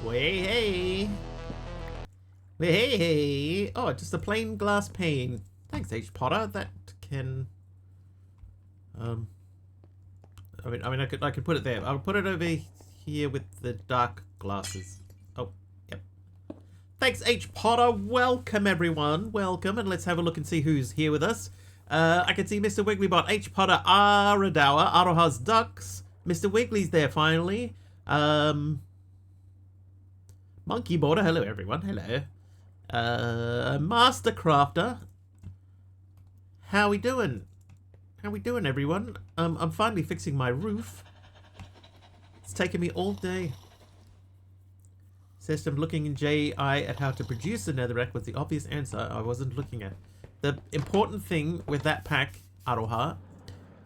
Way hey. Way hey hey. Oh, just a plain glass pane. Thanks, H. Potter. That can. I could put it there. I'll put it over here with the dark glasses. Oh, yep. Thanks, H. Potter. Welcome, everyone. Welcome, and let's have a look and see who's here with us. I can see Mr. Wigglybot, H. Potter, Aradawa, Aroha's Ducks. Mr. Wiggly's there finally. Monkey Border. Hello, everyone. Hello. Master Crafter. How we doing? How we doing, everyone? I'm finally fixing my roof. It's taken me all day. Says I'm looking in JI at how to produce the netherrack was the obvious answer I wasn't looking at. The important thing with that pack, Aroha,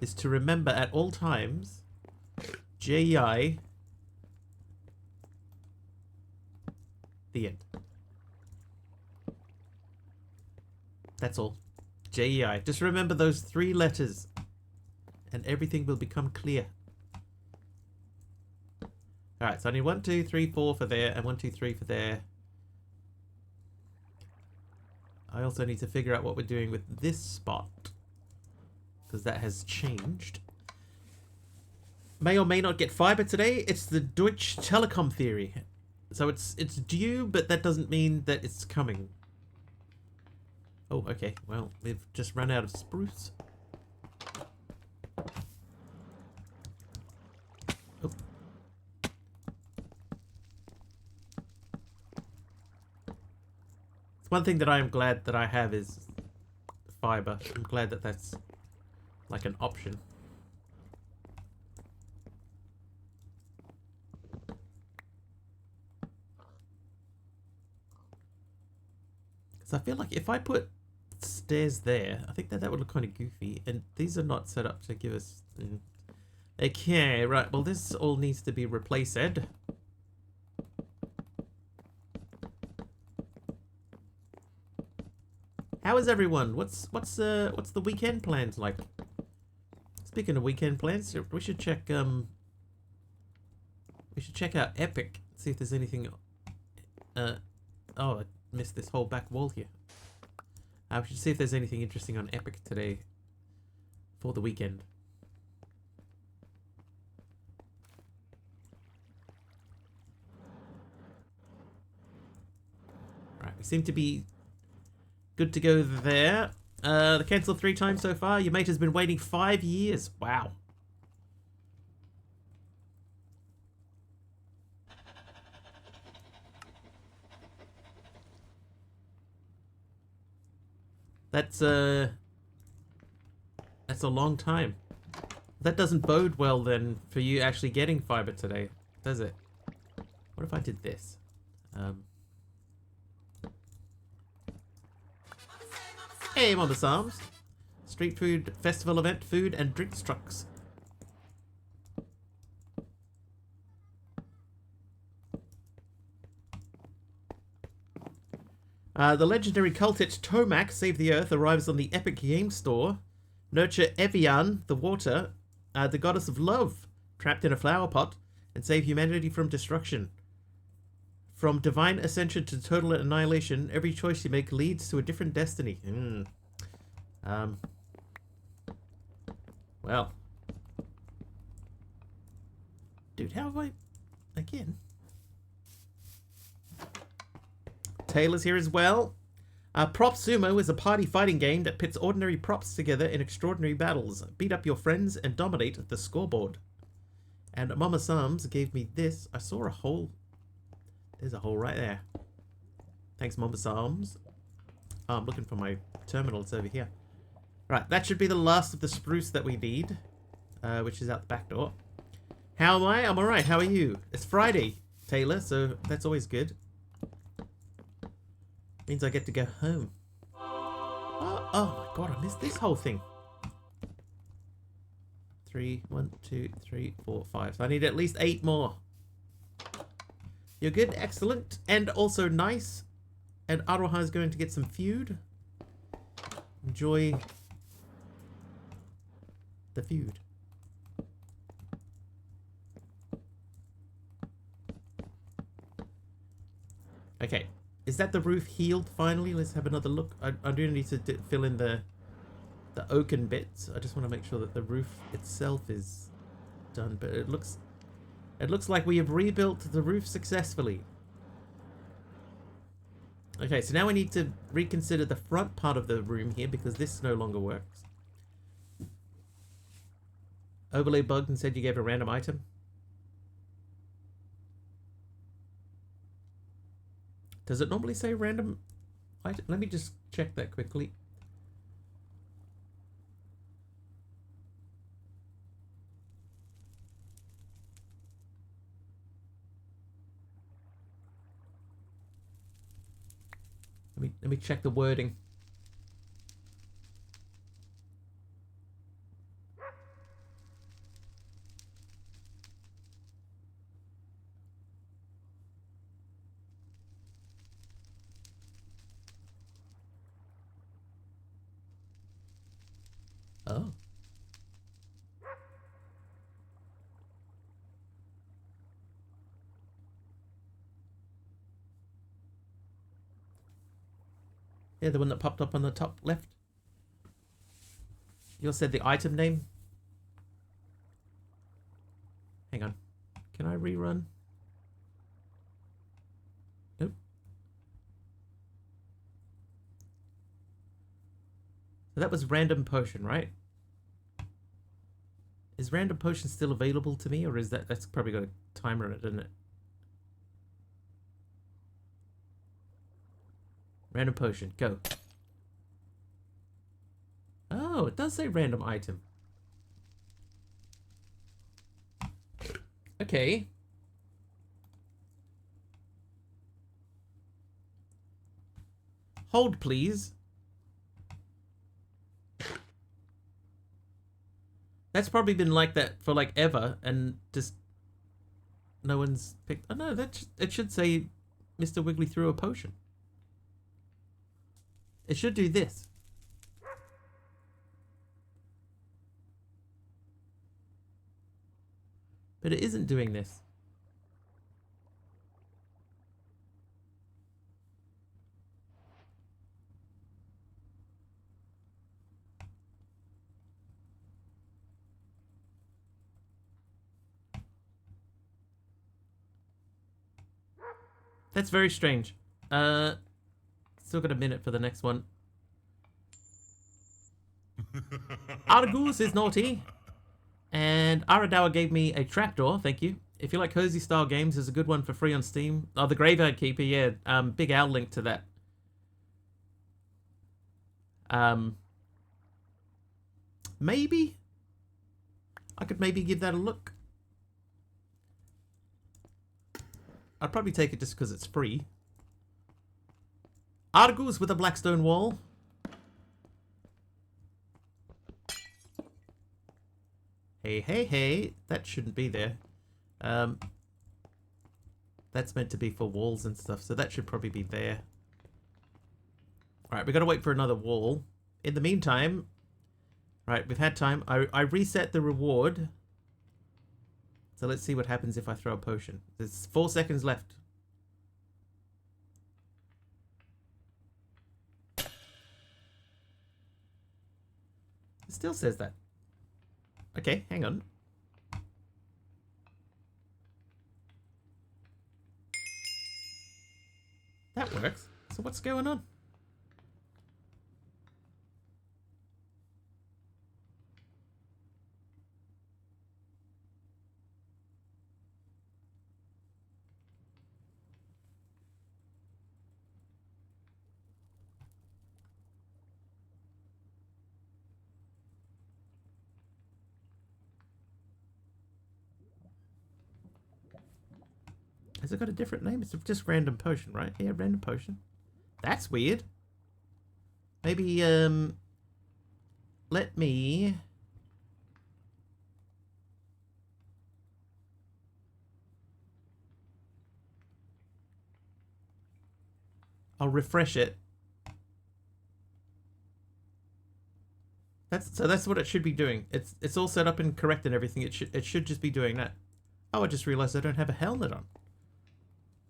is to remember at all times JI. The end. That's all. JEI. Just remember those 3 letters and everything will become clear. Alright, so I need 1, 2, 3, 4 for there and 1, 2, 3 for there. I also need to figure out what we're doing with this spot, because that has changed. May or may not get fiber today. It's the Deutsche Telekom theory. So it's due, but that doesn't mean that it's coming. Oh, okay. Well, we've just run out of spruce. Oh. It's one thing that I am glad that I have is fiber. I'm glad that that's like an option. Because I feel like if I put stairs there, I think that would look kind of goofy, and these are not set up to give us okay, right, well this all needs to be replaced. How is everyone? What's the weekend plans like? Speaking of weekend plans, we should check out Epic, see if there's anything. Oh, I missed this whole back wall here. We should see if there's anything interesting on Epic today for the weekend. Right, we seem to be good to go there. The cancel 3 times so far. Your mate has been waiting 5 years. Wow. That's a long time. That doesn't bode well then for you actually getting fiber today, does it? What if I did this? Hey, Mama Psalms. Street food festival event, food and drinks trucks. The legendary cultist Tomac, Save the Earth, arrives on the Epic Game Store. Nurture Evian, the water, the goddess of love, trapped in a flower pot, and save humanity from destruction. From divine ascension to total annihilation, every choice you make leads to a different destiny. Well. Dude, how have I... Again... Taylor's here as well. Prop Sumo is a party fighting game that pits ordinary props together in extraordinary battles. Beat up your friends and dominate the scoreboard. And Mama Psalms gave me this. I saw a hole. There's a hole right there. Thanks, Mama Psalms. Oh, I'm looking for my terminal. It's over here. Right, that should be the last of the spruce that we need, which is out the back door. How am I? I'm alright. How are you? It's Friday, Taylor, so that's always good. Means I get to go home. Oh my god, I missed this whole thing. 3, 1, 2, 3, 4, 5. So I need at least 8 more. You're good, excellent, and also nice. And Aroha is going to get some food. Enjoy the food. Okay. Is that the roof healed finally? Let's have another look. I do need to fill in the oaken bits. I just want to make sure that the roof itself is done, but it looks like we have rebuilt the roof successfully. Okay, so now we need to reconsider the front part of the room here because this no longer works. Overlay bugged and said you gave a random item. Does it normally say random item? Let me just check that quickly. Let me check the wording. Oh. Yeah, the one that popped up on the top left. You said the item name. Hang on. Can I rerun? Nope. So that was random potion, right? Is random potion still available to me, or is that's probably got a timer on it, doesn't it? Random potion, go. Oh, it does say random item. Okay. Hold, please. That's probably been like that for like ever, and just no one's picked. Oh no, it should say Mr. Wiggly threw a potion. It should do this. But it isn't doing this. That's very strange. Still got a minute for the next one. Argus is naughty. And Aradawa gave me a trapdoor, thank you. If you like cozy style games, there's a good one for free on Steam. Oh, the Graveyard Keeper, yeah. Big Owl link to that. Maybe? I could maybe give that a look. I'd probably take it just because it's free. Argus with a blackstone wall. Hey, hey, hey. That shouldn't be there. That's meant to be for walls and stuff, so that should probably be there. Alright, we gotta wait for another wall. In the meantime... Right, we've had time. I reset the reward. So let's see what happens if I throw a potion. There's 4 seconds left. It still says that. Okay, hang on. That works. So what's going on? Has it got a different name? It's just random potion, right? Yeah, random potion. That's weird. Maybe, let me... I'll refresh it. That's what it should be doing. It's all set up and correct and everything. It should just be doing that. Oh, I just realized I don't have a helmet on.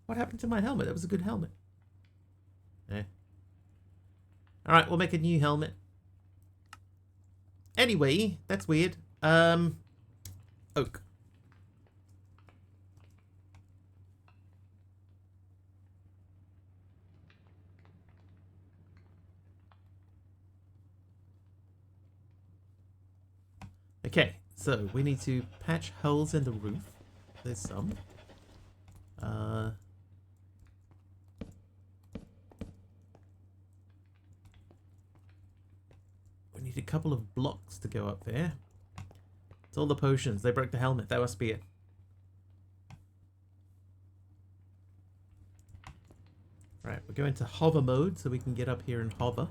What happened to my helmet? That was a good helmet. Eh. Alright, we'll make a new helmet. Anyway, that's weird. Oak. Okay, so we need to patch holes in the roof. There's some. We need a couple of blocks to go up there. It's all the potions. They broke the helmet. That must be it. Right, we're going to hover mode so we can get up here and hover.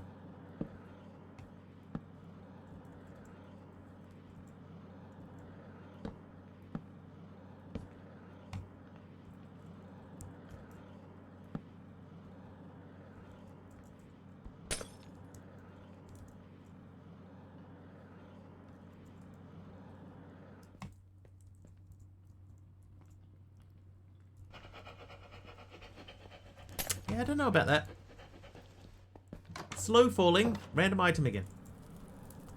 Yeah, I don't know about that. Slow falling. Random item again.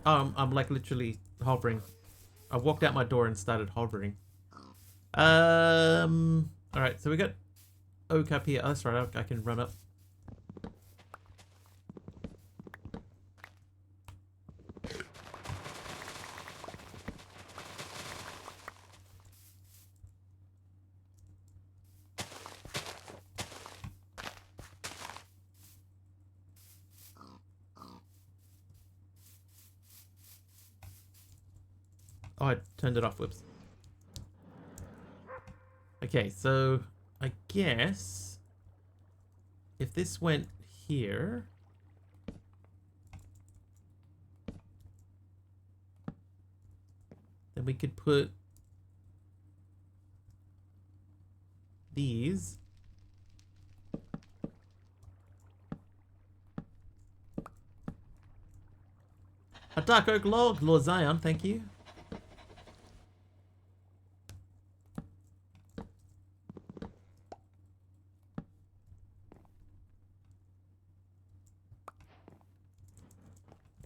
I'm like literally hovering. I walked out my door and started hovering. Alright, so we got oak up here. Oh, that's right, I can run up. Oh, I turned it off. Whoops. Okay, so I guess if this went here, then we could put these. A dark oak log, Lord Zion, thank you.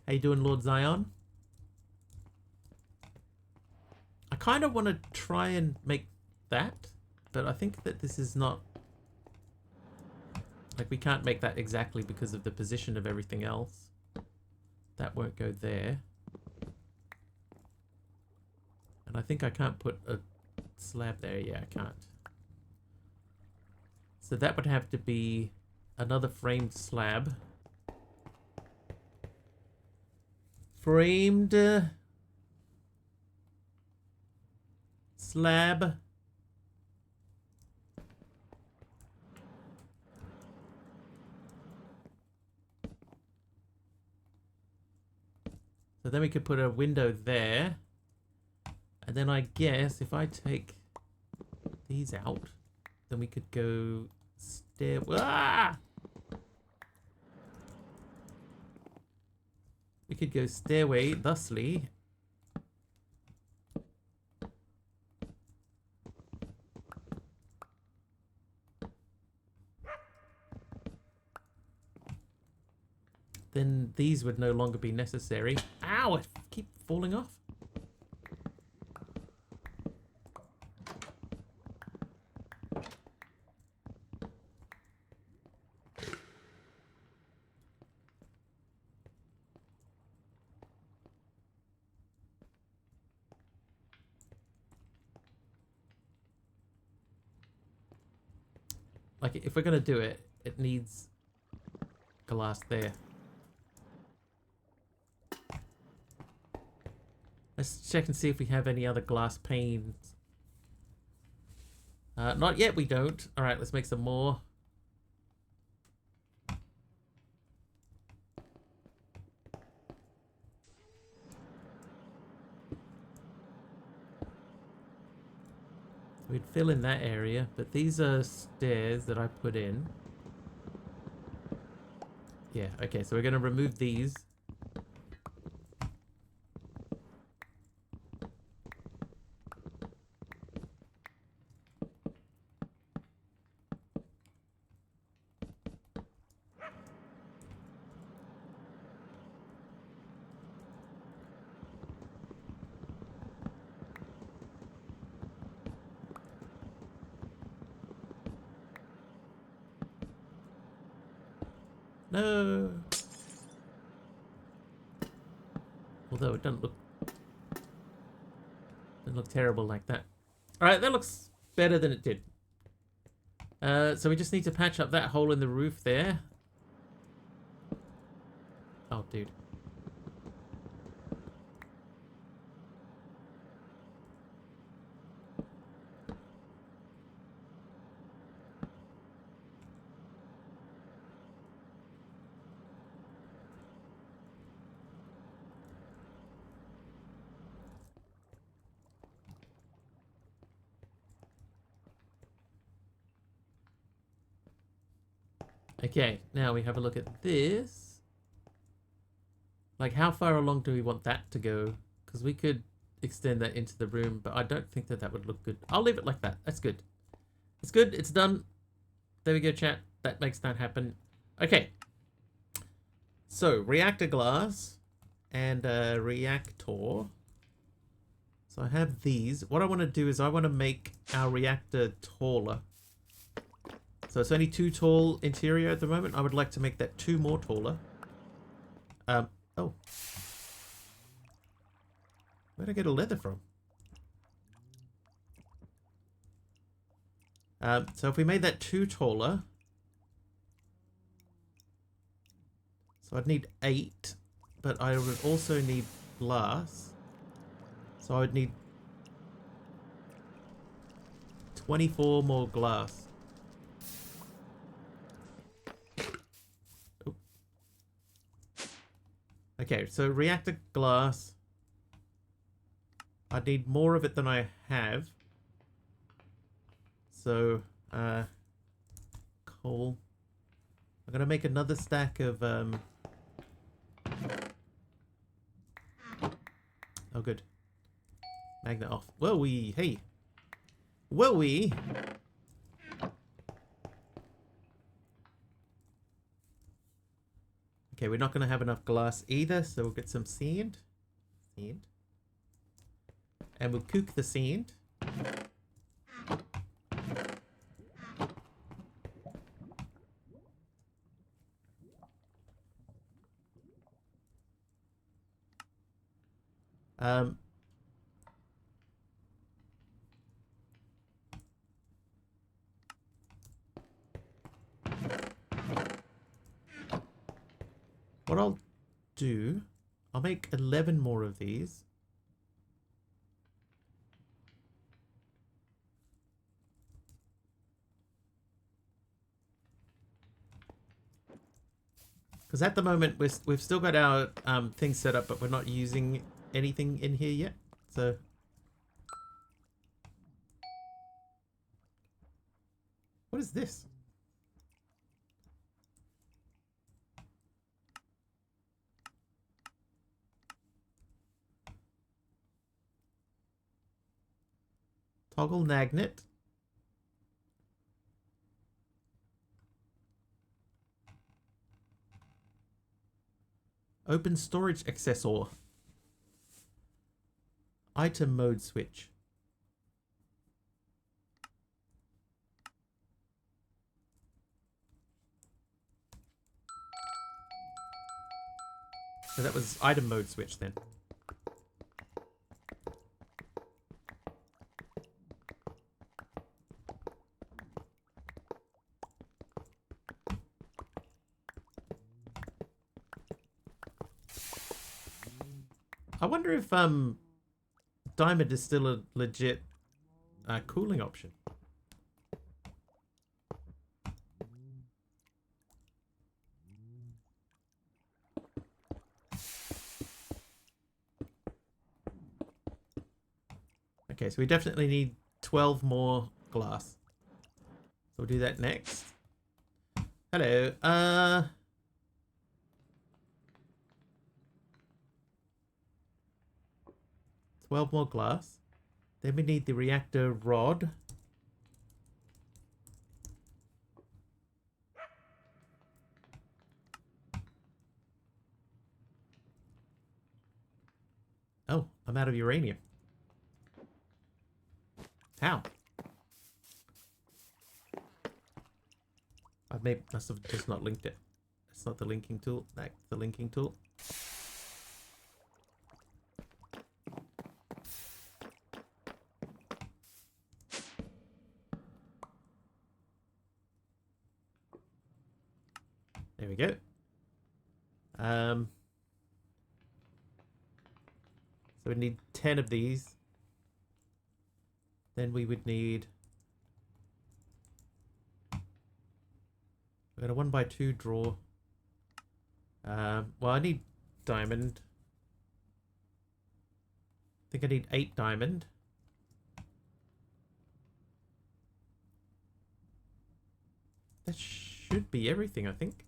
How you doing, Lord Zion? I kind of want to try and make that, but I think that this is not... Like, we can't make that exactly because of the position of everything else. That won't go there. And I think I can't put a slab there. Yeah, I can't. So that would have to be another framed slab. Framed slab. So then we could put a window there. And then I guess if I take these out, then we could go stair. Ah! We could go stairway, thusly. Then these would no longer be necessary. Ow! I keep falling off. Like, if we're gonna do it, it needs glass there. Let's check and see if we have any other glass panes. Not yet, we don't. Alright, let's make some more. We'd fill in that area, but these are stairs that I put in. Yeah, okay, so we're going to remove these. No. Although it doesn't look terrible like that. All right, that looks better than it did. So we just need to patch up that hole in the roof there. Oh, dude. Okay, now we have a look at this. Like, how far along do we want that to go? Because we could extend that into the room, but I don't think that would look good. I'll leave it like that. That's good. It's good. It's done. There we go, chat. That makes that happen. Okay. So, reactor glass and reactor. So I have these. What I want to do is I want to make our reactor taller. So it's only 2 tall interior at the moment. I would like to make that 2 more taller. Oh. Where'd I get a leather from? So if we made that 2 taller. So I'd need 8. But I would also need glass. So I would need 24 more glass. Okay, so reactor glass. I need more of it than I have. So, coal. I'm gonna make another stack of, oh, good. Magnet off. Whoa, hey. Whoa, Okay, we're not going to have enough glass either, so we'll get some sand. And we'll cook the sand. What I'll do, I'll make 11 more of these. Because at the moment, we've still got our things set up, but we're not using anything in here yet. So... what is this? Toggle magnet. Open storage accessor. Item mode switch. So that was item mode switch then. I wonder if diamond is still a legit cooling option. Okay, so we definitely need 12 more glass. So we'll do that next. Hello. 12 more glass. Then we need the reactor rod. Oh, I'm out of uranium. How? I must have just not linked it. that's not the linking tool. That's the linking tool. There we go. So we need 10 of these. Then we would need... We've got a 1x2 draw. Well, I need diamond. I think I need 8 diamond. That should be everything, I think.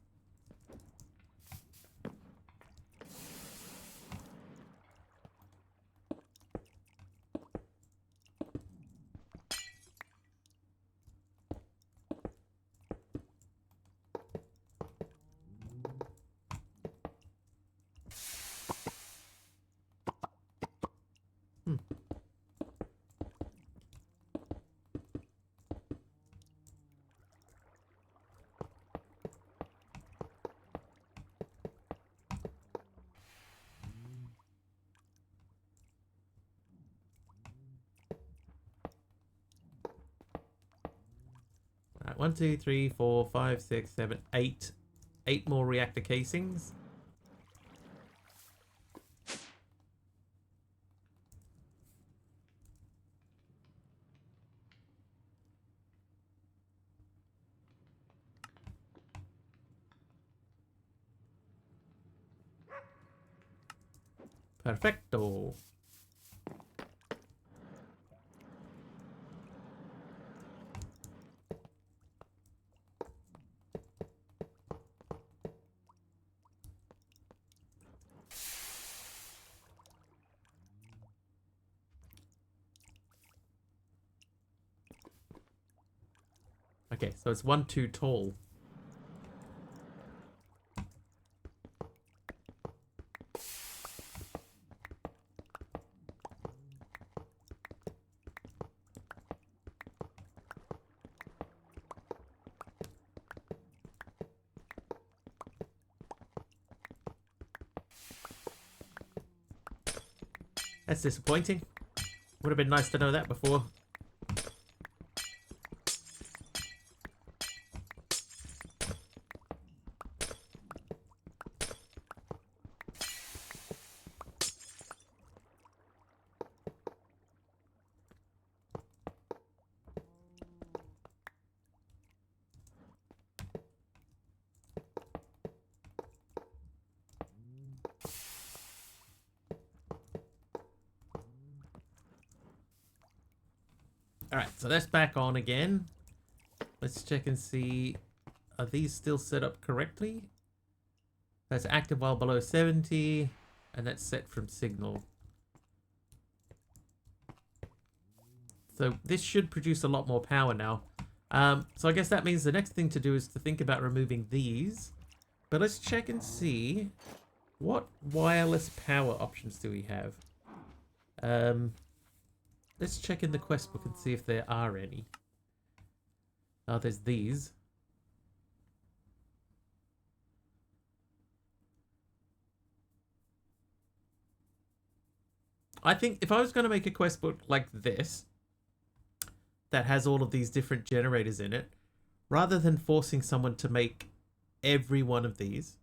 Right, 1, 2, 3, 4, 5, 6, 7, 8. 8 more reactor casings. Perfecto. Okay, so it's 1 too tall. That's disappointing. Would have been nice to know that before. Alright, so that's back on again. Let's check and see, are these still set up correctly? That's active while below 70, and that's set from signal. So this should produce a lot more power now. So I guess that means the next thing to do is to think about removing these. But let's check and see, what wireless power options do we have? Let's check in the quest book and see if there are any. Oh, there's these. I think if I was going to make a quest book like this, that has all of these different generators in it, rather than forcing someone to make every one of these,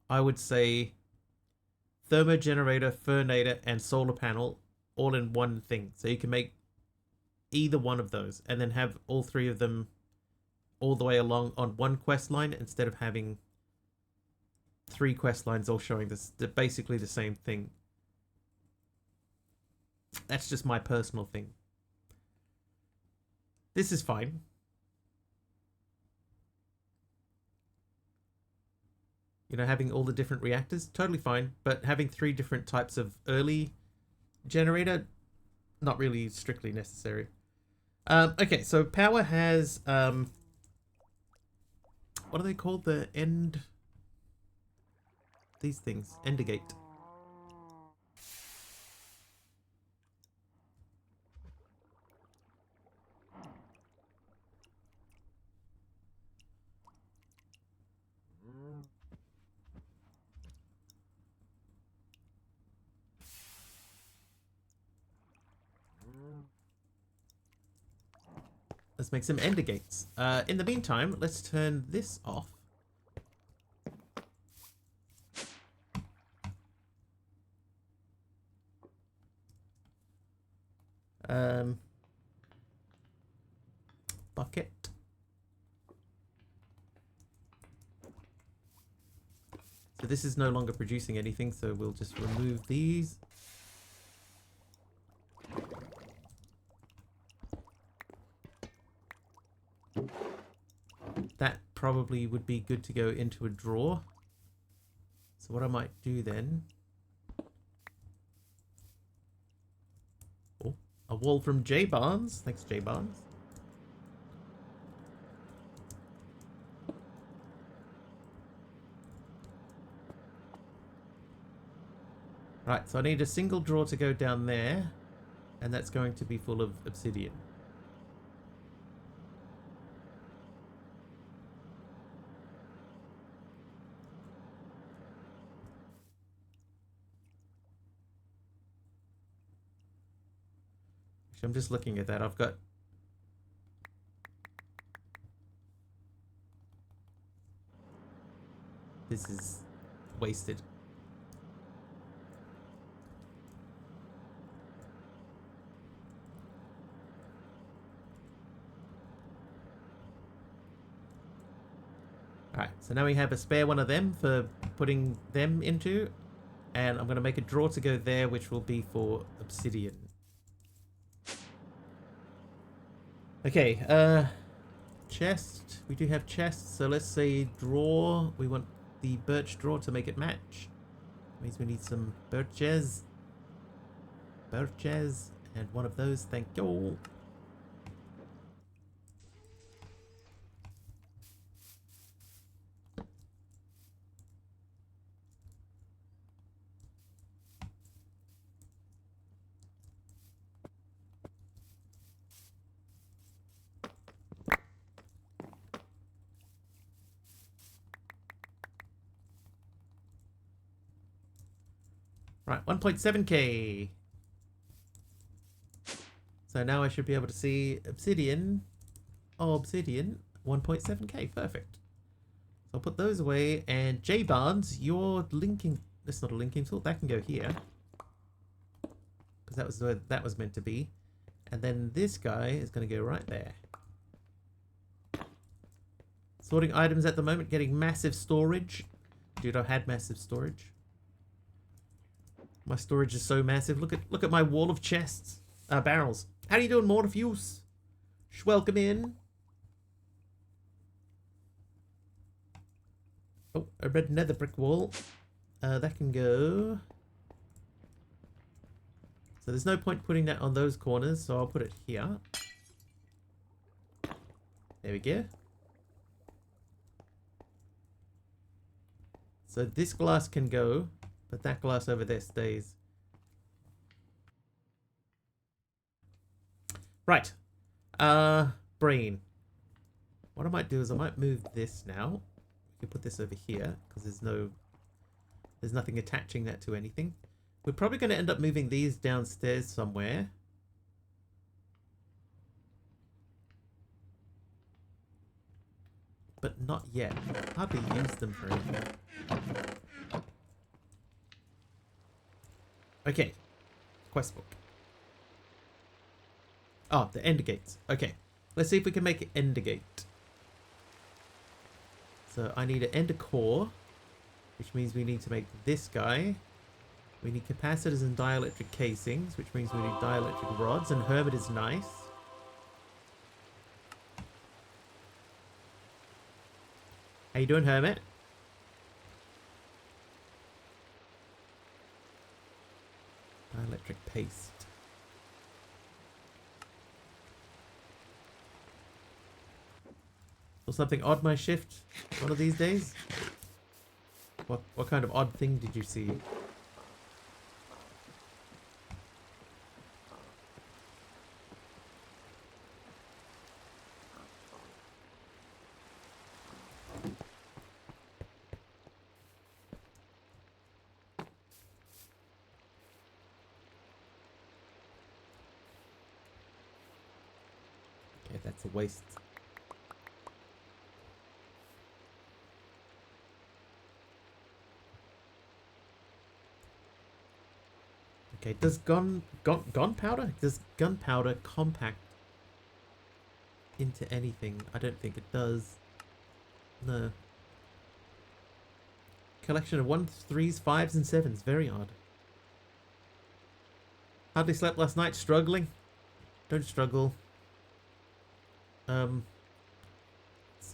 I would say thermogenerator, fernator, and solar panel all in one thing. So you can make either one of those and then have all 3 of them all the way along on one quest line instead of having 3 quest lines all showing this basically the same thing. That's just my personal thing. This is fine. You know, having all the different reactors, totally fine. But having 3 different types of early generator, not really strictly necessary. Okay, so power has... what are they called? The end... These things. Endergate. let's make some ender gates. In the meantime, let's turn this off. Bucket. So this is no longer producing anything, so we'll just remove these. That probably would be good to go into a drawer. So what I might do then... Oh, a wall from J Barnes. Thanks, J Barnes. Right, so I need a single drawer to go down there, and that's going to be full of obsidian. Actually, I'm just looking at that. I've got... This is wasted. Alright, so now we have a spare one of them for putting them into. And I'm going to make a drawer to go there, which will be for obsidian. Okay, chest. We do have chests, so let's say drawer. We want the birch drawer to make it match. Means we need some birches. Birches. And one of those, thank you. Right, 1.7k. So now I should be able to see obsidian. Oh, obsidian. 1.7k. Perfect. So I'll put those away. And J Barnes, your linking... That's not a linking tool. That can go here. Because that was where that was meant to be. And then this guy is going to go right there. Sorting items at the moment. Getting massive storage. Dude, I had massive storage. My storage is so massive. Look at my wall of chests. Barrels. How are you doing, Morpheus? Welcome in. Oh, a red nether brick wall. That can go. So there's no point putting that on those corners, so I'll put it here. There we go. So this glass can go. But that glass over there stays. Right. Brain. What I might do is I might move this now. We can put this over here because there's nothing attaching that to anything. We're probably going to end up moving these downstairs somewhere. But not yet. Hardly use them for anything. Okay, quest book. Oh, the ender gates. Okay, let's see if we can make an ender gate. So I need an ender core, which means we need to make this guy. We need capacitors and dielectric casings, which means we need dielectric rods, and Hermit is nice. How you doing, Hermit? Dielectric paste. Or something odd my shift one of these days? What kind of odd thing did you see? It's a waste. Okay, does gunpowder? Does gunpowder compact into anything? I don't think it does. No. Collection of 1s, 3s, 5s, and 7s. Very odd. Hardly slept last night. Struggling. Don't struggle.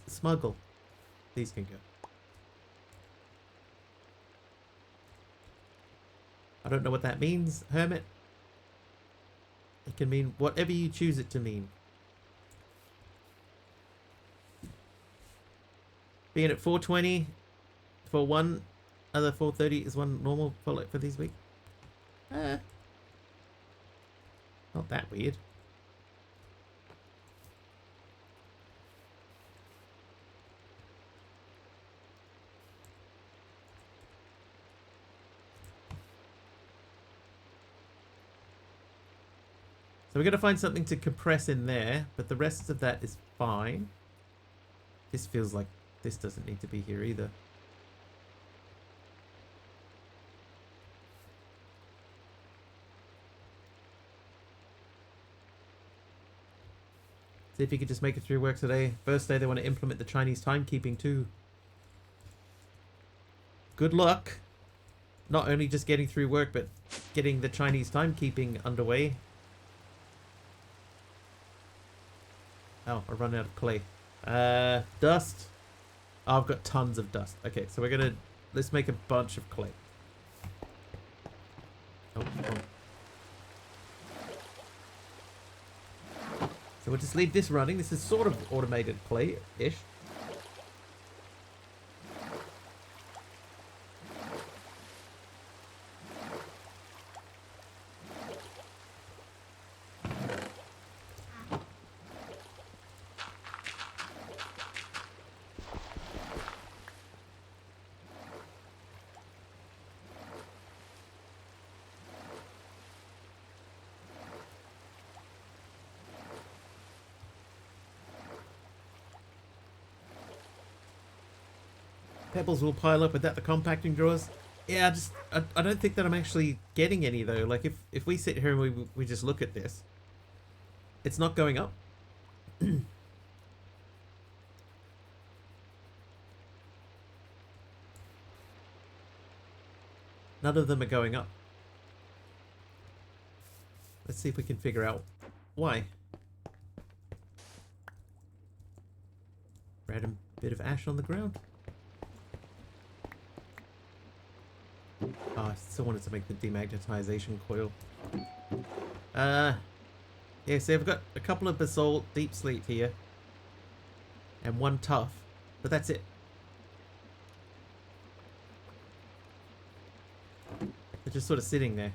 Smuggle. These can go. I don't know what that means, Hermit. It can mean whatever you choose it to mean. Being at 420 for one other 430 is one normal for this week. Not that weird. So we're going to find something to compress in there, but the rest of that is fine. This feels like this doesn't need to be here either. See if you could just make it through work today. First day they want to implement the Chinese timekeeping too. Good luck. Not only just getting through work, but getting the Chinese timekeeping underway. Oh, I run out of clay. Dust. Oh, I've got tons of dust. Okay, so we're gonna... Let's make a bunch of clay. Oh, oh. So we'll just leave this running. This is sort of automated clay-ish. Pebbles will pile up without the compacting drawers. Yeah, I don't think that I'm actually getting any though. Like if we sit here and we just look at this, it's not going up. None of them are going up. Let's see if we can figure out why. Random bit of ash on the ground. Oh, I still wanted to make the demagnetization coil. Yeah, see, I've got a couple of basalt deep slate here. And one tough. But that's it. They're just sort of sitting there.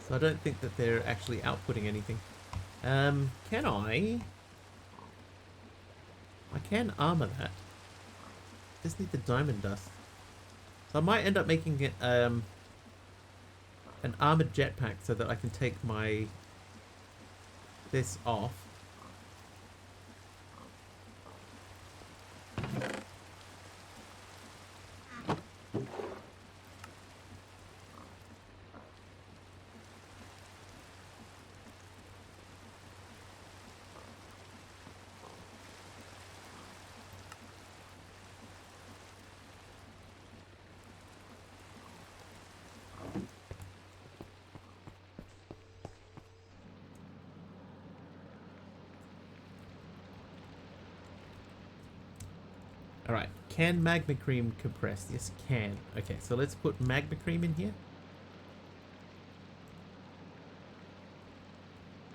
So I don't think that they're actually outputting anything. Can I? I can armor that. Just need the diamond dust. So I might end up making it an armored jetpack so that I can take this off. Alright, can magma cream compress? Yes, can. Okay, so let's put magma cream in here.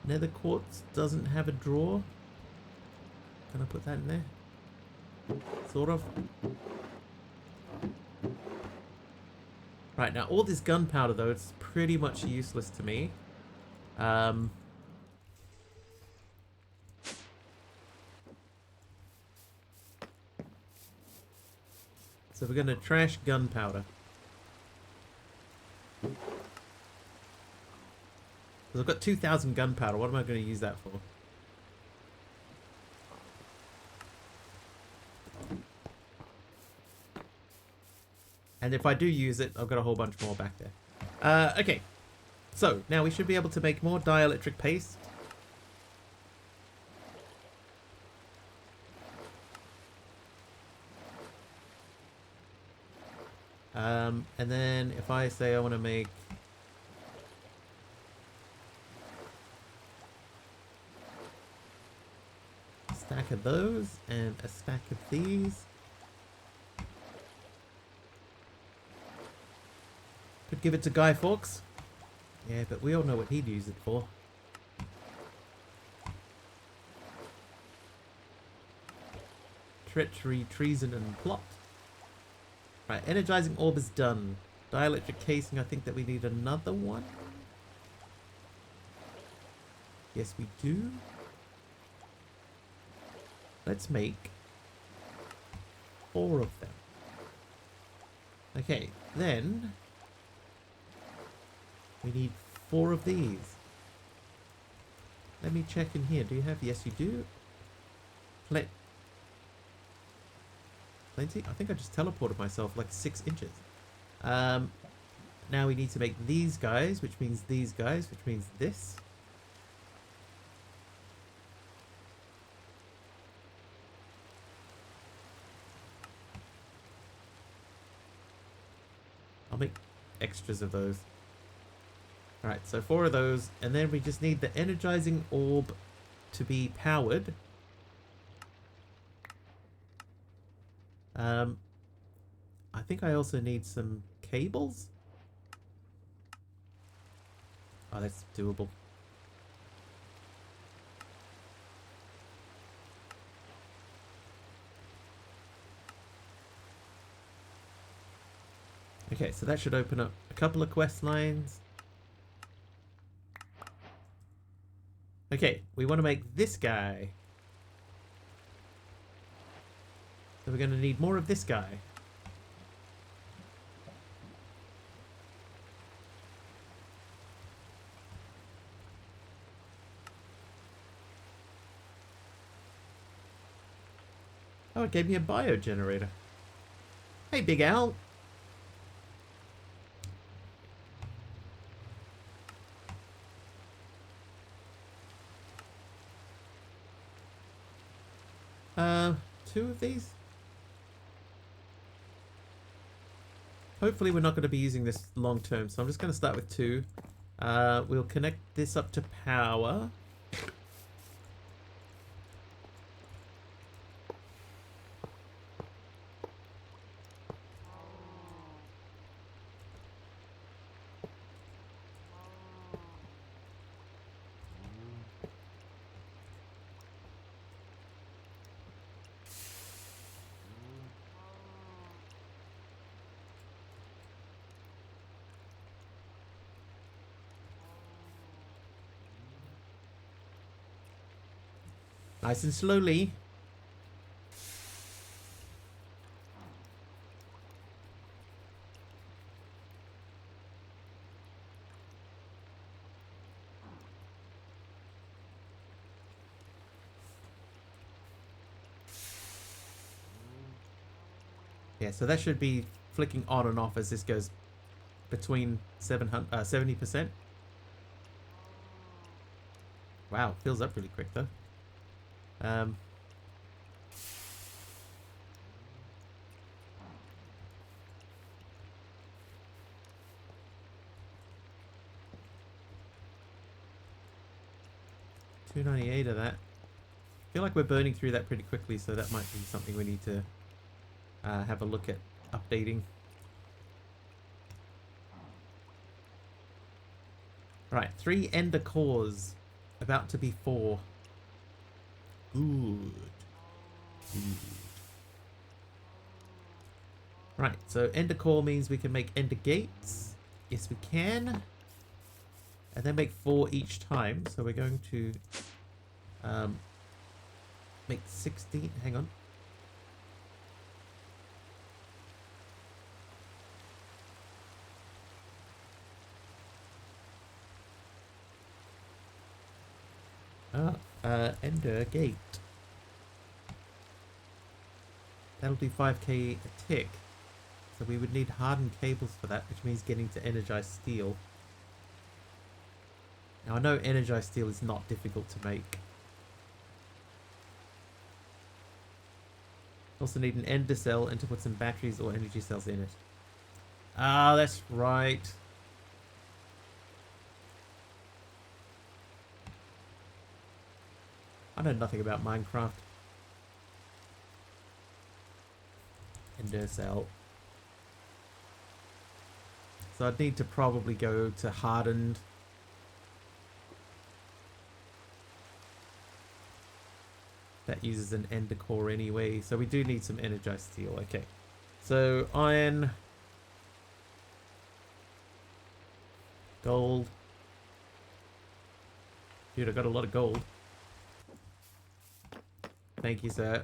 Nether quartz doesn't have a drawer. Can I put that in there? Sort of. Right, now all this gunpowder though, it's pretty much useless to me. So we're going to trash gunpowder. Because I've got 2,000 gunpowder. What am I going to use that for? And if I do use it, I've got a whole bunch more back there. Okay. So, now we should be able to make more dielectric paste. And then if I say I want to make a stack of those and a stack of these. Could give it to Guy Fawkes. Yeah, but we all know what he'd use it for. Treachery, treason, and plot. Right, energizing orb is done. Dielectric casing, I think that we need another one. Yes, we do. Let's make 4 of them. Okay, then we need 4 of these. Let me check in here. Do you have? Yes, you do. Plenty. I think I just teleported myself like 6 inches. Now we need to make these guys, which means these guys, which means this. I'll make extras of those. Alright, so 4 of those, and then we just need the energizing orb to be powered. I think I also need some cables. Oh, that's doable. Okay, so that should open up a couple of quest lines. Okay, we want to make this guy. So we're going to need more of this guy. Oh, it gave me a bio generator. Hey, Big Al. Two of these? Hopefully we're not going to be using this long term, so I'm just going to start with 2. We'll connect this up to power. Nice and slowly. Yeah, so that should be flicking on and off as this goes between 70%. Wow, fills up really quick though. $298 of that. I feel like we're burning through that pretty quickly, so that might be something we need to have a look at updating. Right, 3 ender cores, about to be 4. Good. Right, so ender core means we can make ender gates. Yes, we can. And then make 4 each time. So we're going to make 16. Hang on. Ender gate. That'll do 5k a tick. So we would need hardened cables for that, which means getting to energized steel. Now I know energized steel is not difficult to make. Also need an ender cell and to put some batteries or energy cells in it. Ah, that's right. I know nothing about Minecraft. Ender cell. So I'd need to probably go to hardened. That uses an ender core anyway, so we do need some energized steel. Okay, so iron, gold. Dude, I got a lot of gold. Thank you, sir.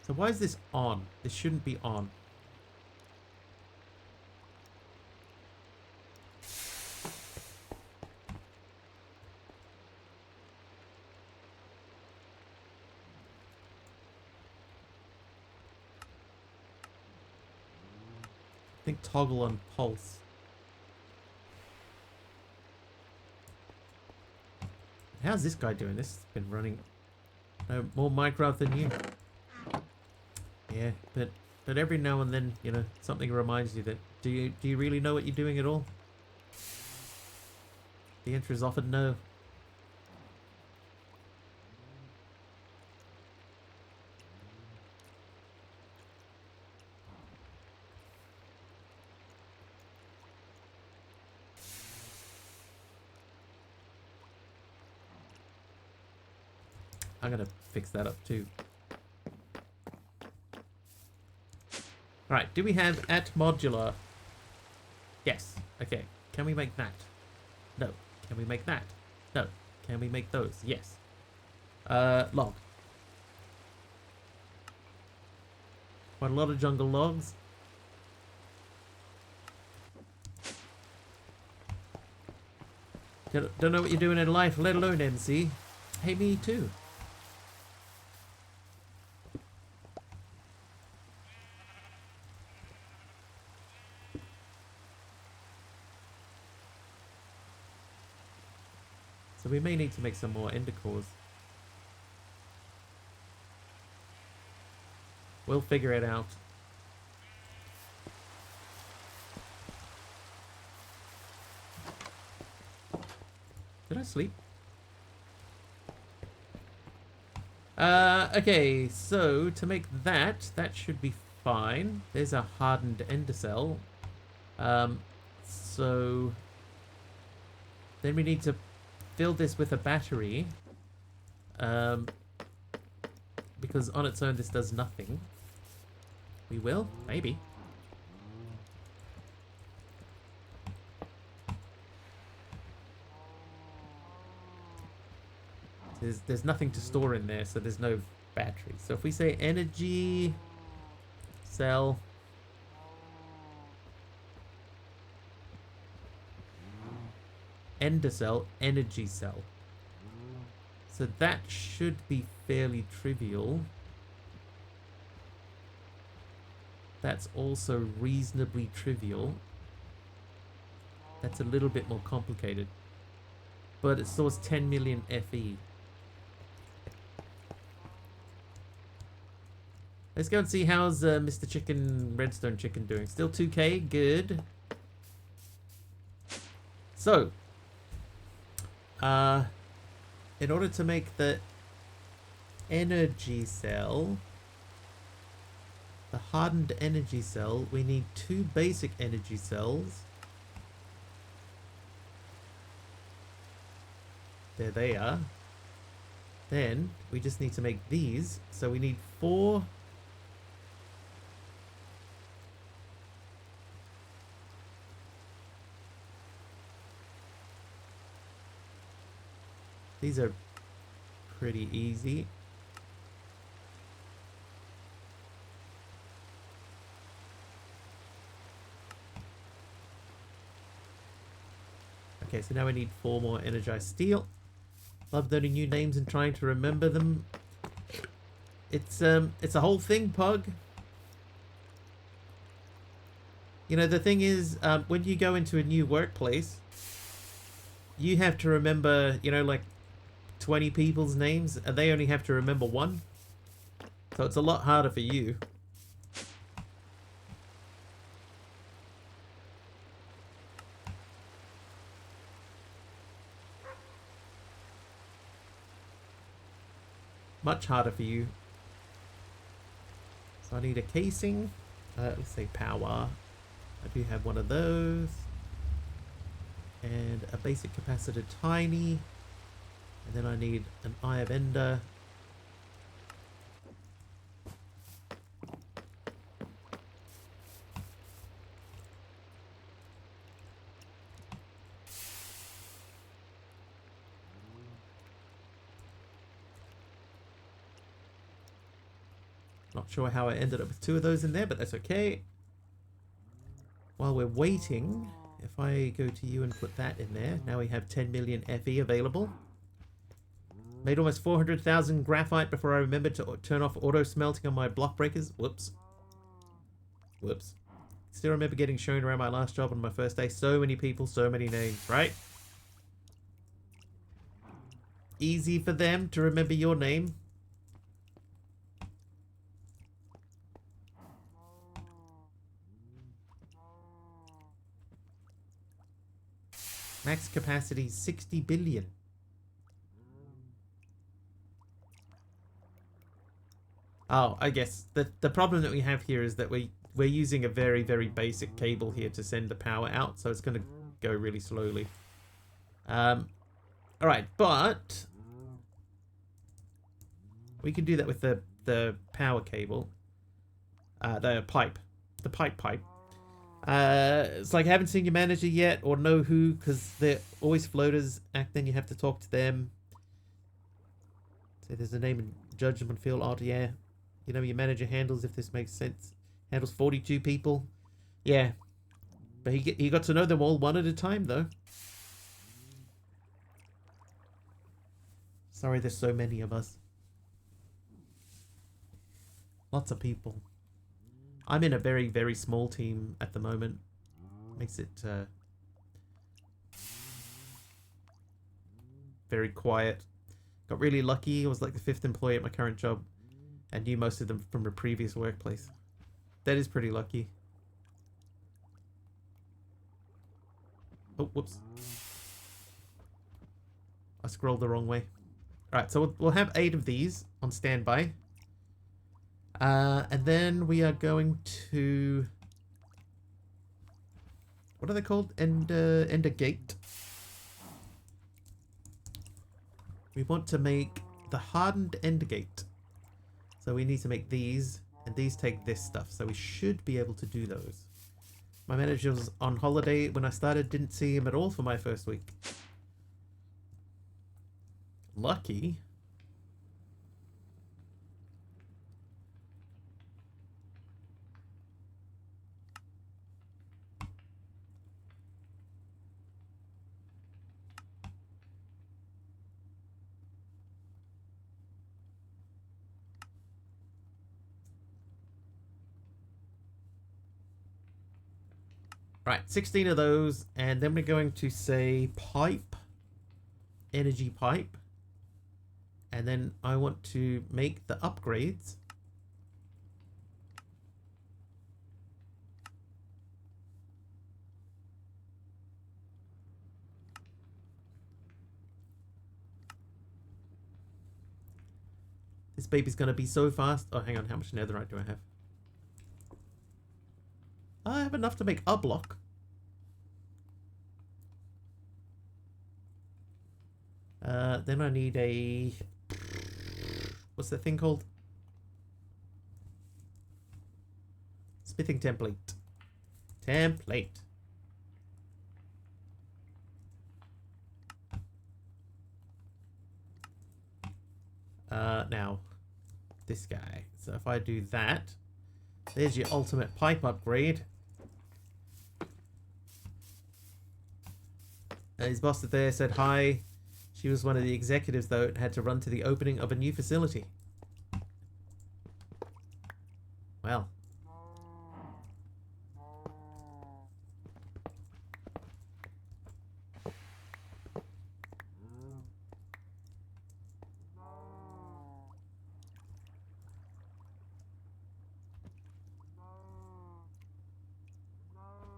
So why is this on? This shouldn't be on. I think toggle on pulse. How's this guy doing? This has been running more Minecraft than you. Yeah, but every now and then, you know, something reminds you that do you really know what you're doing at all? The answer is often no. I'm gonna fix that up too. Alright, do we have at modular? Yes. Okay. Can we make that? No. Can we make that? No. Can we make those? Yes. Log. Quite a lot of jungle logs. Don't know what you're doing in life, let alone MC. Hey, me too. So we may need to make some more ender cores. We'll figure it out. Did I sleep? Okay, so to make that should be fine. There's a hardened ender cell. So then we need to fill this with a battery. Because on its own this does nothing. We will? Maybe. There's nothing to store in there, so there's no battery. So if we say energy cell, ender cell, energy cell. So that should be fairly trivial. That's also reasonably trivial. That's a little bit more complicated. But it stores 10 million FE. Let's go and see how's Mr. Chicken, Redstone Chicken doing. Still 2k, good. So, in order to make the energy cell, the hardened energy cell, we need 2 basic energy cells. There they are. Then we just need to make these. So we need 4. These are pretty easy. Okay, so now we need 4 more energized steel. Love learning new names and trying to remember them. It's a whole thing, Pug. You know, the thing is, when you go into a new workplace, you have to remember, you know, like 20 people's names, and they only have to remember one. So it's a lot harder for you. Much harder for you. So I need a casing. Let's say power. I do have one of those. And a basic capacitor tiny. And then I need an Eye of Ender. Not sure how I ended up with 2 of those in there, but that's okay. While we're waiting, if I go to you and put that in there, now we have 10 million FE available. Made almost 400,000 graphite before I remembered to turn off auto smelting on my block breakers. Whoops. Whoops. Still remember getting shown around my last job on my first day. So many people, so many names, right? Easy for them to remember your name. Max capacity 60 billion. Oh, I guess the problem that we have here is that we're using a very, very basic cable here to send the power out, so it's going to go really slowly. All right, but we can do that with the power cable, the pipe. It's like I haven't seen your manager yet or know who, because they're always floaters. Then you have to talk to them. Say there's a name in Judgment Field. Oh yeah, you know your manager handles, if this makes sense, handles 42 people. Yeah, but he got to know them all one at a time though. Sorry, there's so many of us. Lots of people. I'm in a very, very small team at the moment. Makes it very quiet. Got really lucky. I was like the 5th employee at my current job and knew most of them from a previous workplace. That is pretty lucky. Oh, whoops. I scrolled the wrong way. Alright, so we'll have 8 of these on standby. And then we are going to... What are they called? Ender Gate. We want to make the hardened Ender Gate. So we need to make these, and these take this stuff. So we should be able to do those. My manager was on holiday when I started. Didn't see him at all for my first week. Lucky. Right, 16 of those, and then we're going to say pipe, energy pipe, and then I want to make the upgrades. This baby's gonna be so fast. Oh, hang on, how much netherite do I have? I have enough to make a block. Then I need a... What's that thing called? Smithing template. Now, this guy. So if I do that, there's your ultimate pipe upgrade. His boss there said hi. She was one of the executives, though, and had to run to the opening of a new facility. Well.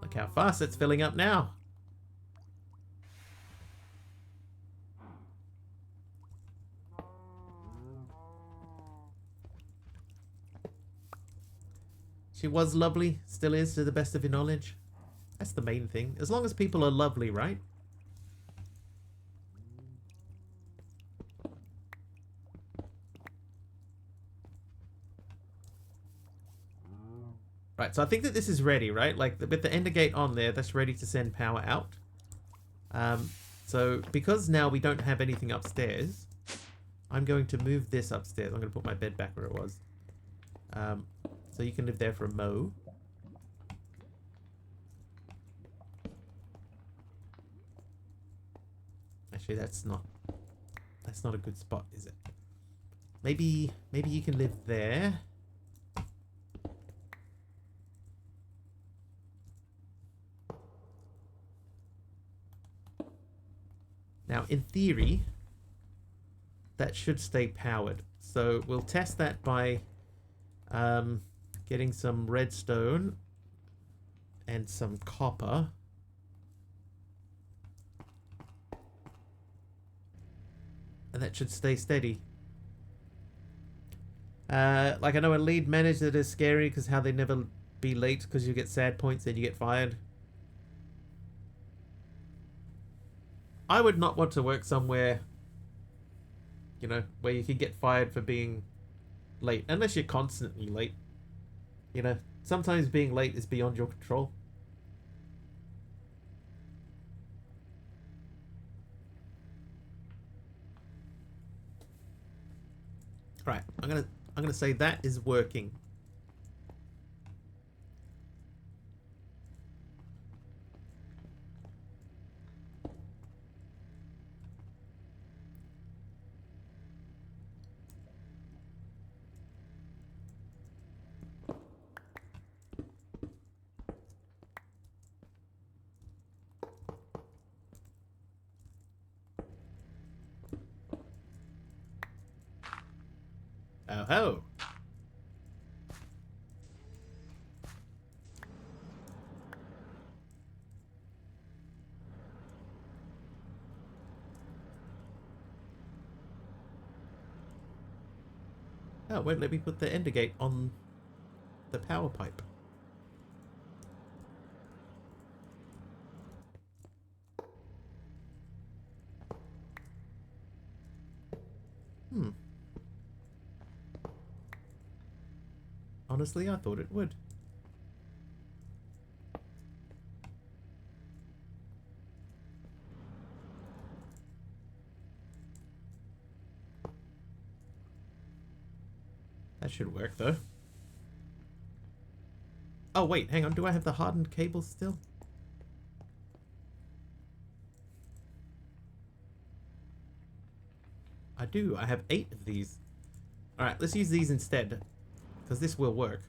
Look how fast it's filling up now. She was lovely, still is to the best of your knowledge. That's the main thing. As long as people are lovely, right? Right, so I think that this is ready, right? Like, with the ender gate on there, that's ready to send power out. So, because now we don't have anything upstairs, I'm going to move this upstairs. I'm going to put my bed back where it was. So you can live there for a mo. Actually, that's not a good spot, is it? Maybe you can live there. Now, in theory, that should stay powered. So we'll test that by getting some redstone and some copper. And that should stay steady. Like, I know a lead manager that is scary because how they never be late because you get sad points and you get fired. I would not want to work somewhere, you know, where you can get fired for being late. Unless you're constantly late. You know, sometimes being late is beyond your control. Right, I'm gonna say that is working. Oh ho! Oh, won't let me put the ender gate on the power pipe. Honestly, I thought it would. That should work, though. Oh, wait, hang on. Do I have the hardened cables still? I do. I have 8 of these. Alright, let's use these instead. Because this will work.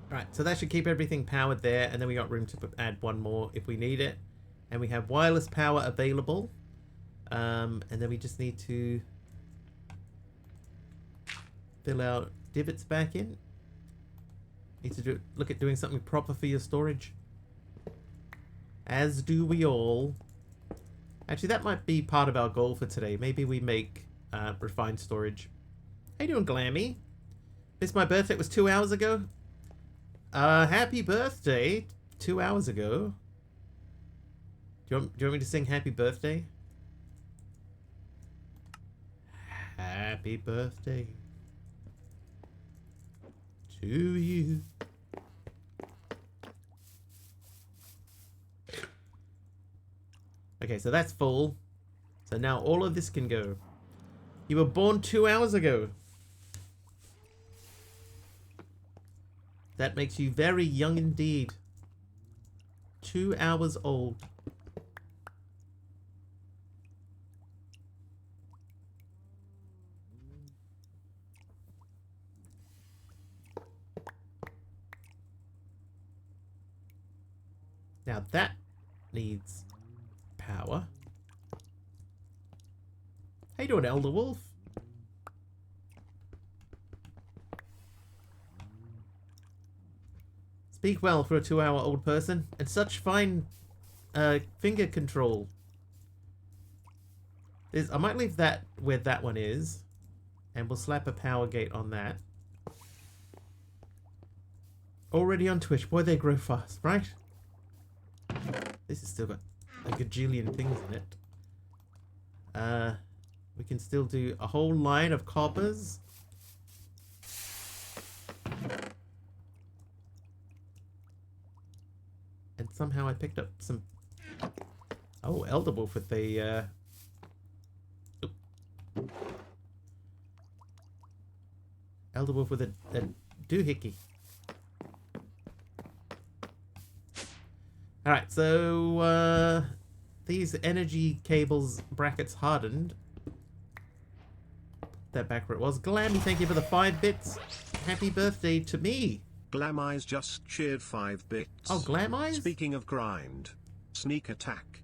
Alright, so that should keep everything powered there, and then we got room to add one more if we need it. And we have wireless power available. And then we just need to fill our divots back in. Need to look at doing something proper for your storage. As do we all. Actually, that might be part of our goal for today. Maybe we make refined storage. How you doing, Glammy? Missed my birthday. It was 2 hours ago. Happy birthday. 2 hours ago. Do you want me to sing happy birthday? Happy birthday to you. Okay, so that's full. So now all of this can go. You were born 2 hours ago. That makes you very young indeed. 2 hours old. Now that needs power. How you doing, Elder Wolf? Speak well for a 2-hour-old person, and such fine finger control. I might leave that where that one is, and we'll slap a power gate on that. Already on Twitch. Boy, they grow fast, right? This has still got a gajillion things in it. We can still do a whole line of coppers. And somehow I picked up some... Oh, Elder Wolf with the... Elder Wolf with a doohickey. Alright, so... these energy cables brackets hardened. That back where it was. Glammy, thank you for the 5 bits. Happy birthday to me. Glameyes just cheered 5 bits. Oh, Glameyes? Speaking of grind, sneak attack.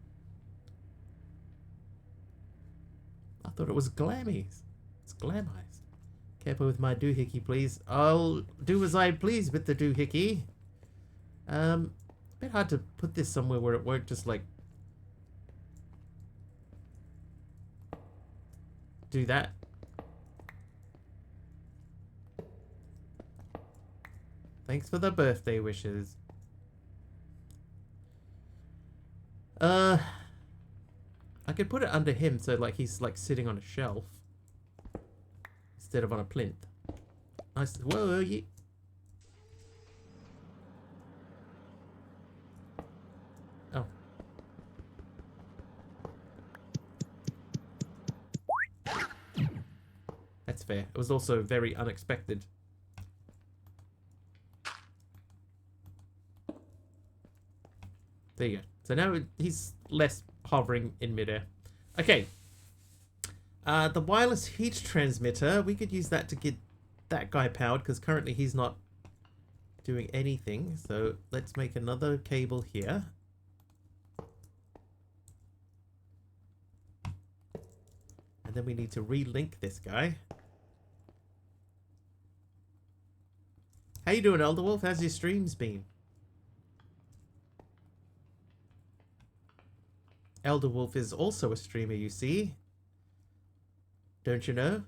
I thought it was Glammies. It's Glameyes. Careful with my doohickey, please. I'll do as I please with the doohickey. A bit hard to put this somewhere where it won't just like do that. Thanks for the birthday wishes. I could put it under him so like he's like sitting on a shelf instead of on a plinth. Nice. Whoa, you. Oh. That's fair. It was also very unexpected. There you go. So now he's less hovering in midair. Okay. The wireless heat transmitter, we could use that to get that guy powered because currently he's not doing anything. So let's make another cable here. And then we need to relink this guy. How you doing, Elder Wolf? How's your streams been? Elder Wolf is also a streamer, you see. Don't you know?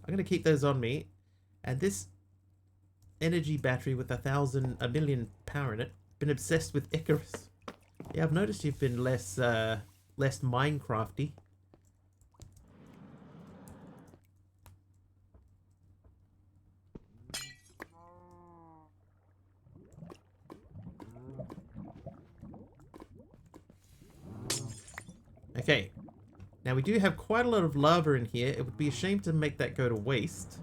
I'm going to keep those on me. And this energy battery with a million power in it, been obsessed with Icarus. Yeah, I've noticed you've been less Minecrafty. Okay, now we do have quite a lot of lava in here. It would be a shame to make that go to waste.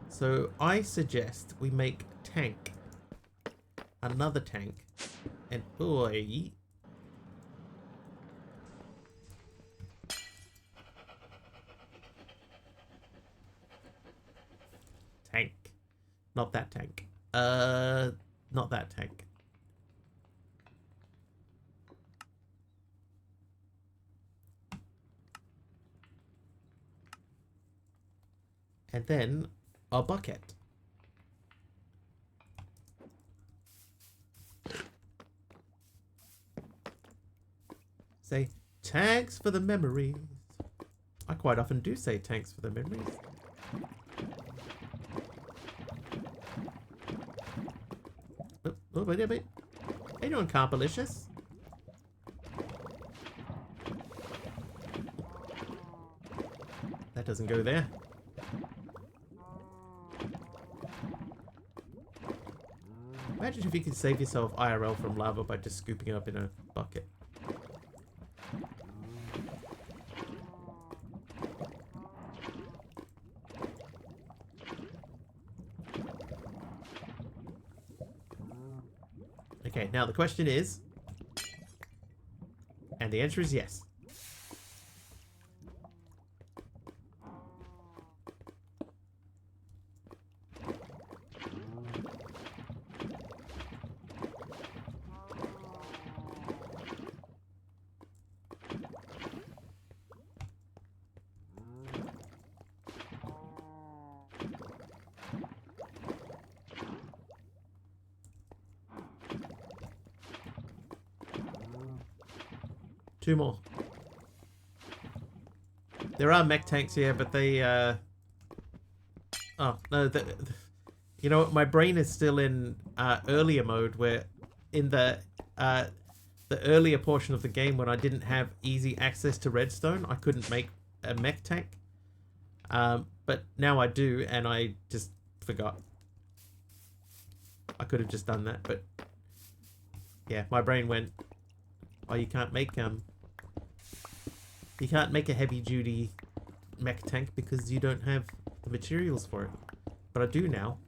So I suggest we make tank. Another tank. And boy. Tank. Not that tank. Not that tank. And then a bucket. Say, thanks for the memories. I quite often do say thanks for the memories. Oh, wait a minute. How you doing, Carpalicious? That doesn't go there. Imagine if you could save yourself IRL from lava by just scooping it up in a bucket. Okay, now the question is, and the answer is yes. Two more. There are mech tanks here, but they, oh, no, you know what? My brain is still in earlier mode, where in the earlier portion of the game when I didn't have easy access to redstone, I couldn't make a mech tank. But now I do, and I just forgot. I could have just done that, but yeah, my brain went, oh, you can't make a heavy duty mech tank because you don't have the materials for it. But I do now.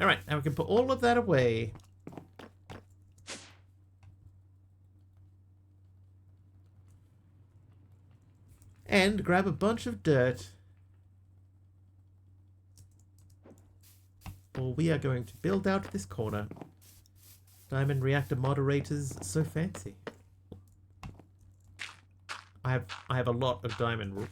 Alright, now we can put all of that away. And grab a bunch of dirt. For we are going to build out this corner. Diamond reactor moderators, so fancy. I have a lot of diamond wool.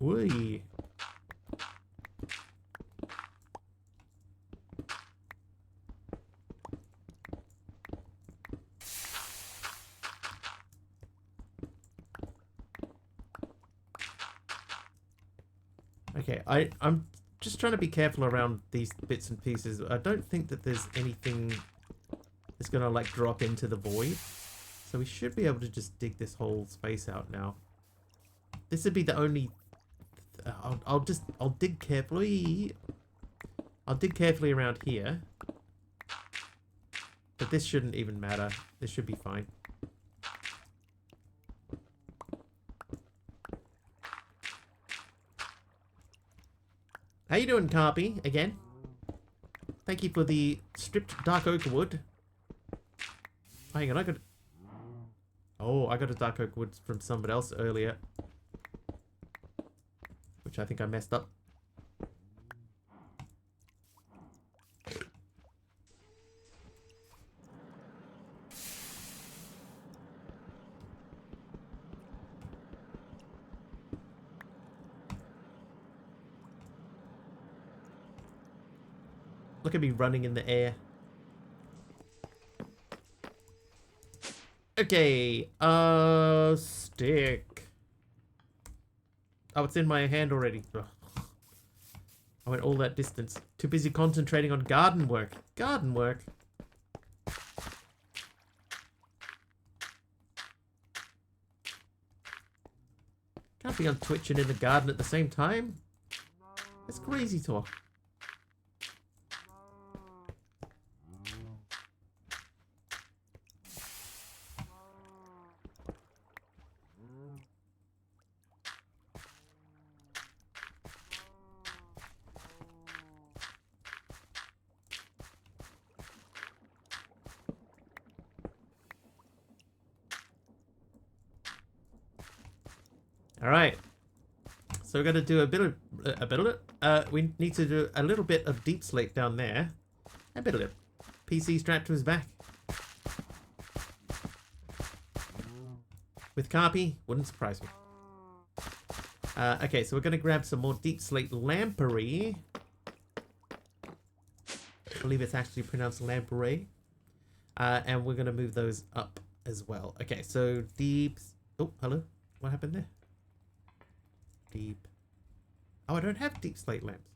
Whee. Okay, I'm just trying to be careful around these bits and pieces. I don't think that there's anything that's gonna like drop into the void. So we should be able to just dig this whole space out now. This would be the only... I'll dig carefully. I'll dig carefully around here. But this shouldn't even matter. This should be fine. How you doing, Carpy? Again. Thank you for the stripped dark oak wood. Oh, hang on, I got... Oh, I got a dark oak wood from somebody else earlier. Which I think I messed up. Look at me running in the air. Okay, stick. Oh, it's in my hand already. Ugh. I went all that distance. Too busy concentrating on garden work. Garden work? Can't be on Twitch and in the garden at the same time. That's crazy talk. All right. So we're going to do we need to do a little bit of deep slate down there. A bit of it. PC strapped to his back. With Carpy, wouldn't surprise me. Okay, so we're going to grab some more deep slate lampery. I believe it's actually pronounced lampery. And we're going to move those up as well. Okay, so deep... Oh, hello. What happened there? Deep... Oh, I don't have deep slate lamps.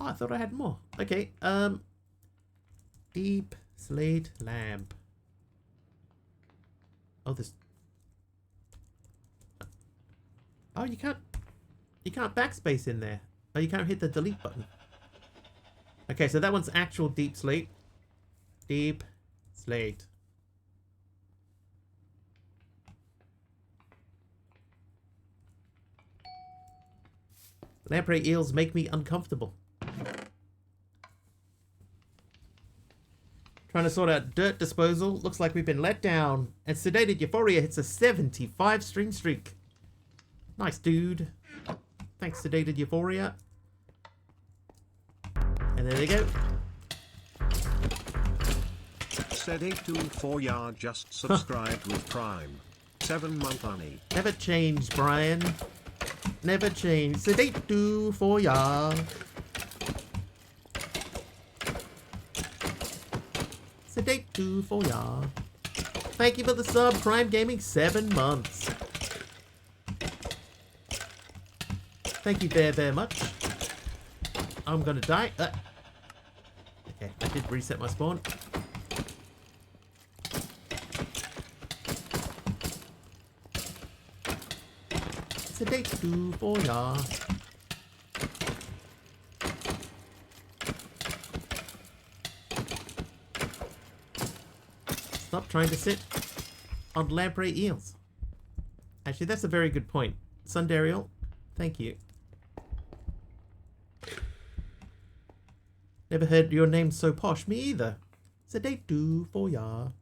Oh, I thought I had more. Okay, deep slate lamp. Oh, this... Oh, you can't backspace in there. Oh, you can't hit the delete button. Okay, so that one's actual deep slate. Deep slate. Lamprey eels make me uncomfortable. Trying to sort out dirt disposal. Looks like we've been let down. And Sedated Euphoria hits a 75 string streak. Nice, dude. Thanks, Sedated Euphoria. And there they go. Sedate24 just subscribed with Prime. 7-month honey. Never change, Brian. Never change. Sedate24. Sedate24. Thank you for the sub, Prime Gaming, 7 months. Thank you very much. I'm gonna die. Okay, I did reset my spawn. Sedate24. Stop trying to sit on lamprey eels. Actually, that's a very good point. Sundariel, thank you. Never heard your name so posh. Me either. Sedate24.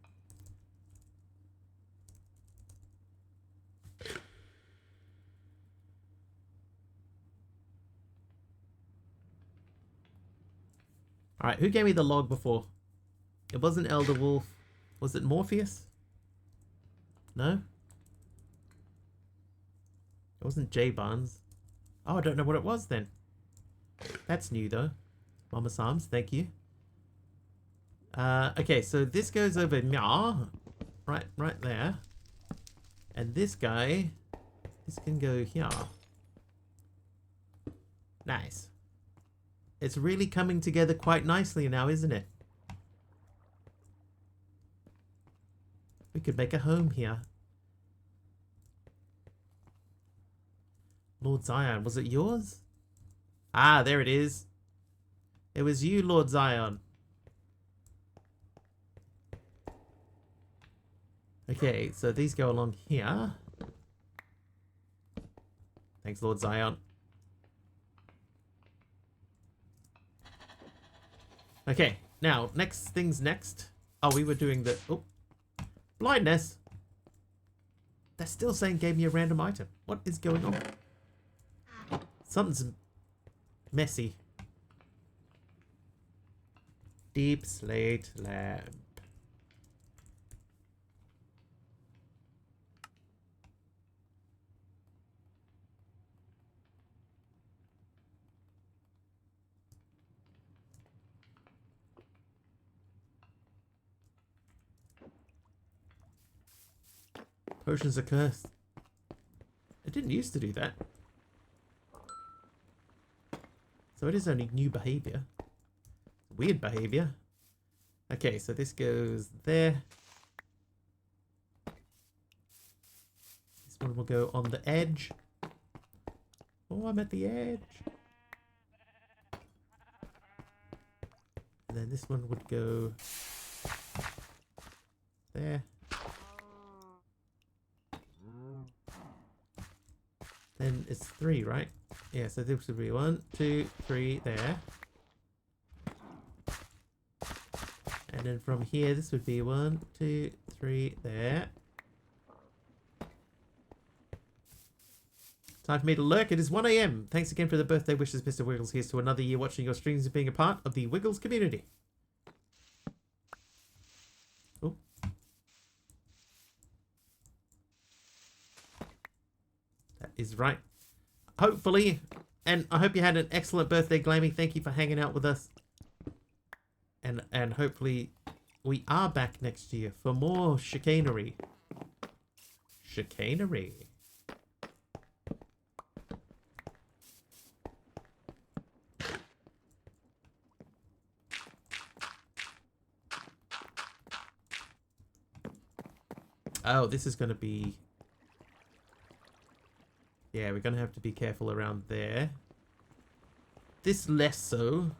Alright, who gave me the log before? It wasn't Elder Wolf. Was it Morpheus? No? It wasn't J Barnes. Oh, I don't know what it was then. That's new though. Mama Sams, thank you. Okay, so this goes over right there. And this guy, this can go here. Nice. It's really coming together quite nicely now, isn't it? We could make a home here. Lord Zion, was it yours? Ah, there it is. It was you, Lord Zion. Okay, so these go along here. Thanks, Lord Zion. Okay, now, next things next. Oh, we were doing the... Oh. Blindness. They're still saying gave me a random item. What is going on? Something's messy. Deep slate lamp. Potions are cursed. It didn't used to do that. So it is only new behavior. Weird behavior. Okay, so this goes there. This one will go on the edge. Oh, I'm at the edge. And then this one would go there. Then it's 3, right? Yeah, so this would be 1, 2, 3 there. And then from here, this would be 1, 2, 3 there. Time for me to lurk. It is 1 a.m. Thanks again for the birthday wishes, Mr. Wiggles. Here's to another year watching your streams and being a part of the Wiggles community. Oh. That is right. Hopefully, and I hope you had an excellent birthday, Glammy. Thank you for hanging out with us. And hopefully we are back next year for more chicanery. Chicanery. Oh, this is going to be... Yeah, we're going to have to be careful around there. This less so.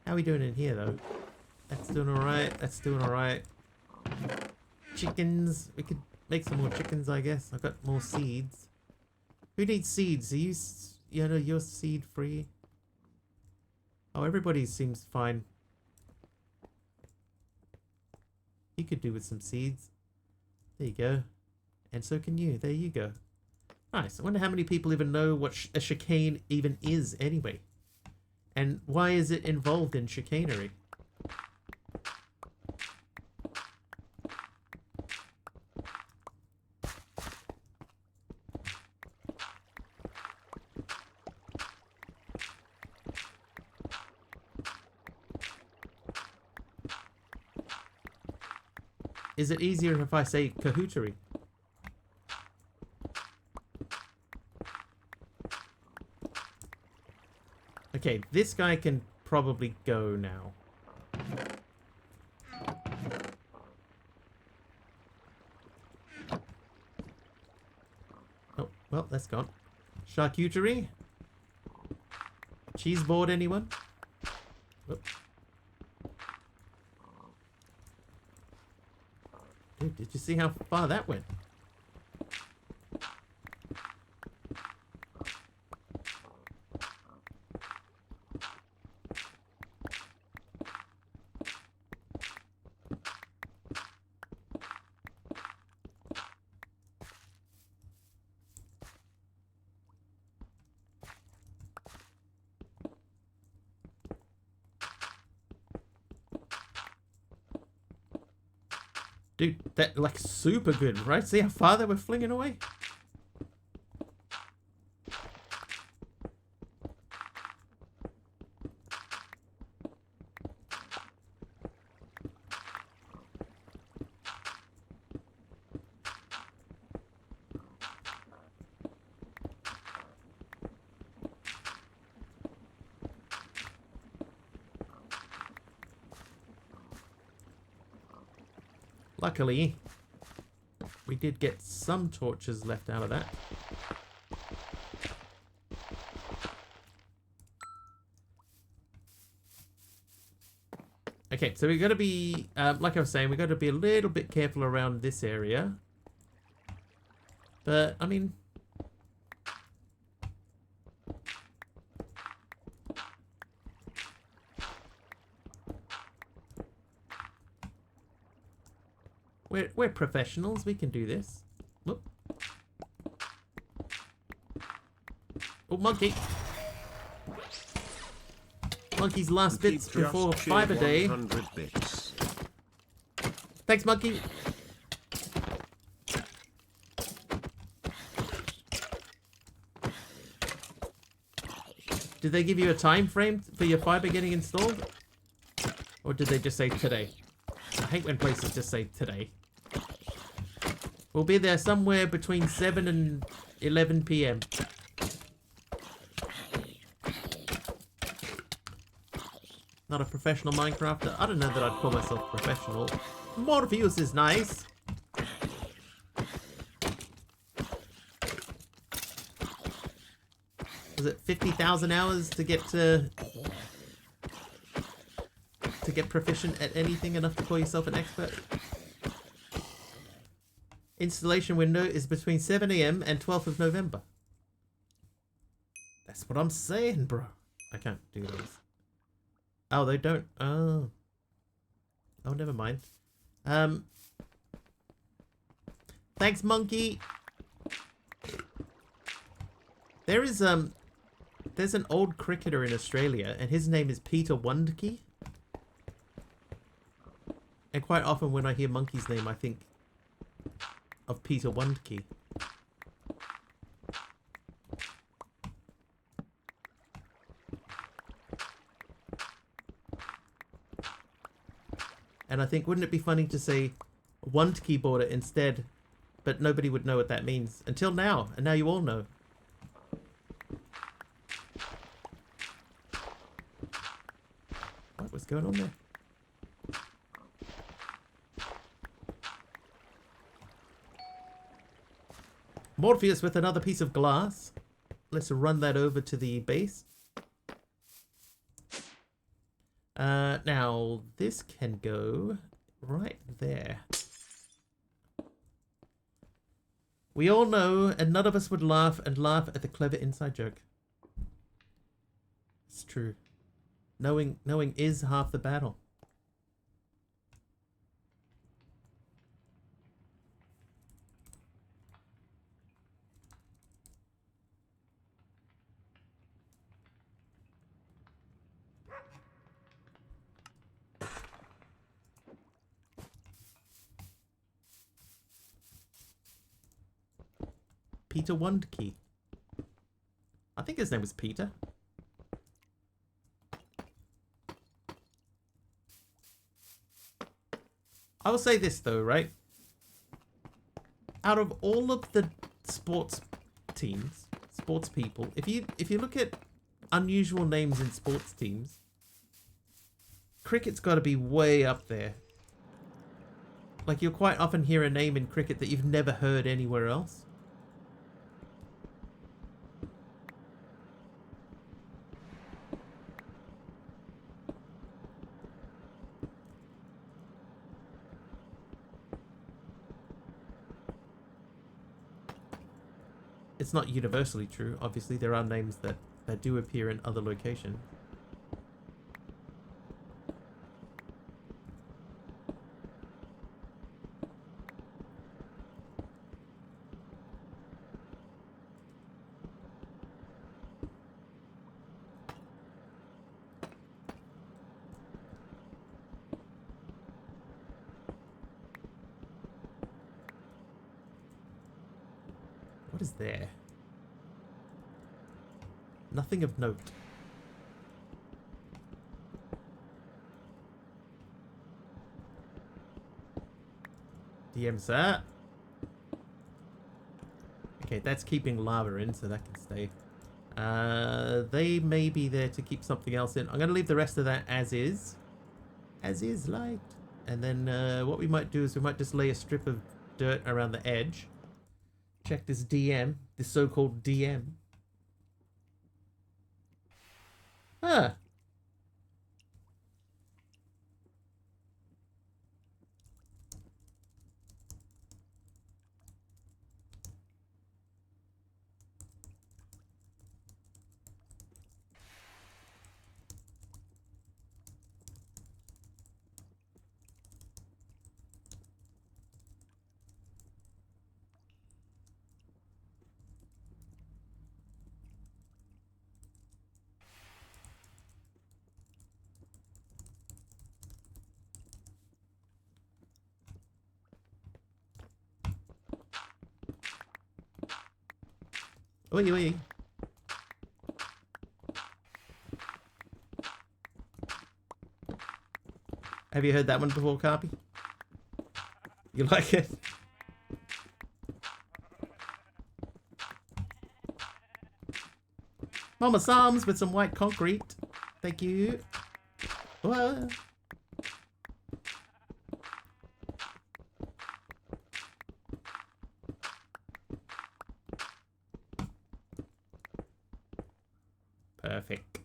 How are we doing in here, though? That's doing alright. That's doing alright. Chickens. We could make some more chickens, I guess. I've got more seeds. Who needs seeds? Are you... You know, you're seed free? Oh, everybody seems fine. You could do with some seeds. There you go. And so can you. There you go. Nice. I wonder how many people even know what a chicane even is anyway. And why is it involved in chicanery? Is it easier if I say cahootery? Okay, this guy can probably go now. Oh, well, that's gone. Charcuterie? Cheese board, anyone? Whoop. Dude, did you see how far that went? Dude, that, like, super good, right? See how far they were flinging away? Luckily, we did get some torches left out of that. Okay, so we got to be, like I was saying, we got to be a little bit careful around this area. But, I mean... We're professionals, we can do this. Whoop. Oh, monkey! Monkey's last bits before 5 a day. Bits. Thanks, monkey! Did they give you a time frame for your fiber getting installed? Or did they just say today? I hate when places just say today. We'll be there somewhere between 7 and 11 p.m. Not a professional Minecrafter. I don't know that I'd call myself professional. More views is nice. Was it 50,000 hours to get proficient at anything enough to call yourself an expert? Installation window is between 7 a.m. and 12th of November. That's what I'm saying, bro. I can't do those. Oh, they don't. Oh. Oh, never mind. Thanks, monkey. There's an old cricketer in Australia, and his name is Peter Wundke. And quite often when I hear Monkey's name, I think of Peter Wundke. And I think, wouldn't it be funny to say Wundke bought it instead, but nobody would know what that means until now, and now you all know. What was going on there? Morpheus with another piece of glass. Let's run that over to the base. Now, this can go right there. We all know, and none of us would laugh at the clever inside joke. It's true. Knowing is half the battle. Peter Wundke. I think his name was Peter. I will say this though, right? Out of all of the sports teams, sports people, if you look at unusual names in sports teams, cricket's got to be way up there. Like, you'll quite often hear a name in cricket that you've never heard anywhere else. It's not universally true. Obviously, there are names that do appear in other locations. What is there? Nothing of note. DM sir. Okay, that's keeping lava in, so that can stay. They may be there to keep something else in. I'm going to leave the rest of that as is. As is, like. And then what we might do is we might just lay a strip of dirt around the edge. Check this DM, this so-called DM. Huh. Oi, oi. Have you heard that one before, Carpy? You like it? Mama Psalms with some white concrete. Thank you. Whoa. Perfect.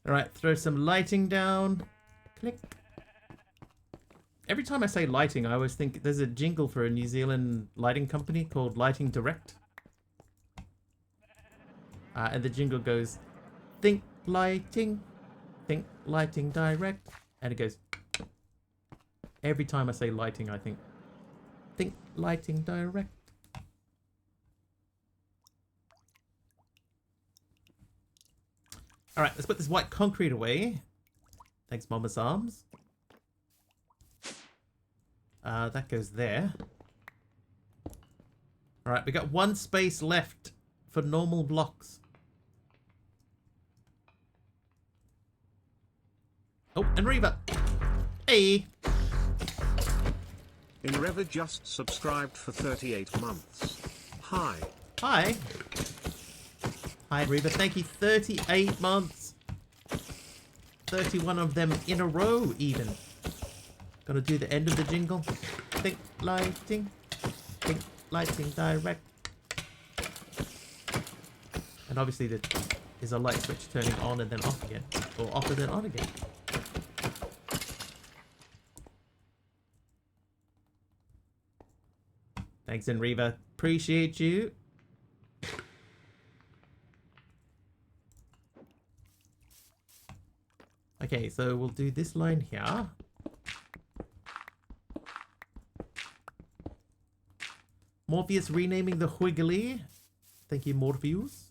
All right, throw some lighting down. Click. Every time I say lighting, I always think there's a jingle for a New Zealand lighting company called Lighting Direct. And the jingle goes, think lighting direct. And it goes, every time I say lighting, I think lighting direct. All right, let's put this white concrete away. Thanks, Mama's Arms. That goes there. All right, we got one space left for normal blocks. Oh, and Reva. Hey. Inreva just subscribed for 38 months. Hi. Hi. Hi, Reva. Thank you. 38 months. 31 of them in a row, even. Gonna do the end of the jingle. Think lighting direct. And obviously there is a light switch turning on and then off again. Or off and then on again. Thanks, Enriva. Appreciate you. Okay, so we'll do this line here. Morpheus renaming the Wiggly. Thank you, Morpheus.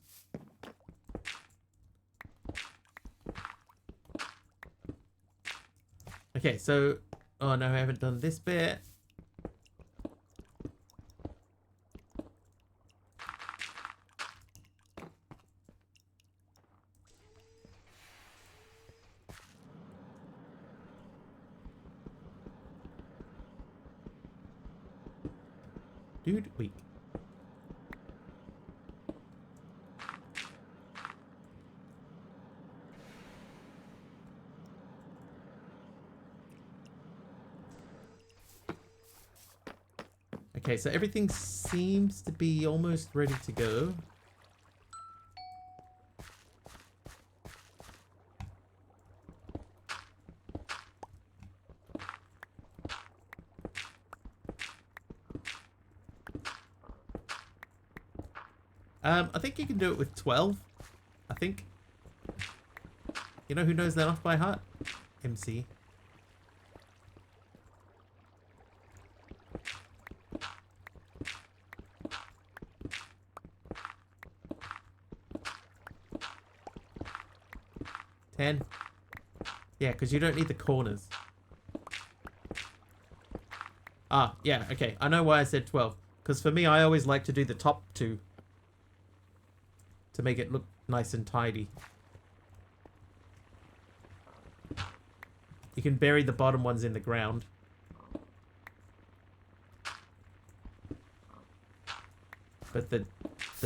Okay, so... Oh no, I haven't done this bit. Dude, wait. Okay, so everything seems to be almost ready to go. I think you can do it with 12. I think. You know who knows that off by heart? MC. Ten. Yeah, because you don't need the corners. Ah, yeah, okay. I know why I said 12. Because for me, I always like to do the top two. To make it look nice and tidy. You can bury the bottom ones in the ground. But the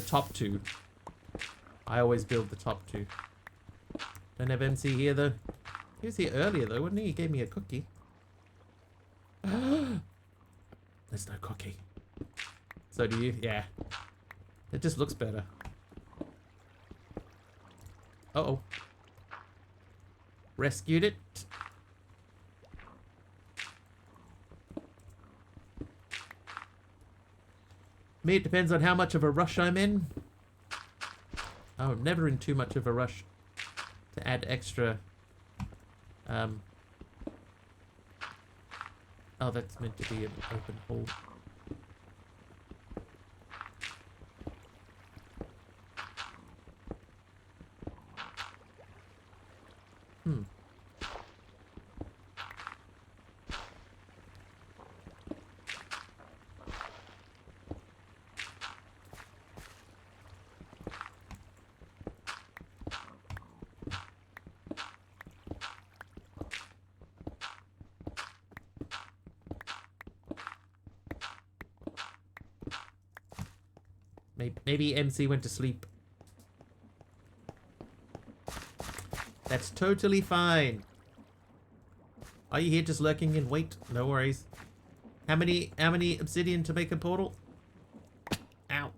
top two, I always build the top two. Don't have MC here though. He was here earlier though, wasn't he? He gave me a cookie. There's no cookie. So do you? Yeah. It just looks better. Uh-oh. Rescued it. Me, it depends on how much of a rush I'm in. Oh, I'm never in too much of a rush to add extra. Oh, that's meant to be an open hole. Maybe MC went to sleep. That's totally fine. Are you here just lurking in wait? No worries. How many obsidian to make a portal? Ow.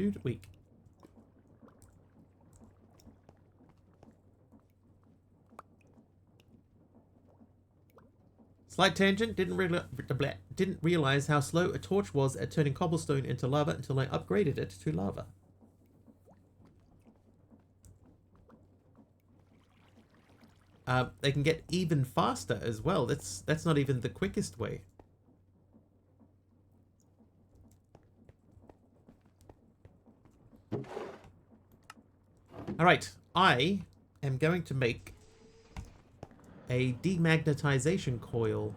Dude, weak. Slight tangent, didn't realize how slow a torch was at turning cobblestone into lava until I upgraded it to lava. They can get even faster as well. That's not even the quickest way. Alright, I am going to make a demagnetization coil.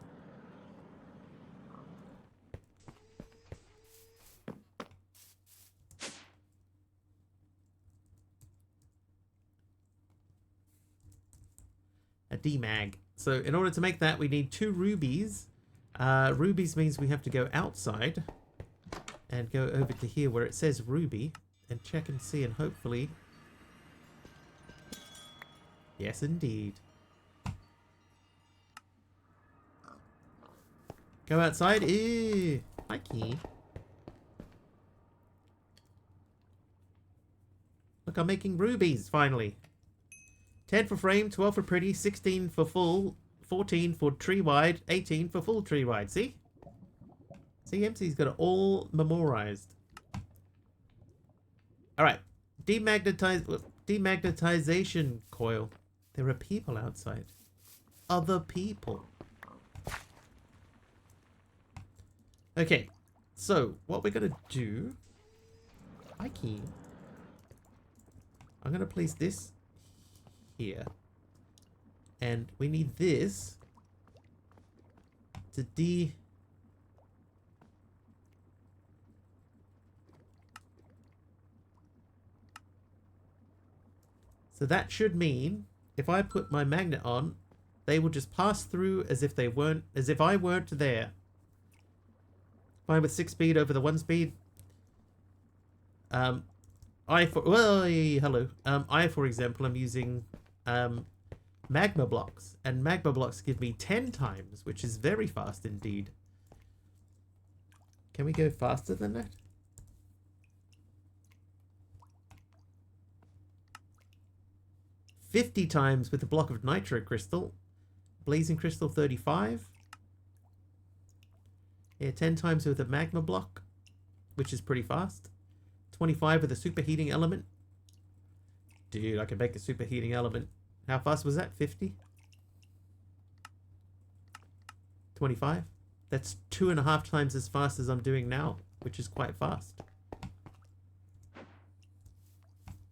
A demag. So in order to make that, we need 2 rubies. Rubies means we have to go outside and go over to here where it says ruby and check and see, and hopefully... Yes, indeed. Go outside. Ew. Hi, Key. Look, I'm making rubies, finally. 10 for frame, 12 for pretty, 16 for full, 14 for tree wide, 18 for full tree wide. See? See, MC's got it all memorized. Alright. Demagnetization coil. There are people outside. Other people. Okay. So, what we're going to do... I'm going to place this here. And we need this to So that should mean if I put my magnet on, they will just pass through as if I weren't there. Fine with 6 speed over the 1 speed. I for example, I'm using magma blocks, and magma blocks give me 10 times, which is very fast indeed. Can we go faster than that? $50 times with a block of nitro crystal. Blazing crystal 35. Yeah, 10 times with a magma block, which is pretty fast. 25 with a superheating element. Dude, I can make a superheating element. How fast was that? 50? 25? That's 2.5 times as fast as I'm doing now, which is quite fast.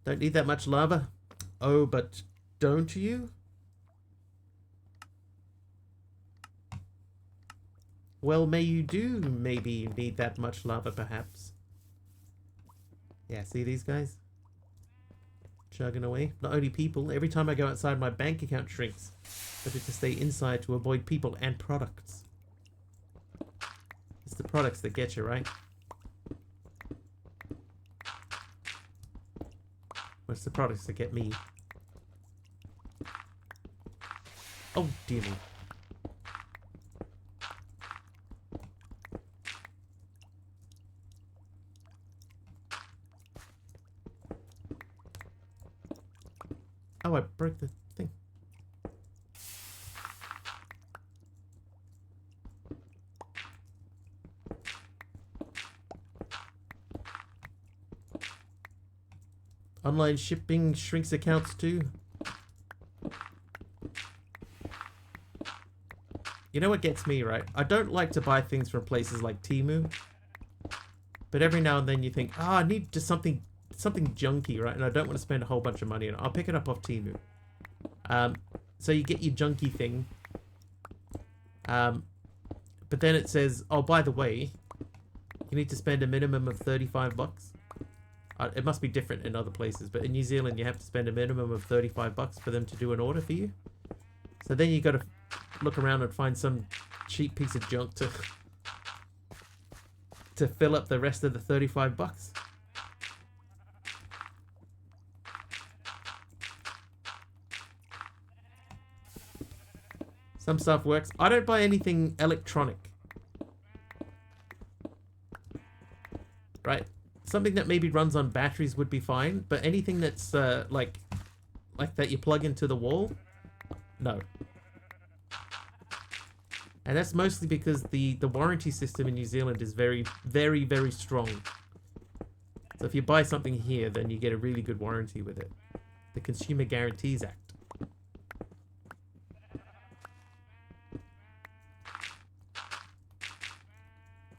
Don't need that much lava. Oh, but don't you? Well, may you do. Maybe you need that much lava, perhaps. Yeah, see these guys? Chugging away. Not only people, every time I go outside, my bank account shrinks. Better to stay inside to avoid people and products. It's the products that get you, right? What's the products that get me? Oh, dear me. Oh, I broke the thing. Online shipping shrinks accounts too. You know what gets me, right? I don't like to buy things from places like Temu. But every now and then you think, oh, I need just something junky, right? And I don't want to spend a whole bunch of money on it. I'll pick it up off Temu. So you get your junky thing. But then it says, oh, by the way, you need to spend a minimum of 35 bucks. It must be different in other places, but in New Zealand you have to spend a minimum of 35 bucks for them to do an order for you. So then you got to look around and find some cheap piece of junk to fill up the rest of the 35 bucks. Some stuff works. I don't buy anything electronic. Right? something that maybe runs on batteries would be fine, but anything that's like that you plug into the wall, no. And that's mostly because the warranty system in New Zealand is very, very, very strong. So if you buy something here, then you get a really good warranty with it. The Consumer Guarantees Act.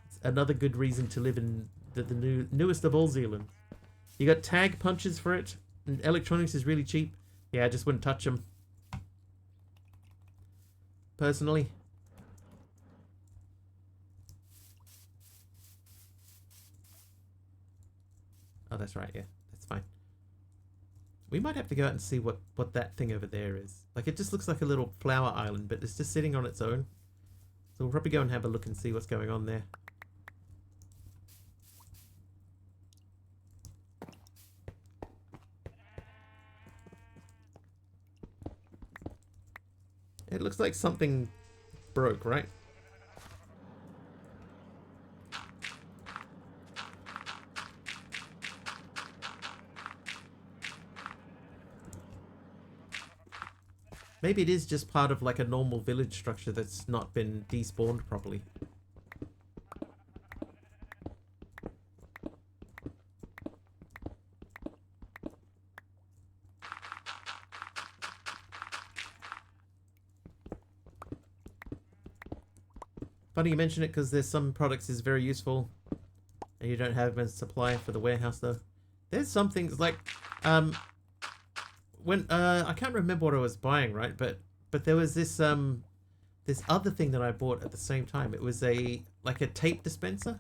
It's another good reason to live in the newest of all Zealand. You got tag punches for it, and electronics is really cheap. Yeah, I just wouldn't touch them. Personally. Oh, that's right, yeah. That's fine. We might have to go out and see what that thing over there is. Like, it just looks like a little flower island, but it's just sitting on its own. So we'll probably go and have a look and see what's going on there. It looks like something broke, right? Maybe it is just part of like a normal village structure that's not been despawned properly. Funny you mention it because there's some products is very useful and you don't have a supply for the warehouse though. There's some things like when I can't remember what I was buying, right? But there was this this other thing that I bought at the same time. It was like a tape dispenser.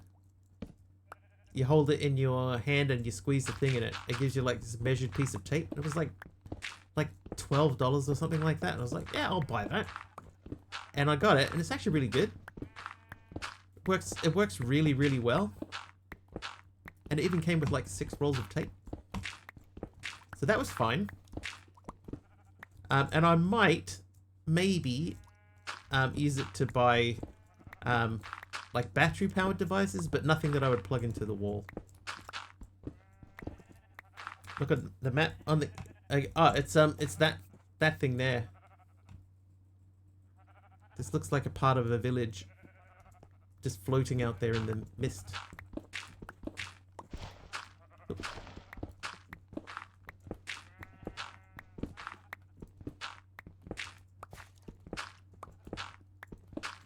You hold it in your hand and you squeeze the thing in it. It gives you like this measured piece of tape. It was like $12 or something like that. And I was like, yeah, I'll buy that. And I got it, and it's actually really good. It works really, really well. And it even came with like 6 rolls of tape. So that was fine. And I might, maybe, use it to buy, like battery-powered devices, but nothing that I would plug into the wall. Look at the map on the. It's that thing there. This looks like a part of a village, just floating out there in the mist. Oops.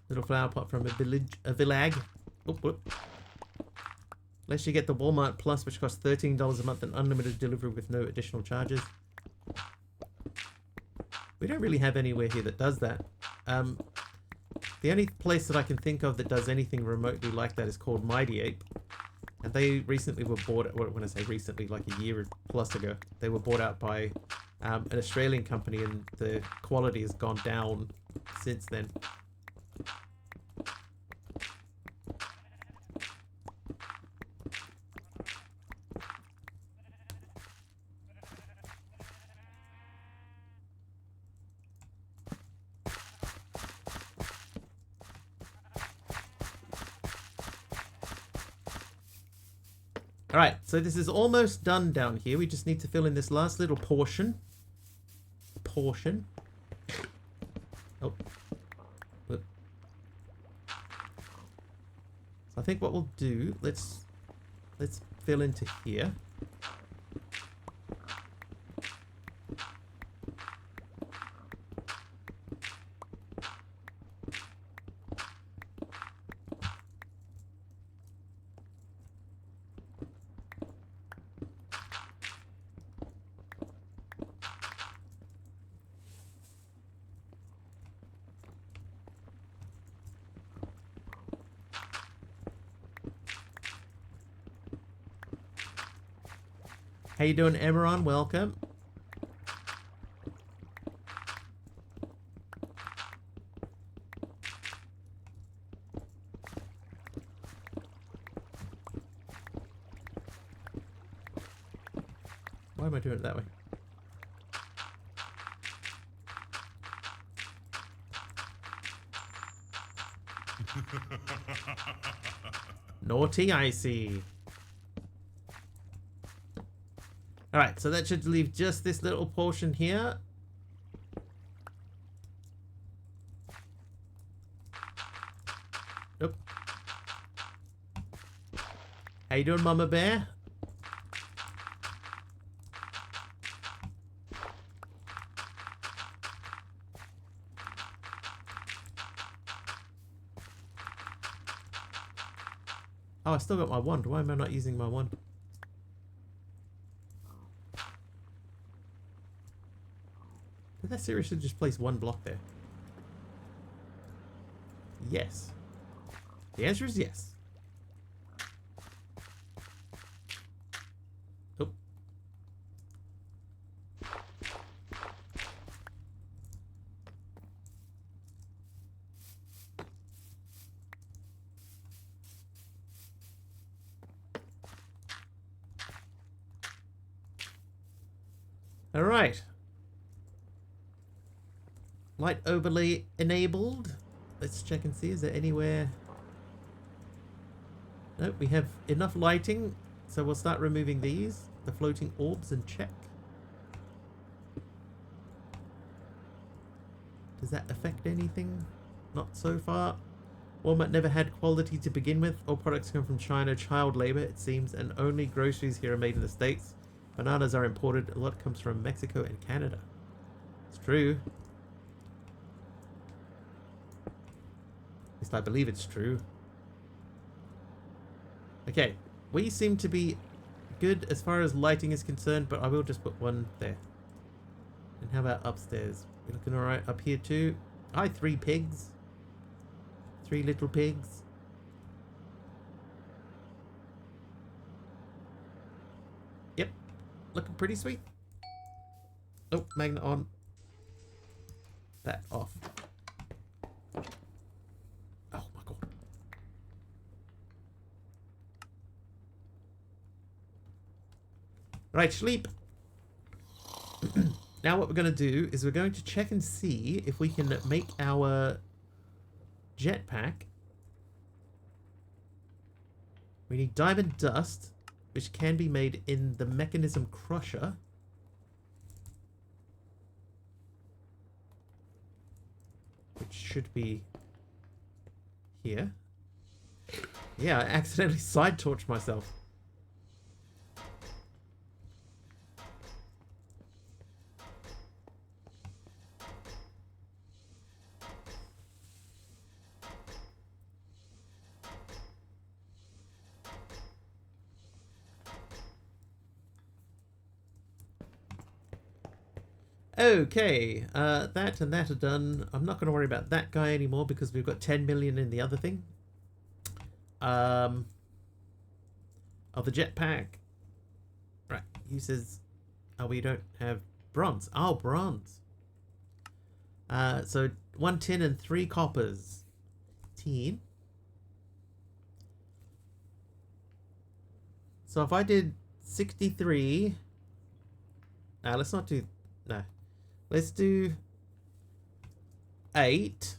Little flower pot from a villag. Oop, whoop. Unless you get the Walmart Plus, which costs $13 a month and unlimited delivery with no additional charges. We don't really have anywhere here that does that. The only place that I can think of that does anything remotely like that is called Mighty Ape. And they recently were bought, when I say recently, like a year plus ago, they were bought out by an Australian company, and the quality has gone down since then. Alright, so this is almost done down here. We just need to fill in this last little portion. Oh. Whoop. So I think what we'll do, let's fill into here. How you doing, Emeron? Welcome. Why am I doing it that way? Naughty Icy. Alright, so that should leave just this little portion here. Nope. How you doing, Mama Bear? Oh, I still got my wand. Why am I not using my wand? Did that seriously just place one block there? Yes. The answer is yes. Oh. All right. Light overlay enabled. Let's check and see. Is there anywhere? Nope, we have enough lighting. So we'll start removing these. The floating orbs and check. Does that affect anything? Not so far. Walmart never had quality to begin with. All products come from China. Child labor, it seems. And only groceries here are made in the States. Bananas are imported. A lot comes from Mexico and Canada. It's true. At least I believe it's true. Okay, we seem to be good as far as lighting is concerned, but I will just put one there. And how about upstairs? We're looking alright up here too. Hi, 3 pigs. 3 little pigs. Yep, looking pretty sweet. Oh, magnet on. That off. Oh my god. Right, sleep. Now what we're going to do is we're going to check and see if we can make our jetpack. We need diamond dust, which can be made in the mechanism crusher. Which should be here. Yeah, I accidentally side torched myself. Okay, that and that are done. I'm not going to worry about that guy anymore because we've got 10 million in the other thing. Oh, the jetpack. Right, uses... Oh, we don't have bronze. Oh, bronze. So 1 tin and 3 coppers. Tin. So if I did 63... let's not do... No. Let's do 8.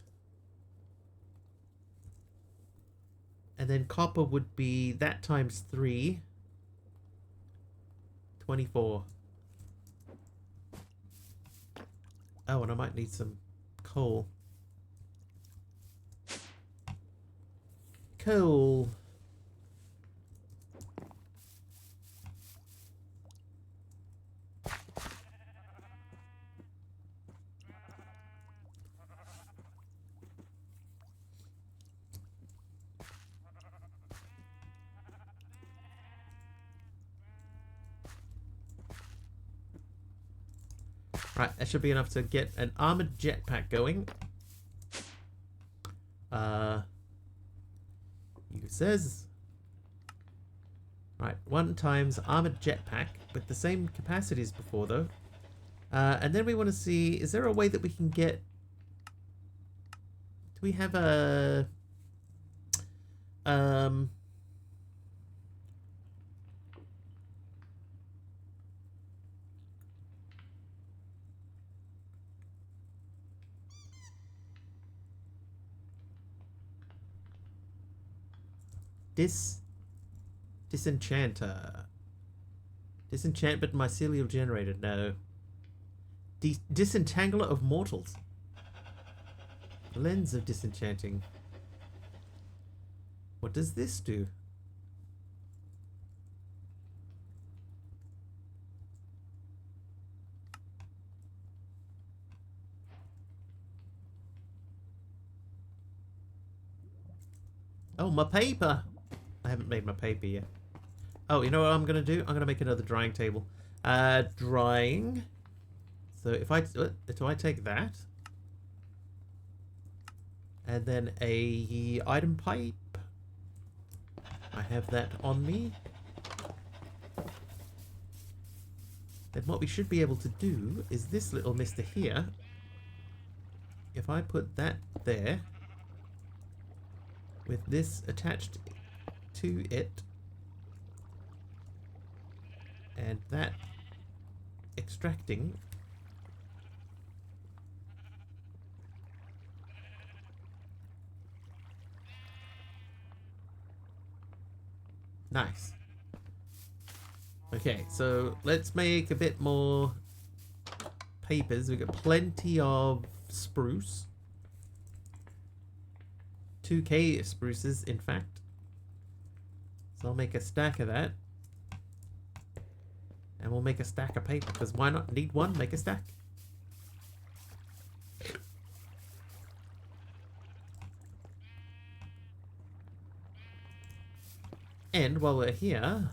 And then copper would be that times 3. 24. Oh, and I might need some coal. Coal. Right, that should be enough to get an armored jetpack going. Uses. Right, 1 times armored jetpack with the same capacity as before though. And then we want to see, is there a way that we can get... Do we have a... Disenchanter. Disenchantment mycelial generator. No. Disentangler of mortals. Lens of disenchanting. What does this do? Oh, my paper! I haven't made my paper yet. Oh, you know what I'm going to do? I'm going to make another drying table. Drying. So if I... do I take that? And then a item pipe. I have that on me. Then what we should be able to do is this little mister here. If I put that there, with this attached to it, and that extracting, nice. Okay, so let's make a bit more papers. We've got plenty of spruce. 2k spruces, in fact. So I'll make a stack of that. And we'll make a stack of paper, because why not? Need one, make a stack. And while we're here,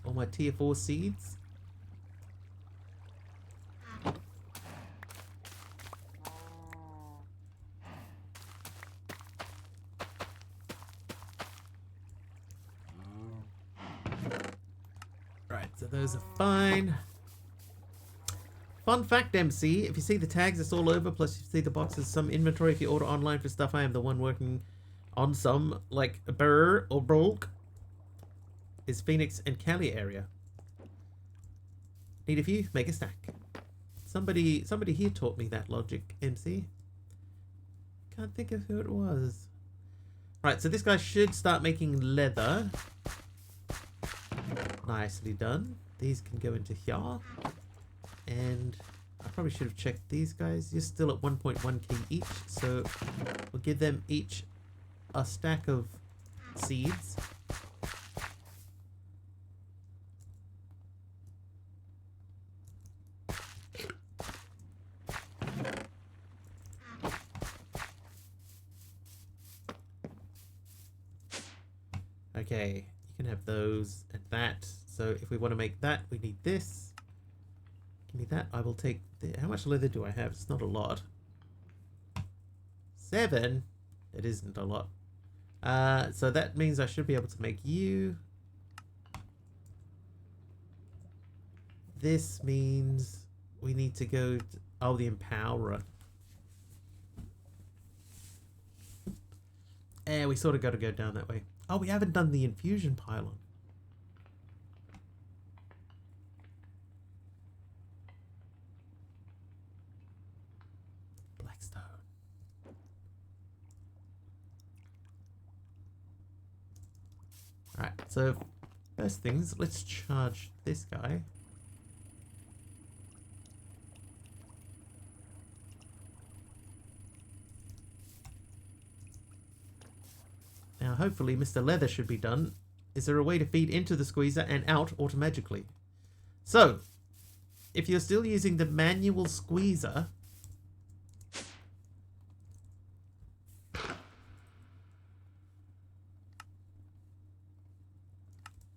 all my tier 4 seeds. Right, so those are fine. Fun fact, MC, if you see the tags, it's all over, plus you see the boxes, some inventory if you order online for stuff. I am the one working on some, like Burr or Bulk, is Phoenix and Cali area. Need a few? Make a stack. Somebody here taught me that logic, MC. Can't think of who it was. Right, so this guy should start making leather. Nicely done. These can go into here. And I probably should have checked these guys. You're still at 1.1k each, so we'll give them each a stack of seeds. Okay, you can have those and that. So if we want to make that, we need this. Give me that. I will take... How much leather do I have? It's not a lot. 7? It isn't a lot. So that means I should be able to make you. This means we need to go to, oh, the Empowerer. Eh, we sort of got to go down that way. Oh, we haven't done the infusion pylon. Blackstone. Alright, so first things, let's charge this guy. Now, hopefully, Mr. Leather should be done. Is there a way to feed into the squeezer and out automatically? So, if you're still using the manual squeezer,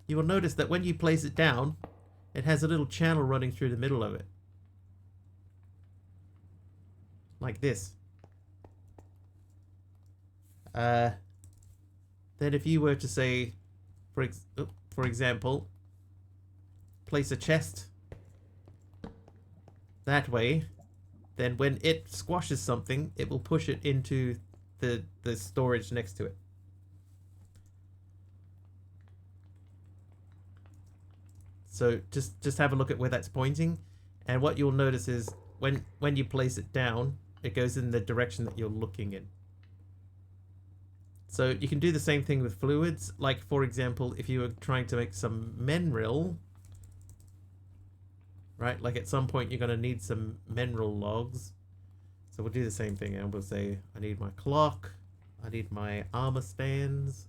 you will notice that when you place it down, it has a little channel running through the middle of it. Like this. Then if you were to say, for example, place a chest that way, then when it squashes something, it will push it into the storage next to it. So just have a look at where that's pointing, and what you'll notice is when you place it down, it goes in the direction that you're looking in. So you can do the same thing with fluids. Like, for example, if you were trying to make some mineral, right? Like at some point you're going to need some mineral logs. So we'll do the same thing, and we'll say, I need my clock, I need my armor stands,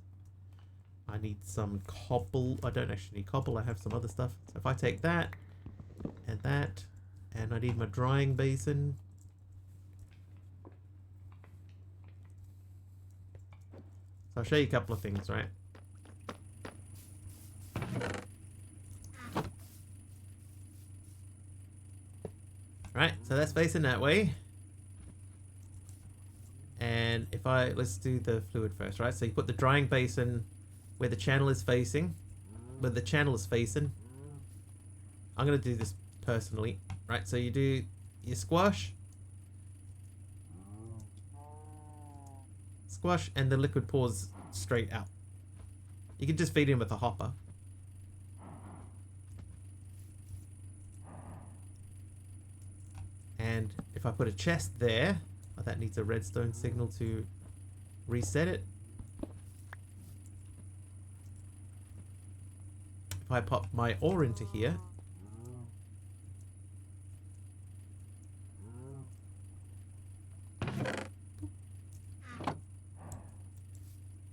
I need some cobble. I don't actually need cobble, I have some other stuff. So if I take that, and I need my drying basin. So I'll show you a couple of things, right? Right, so that's facing that way. And if let's do the fluid first, right? So you put the drying basin where the channel is facing. Where the channel is facing. I'm going to do this personally, right? So you do your squash. Squash, and the liquid pours straight out. You can just feed in with a hopper. And if I put a chest there, that needs a redstone signal to reset it. If I pop my ore into here,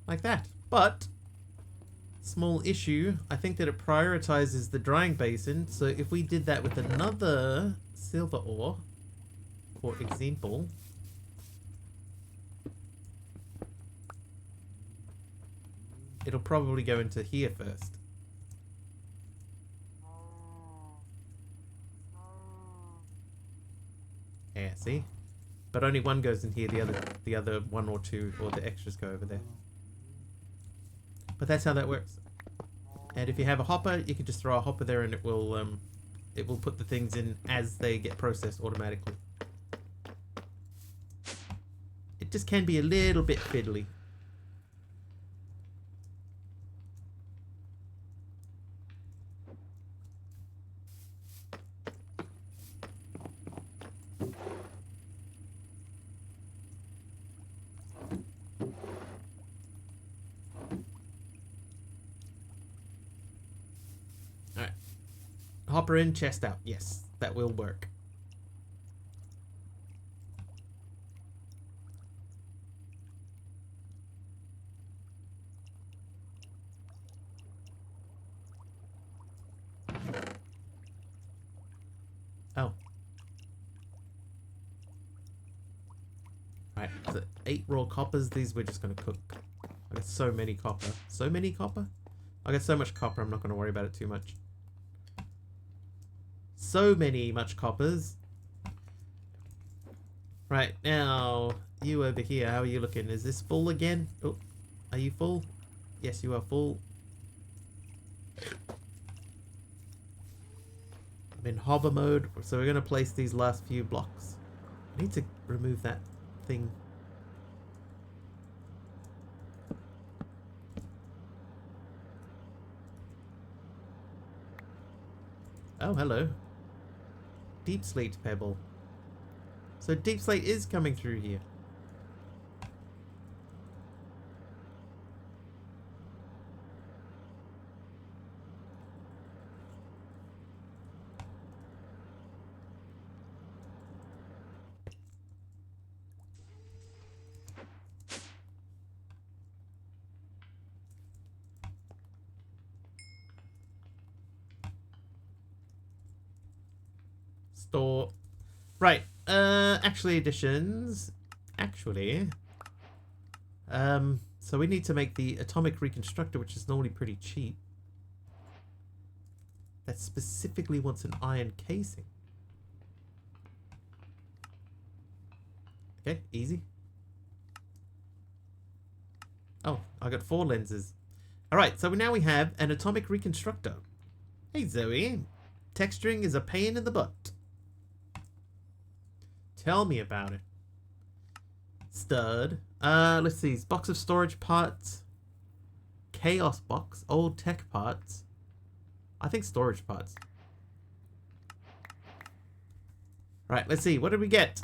like that. But small issue, I think that it prioritizes the drying basin. So if we did that with another silver ore, for example, it'll probably go into here first. Yeah, see? But only one goes in here, the other one or two, or the extras go over there. But that's how that works. And if you have a hopper, you can just throw a hopper there and it will put the things in as they get processed automatically. It just can be a little bit fiddly. Hopper in, chest out. Yes, that will work. Oh. Right, so 8 raw coppers. These we're just going to cook. I got so many copper. So many copper? I got so much copper, I'm not going to worry about it too much. So much coppers. Right, now, you over here, how are you looking? Is this full again? Oh, are you full? Yes, you are full. I'm in hover mode, so we're going to place these last few blocks. I need to remove that thing. Oh, hello. Deep slate pebble. So deep slate is coming through here. Store. Right. Actually additions. Actually. So we need to make the atomic reconstructor, which is normally pretty cheap. That specifically wants an iron casing. Okay, easy. Oh, I got 4 lenses. Alright, so now we have an atomic reconstructor. Hey Zoe. Texturing is a pain in the butt. Tell me about it. Stud. Let's see. Box of storage parts. Chaos box. Old tech parts. I think storage parts. Right, let's see. What did we get?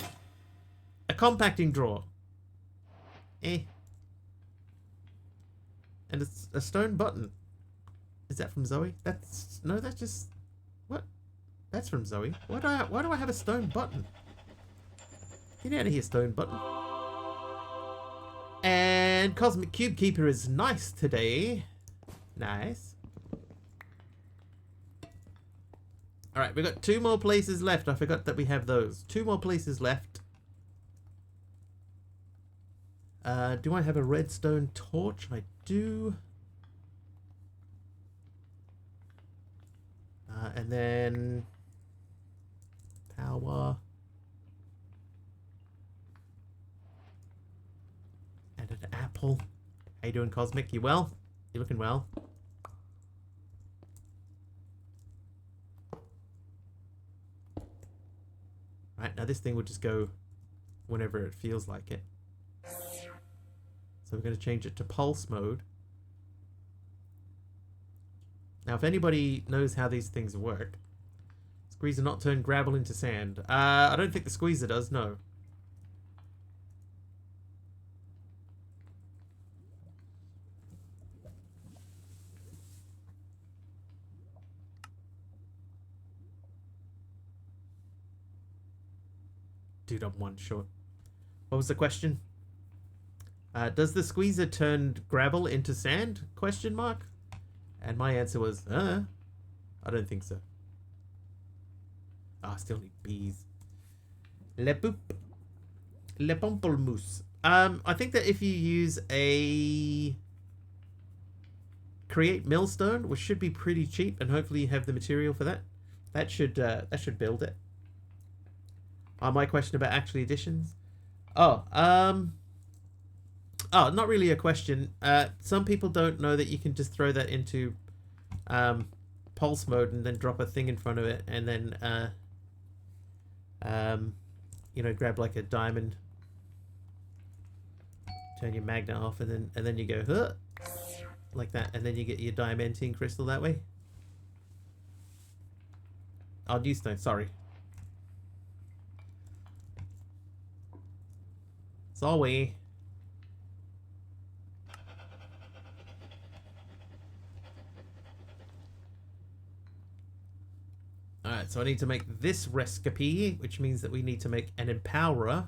A compacting drawer. Eh. And it's a stone button. Is that from Zoe? That's no, that's just what? That's from Zoe. Why do I have a stone button? Get out of here, stone button. And Cosmic Cube Keeper is nice today. Nice. Alright, we've got 2 more places left. I forgot that we have those. 2 more places left. Do I have a redstone torch? I do. And then power. And an apple. How you doing, Cosmic? You well? You looking well? Right, now this thing will just go whenever it feels like it. So we're going to change it to pulse mode. Now, if anybody knows how these things work, squeezer not turn gravel into sand. I don't think the squeezer does, no. Dude, I'm 1 short. What was the question? Does the squeezer turn gravel into sand? Question mark. And my answer was, I don't think so. I still need bees. Le boop. Le pamplemousse. I think that if you use a create millstone, which should be pretty cheap, and hopefully you have the material for that, that should build it. My question about actually additions. Not really a question. Some people don't know that you can just throw that into pulse mode and then drop a thing in front of it, and then grab like a diamond, turn your magnet off, and then you go huh, like that, and then you get your diamantine crystal that way. Oh, new stone. Sorry. Sorry. Alright, so I need to make this recipe, which means that we need to make an empowerer.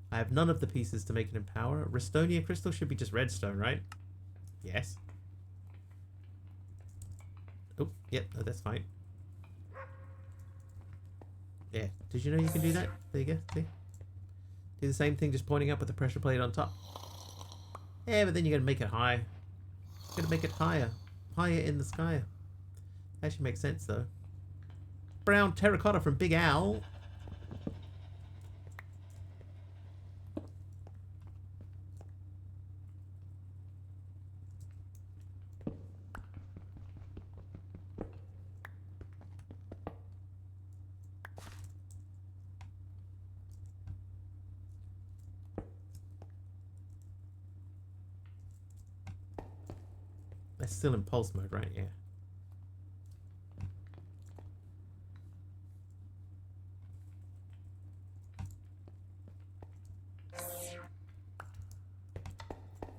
I have none of the pieces to make an empowerer. Restonia crystal should be just redstone, right? Yes. Oh, yep, no, that's fine. Yeah, did you know you can do that? There you go, see? Do the same thing, just pointing up with the pressure plate on top. Yeah, but then you're going to make it high. You're going to make it higher. Higher in the sky. Actually makes sense, though. Brown terracotta from Big Owl. That's still in pulse mode, right? Yeah.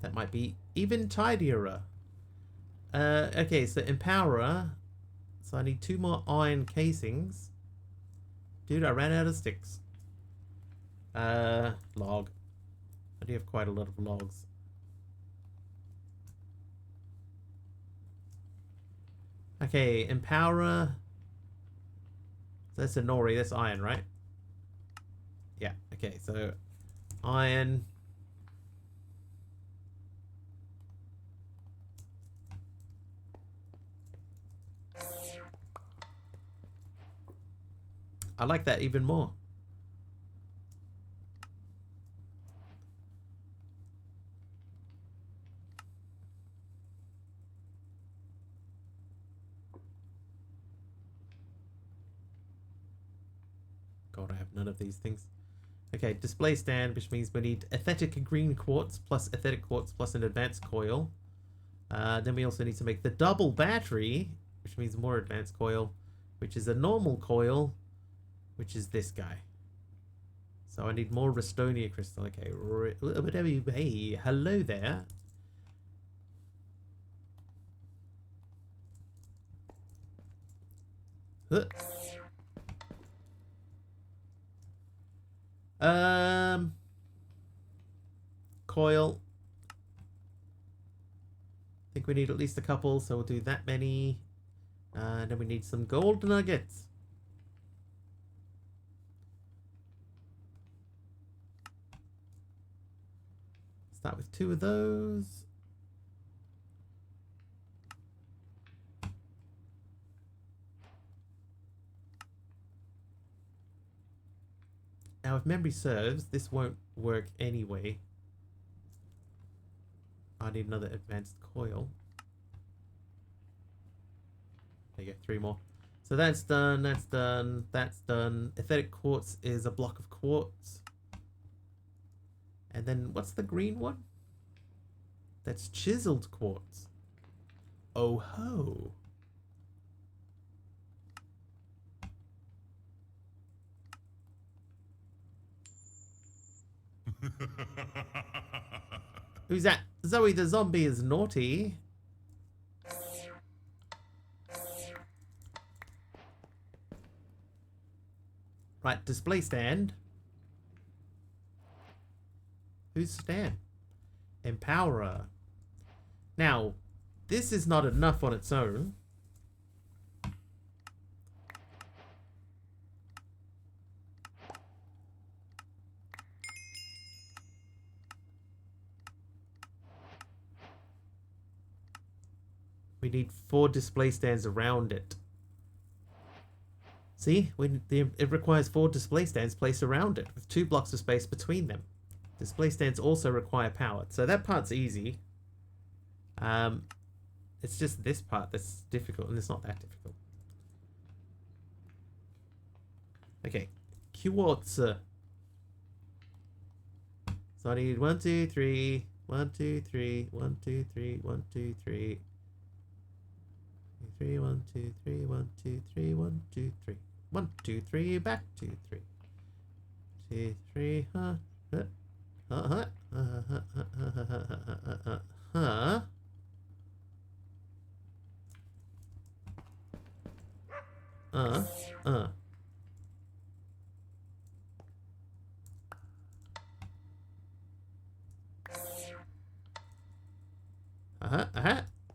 That might be even tidier. Okay, so empowerer. So I need 2 more iron casings. Dude, I ran out of sticks. Log. I do have quite a lot of logs. Okay, empowerer. So that's a nori, that's iron, right? Yeah, okay, so iron. I like that even more. God, I have none of these things. Okay, display stand, which means we need aesthetic green quartz plus aesthetic quartz plus an advanced coil. Then we also need to make the double battery, which means more advanced coil, which is a normal coil, which is this guy. So I need more Restonia crystal. Okay, hey, hello there. Huh. Coil. I think we need at least a couple, so we'll do that many. And then we need some gold nuggets. Start with 2 of those. Now, if memory serves, this won't work anyway. I need another advanced coil. There you go, 3 more. So that's done, that's done, that's done. Etheric quartz is a block of quartz. And then what's the green one? That's chiseled quartz. Oh ho. Who's that? Zoe the zombie is naughty. Right, display stand. Who's stand? Empowerer. Now, this is not enough on its own. We need 4 display stands around it. See, it requires 4 display stands placed around it with 2 blocks of space between them. Display stands also require power, so that part's easy. It's just this part that's difficult, and it's not that difficult. Okay, quartz. So I need 1, 2, 3, 1, 2, 3, 1, 2, 3, 1, 2, 3. 3, 1, 2, 3, 1, 2, 3, 1, 2, 3. 1, 2, 3, back 2, 3. 2, 3, huh?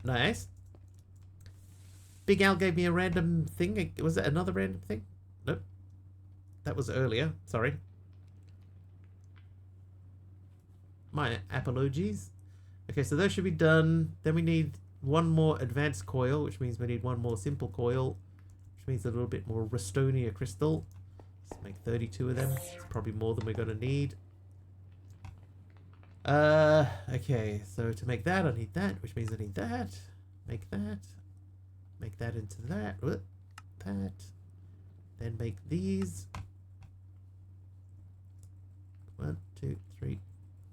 Nice. Big Al gave me a random thing. Was it another random thing? Nope. That was earlier. Sorry. My apologies. Okay, so those should be done. Then we need 1 more advanced coil, which means we need 1 more simple coil, which means a little bit more Restonia crystal. Let's make 32 of them. It's probably more than we're going to need. Okay, so to make that, I need that, which means I need that. Make that. Make that into that. That. Then make these. 1, 2, 3.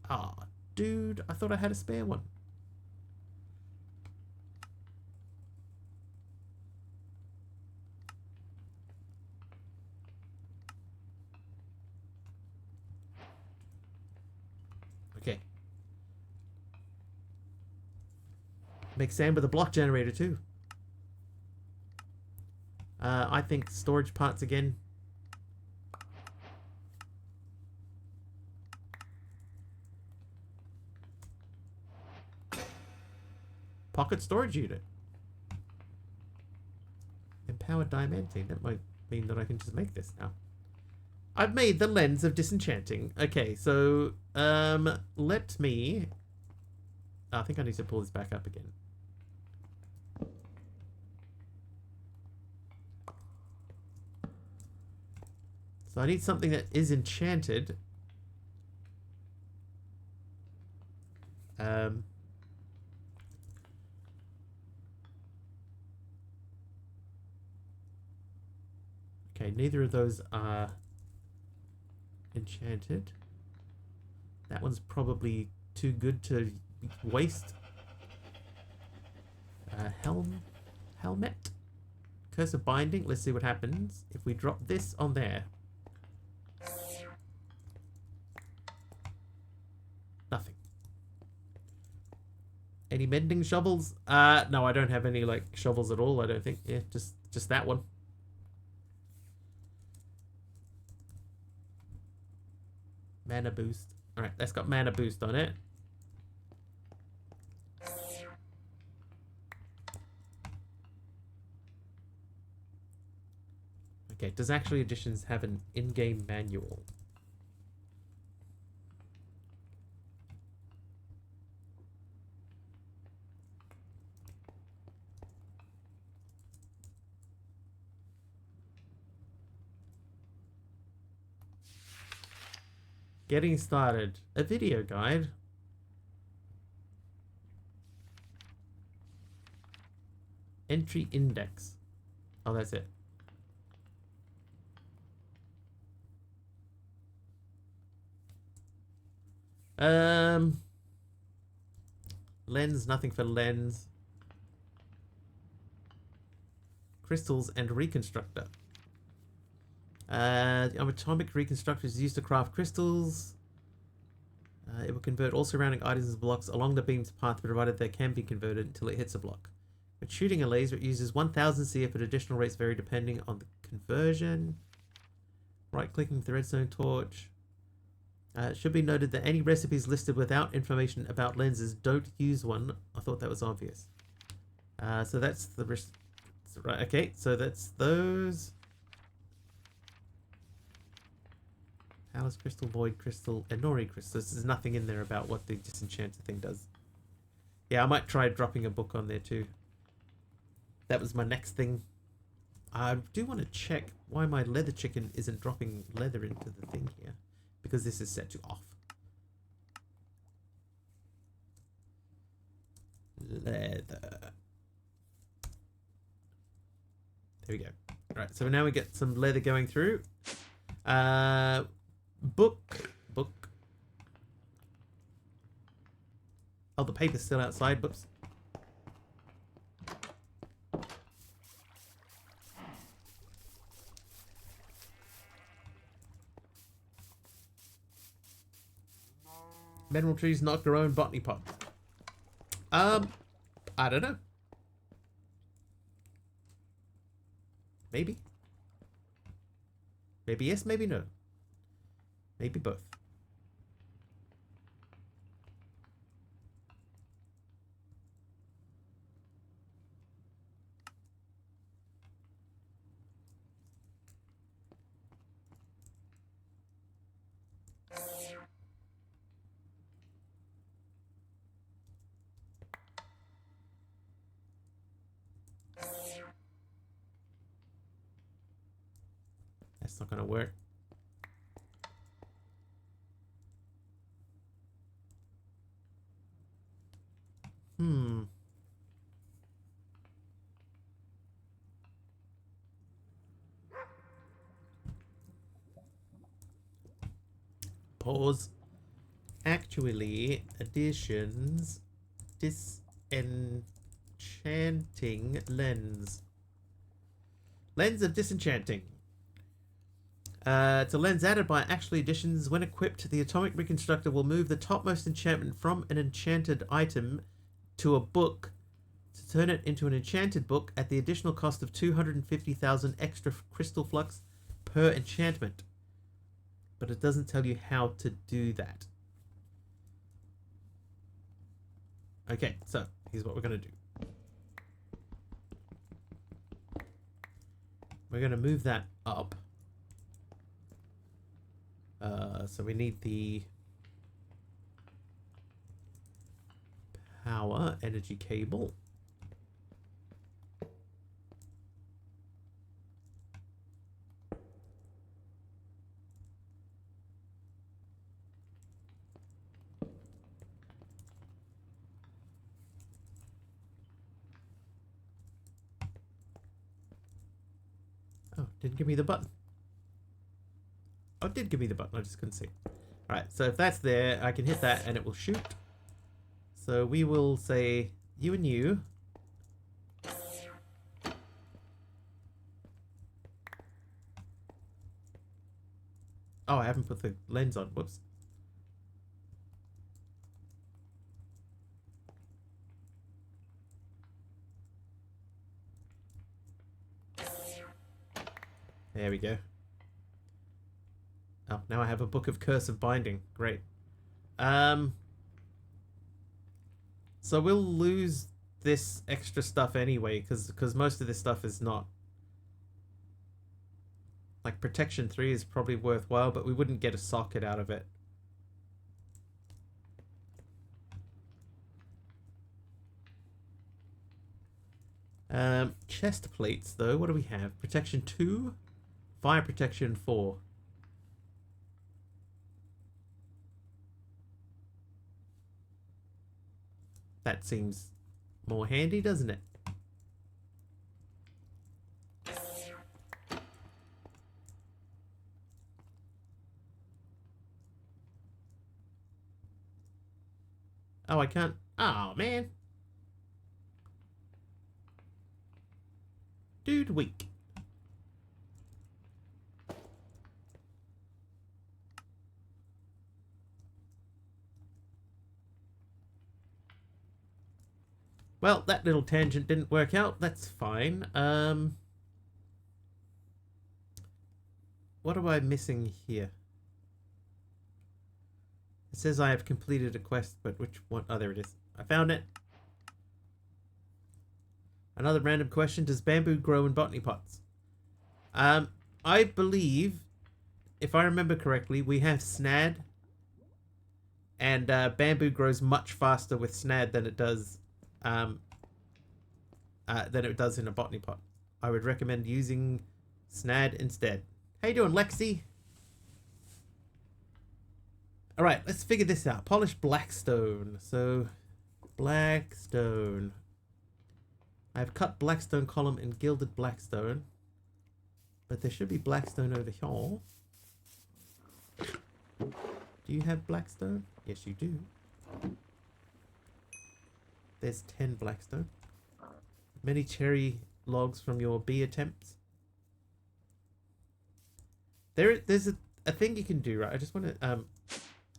Ah, dude, I thought I had a spare one. Okay. Make sand with a block generator too. I think storage parts again. Pocket storage unit. Empowered diamantine. That might mean that I can just make this now. I've made the lens of disenchanting. Okay, so let me. I think I need to pull this back up again. So I need something that is enchanted. Okay, neither of those are enchanted. That one's probably too good to waste. Helmet. Curse of binding. Let's see what happens if we drop this on there. Nothing. Any mending shovels? No, I don't have any like shovels at all. I don't think. Yeah, just that one. Mana boost. Alright, that's got mana boost on it. Okay, does Actually Editions have an in-game manual? Getting started. A video guide. Entry index. Oh, that's it. Lens, nothing for lens. Crystals and reconstructor. Atomic reconstructor is used to craft crystals. It will convert all surrounding items as blocks along the beam's path, provided they can be converted until it hits a block. When shooting a laser, it uses 1000 CF, but additional rates vary depending on the conversion. Right-clicking with the redstone torch. It should be noted that any recipes listed without information about lenses don't use one. I thought that was obvious. So that's the right. Okay, so that's those. Palace crystal, void crystal, and Nori crystal. There's nothing in there about what the disenchanted thing does. Yeah, I might try dropping a book on there too. That was my next thing. I do want to check why my leather chicken isn't dropping leather into the thing here. Because this is set to off. Leather. There we go. Alright, so now we get some leather going through. Book. Oh, the paper's still outside. Whoops. Mineral trees not grow in botany pot. I don't know. Maybe. Maybe yes, maybe no. Maybe both. That's not gonna work. Pause. Actually, additions. Disenchanting lens. Lens of disenchanting. It's a lens added by Actually Editions. When equipped, the Atomic Reconstructor will move the topmost enchantment from an enchanted item to a book to turn it into an enchanted book at the additional cost of 250,000 extra crystal flux per enchantment. But it doesn't tell you how to do that. Okay, so here's what we're going to do. We're going to move that up. So we need the power energy cable. Oh, didn't give me the button. Oh, it did give me the button, I just couldn't see. Alright, so if that's there, I can hit that and it will shoot. So we will say you and you. Oh, I haven't put the lens on. Whoops. There we go. Oh, now I have a book of cursive binding. Great. So we'll lose this extra stuff anyway, because most of this stuff is not. Like, protection 3 is probably worthwhile, but we wouldn't get a socket out of it. Chest plates, though. What do we have? Protection 2? Fire protection 4. That seems more handy, doesn't it? Oh, I can't. Oh, man. Dude, weak. Well, that little tangent didn't work out. That's fine. What am I missing here? It says I have completed a quest, but which one? Oh, there it is. I found it. Another random question. Does bamboo grow in botany pots? I believe, if I remember correctly, we have snad. And bamboo grows much faster with snad than it does in a botany pot. I would recommend using snad instead. How you doing, Lexi? All right, let's figure this out. Polished blackstone. So, blackstone. I've cut blackstone column and gilded blackstone. But there should be blackstone over here. Do you have blackstone? Yes, you do. There's 10 blackstone. Many cherry logs from your bee attempts. There's a thing you can do, right? I just want to,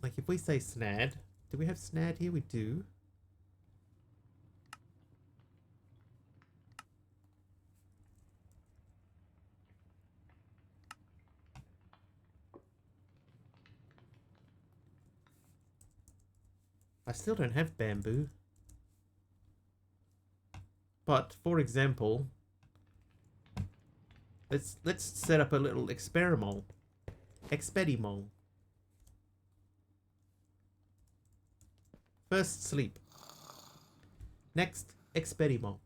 like if we say snad, do we have snad here? We do. I still don't have bamboo. But for example, let's set up a little experiment. Experiment. First sleep. Next experiment.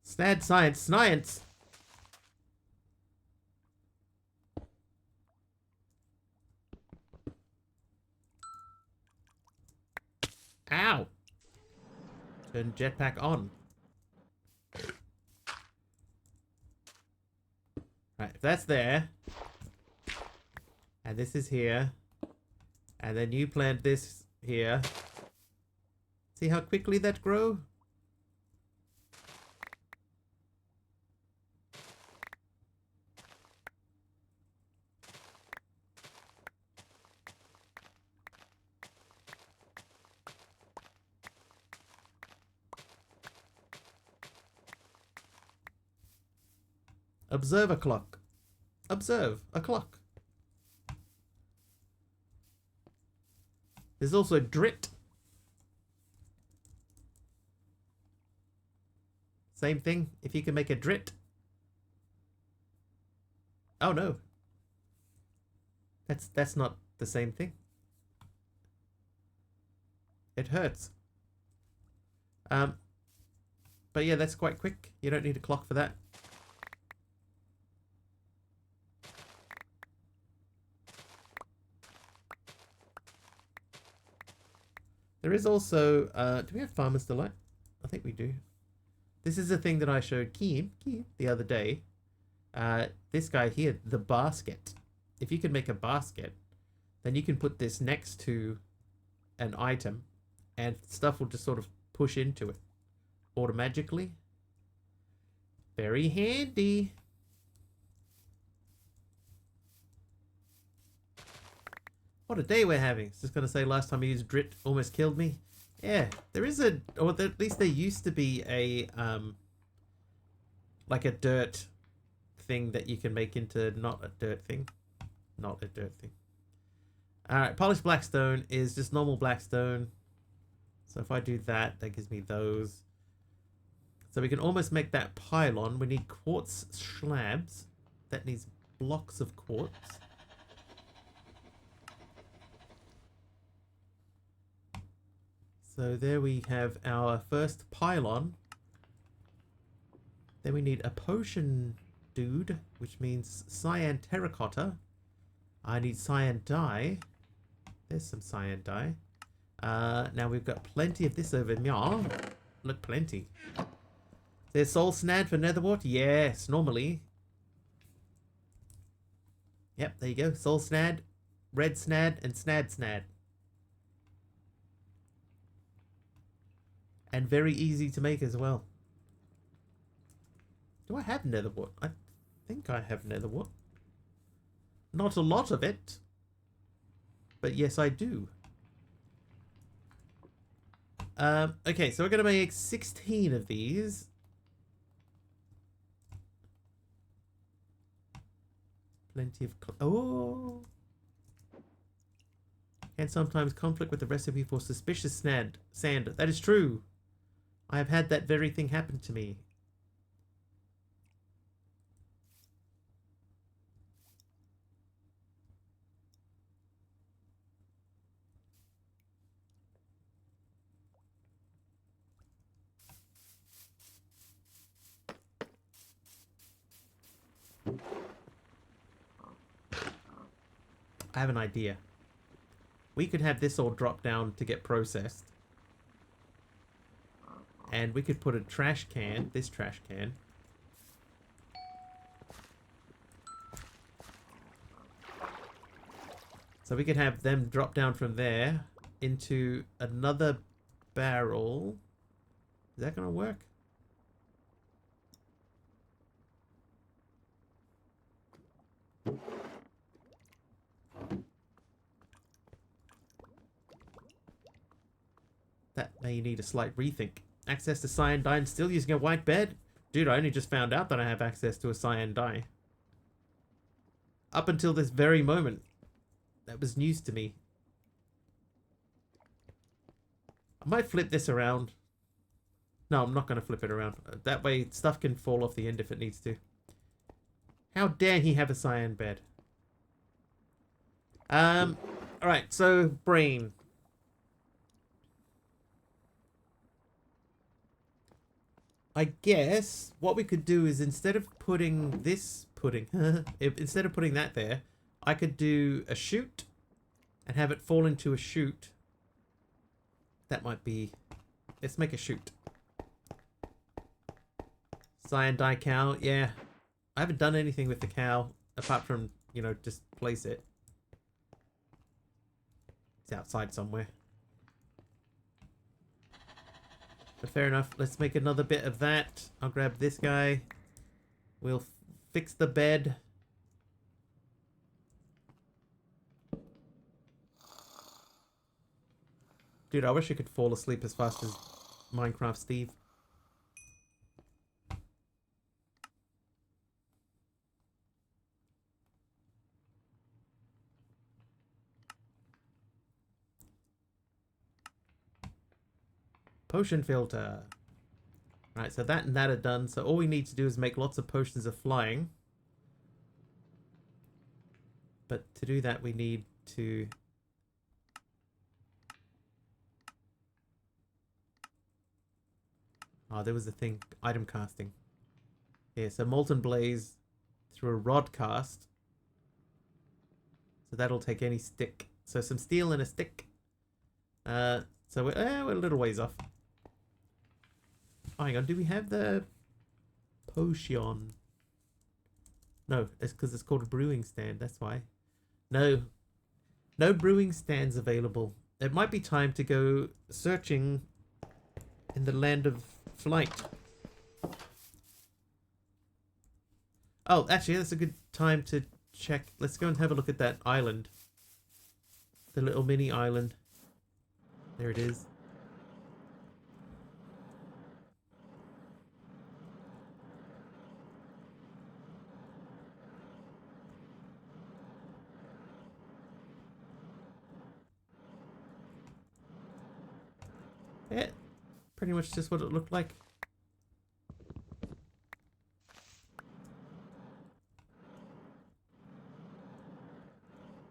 Snad science, science. Ow. Turn jetpack on. Right, if that's there. And this is here. And then you plant this here. See how quickly that grow? Observe a clock. Observe a clock. There's also drit. Same thing. If you can make a drit. Oh no. That's not the same thing. It hurts. But yeah, that's quite quick. You don't need a clock for that. There is also, do we have Farmer's Delight? I think we do. This is a thing that I showed Keem the other day. This guy here, the basket. If you can make a basket, then you can put this next to an item and stuff will just sort of push into it automatically. Very handy. What a day we're having. Just gonna say, last time I used Drit almost killed me. Yeah, there is a, or at least there used to be a, like a dirt thing that you can make into not a dirt thing. Not a dirt thing. Alright, polished blackstone is just normal blackstone. So if I do that, that gives me those. So we can almost make that pylon. We need quartz slabs. That needs blocks of quartz. So there we have our first pylon. Then we need a potion dude, which means cyan terracotta. I need cyan dye. There's some cyan dye. Now we've got plenty of this over here. Look, plenty. There's soul snad for netherwort? Yes, normally. Yep, there you go. Soul snad, red snad, and snad. And very easy to make as well. Do I have netherwort? I think I have netherwort. Not a lot of it. But yes, I do. Okay, so we're going to make 16 of these. Plenty of... Oh! Can sometimes conflict with the recipe for suspicious sand. That is true. I have had that very thing happen to me. I have an idea. We could have this all drop down to get processed. And we could put a trash can, this trash can. So we could have them drop down from there into another barrel. Is that going to work? That may need a slight rethink. Access to cyan dye and still using a white bed? Dude, I only just found out that I have access to a cyan dye. Up until this very moment. That was news to me. I might flip this around. No, I'm not going to flip it around. That way stuff can fall off the end if it needs to. How dare he have a cyan bed? Alright, so brain. I guess what we could do is instead of putting this instead of putting that there, I could do a chute and have it fall into a chute. That might be... Let's make a chute. Cyan dye cow, yeah. I haven't done anything with the cow apart from, you know, just place it. It's outside somewhere. But fair enough. Let's make another bit of that. I'll grab this guy. We'll fix the bed. Dude, I wish I could fall asleep as fast as Minecraft Steve. Potion filter. Right, so that and that are done. So all we need to do is make lots of potions of flying. But to do that, we need to... Oh, there was a thing. Item casting. Yeah, so Molten Blaze through a rod cast. So that'll take any stick. So some steel and a stick. So we're a little ways off. Oh, hang on, do we have the potion? No, it's because it's called a brewing stand, that's why. No. No brewing stands available. It might be time to go searching in the land of flight. Oh, actually, that's a good time to check. Let's go and have a look at that island. The little mini island. There it is. Yeah, pretty much just what it looked like.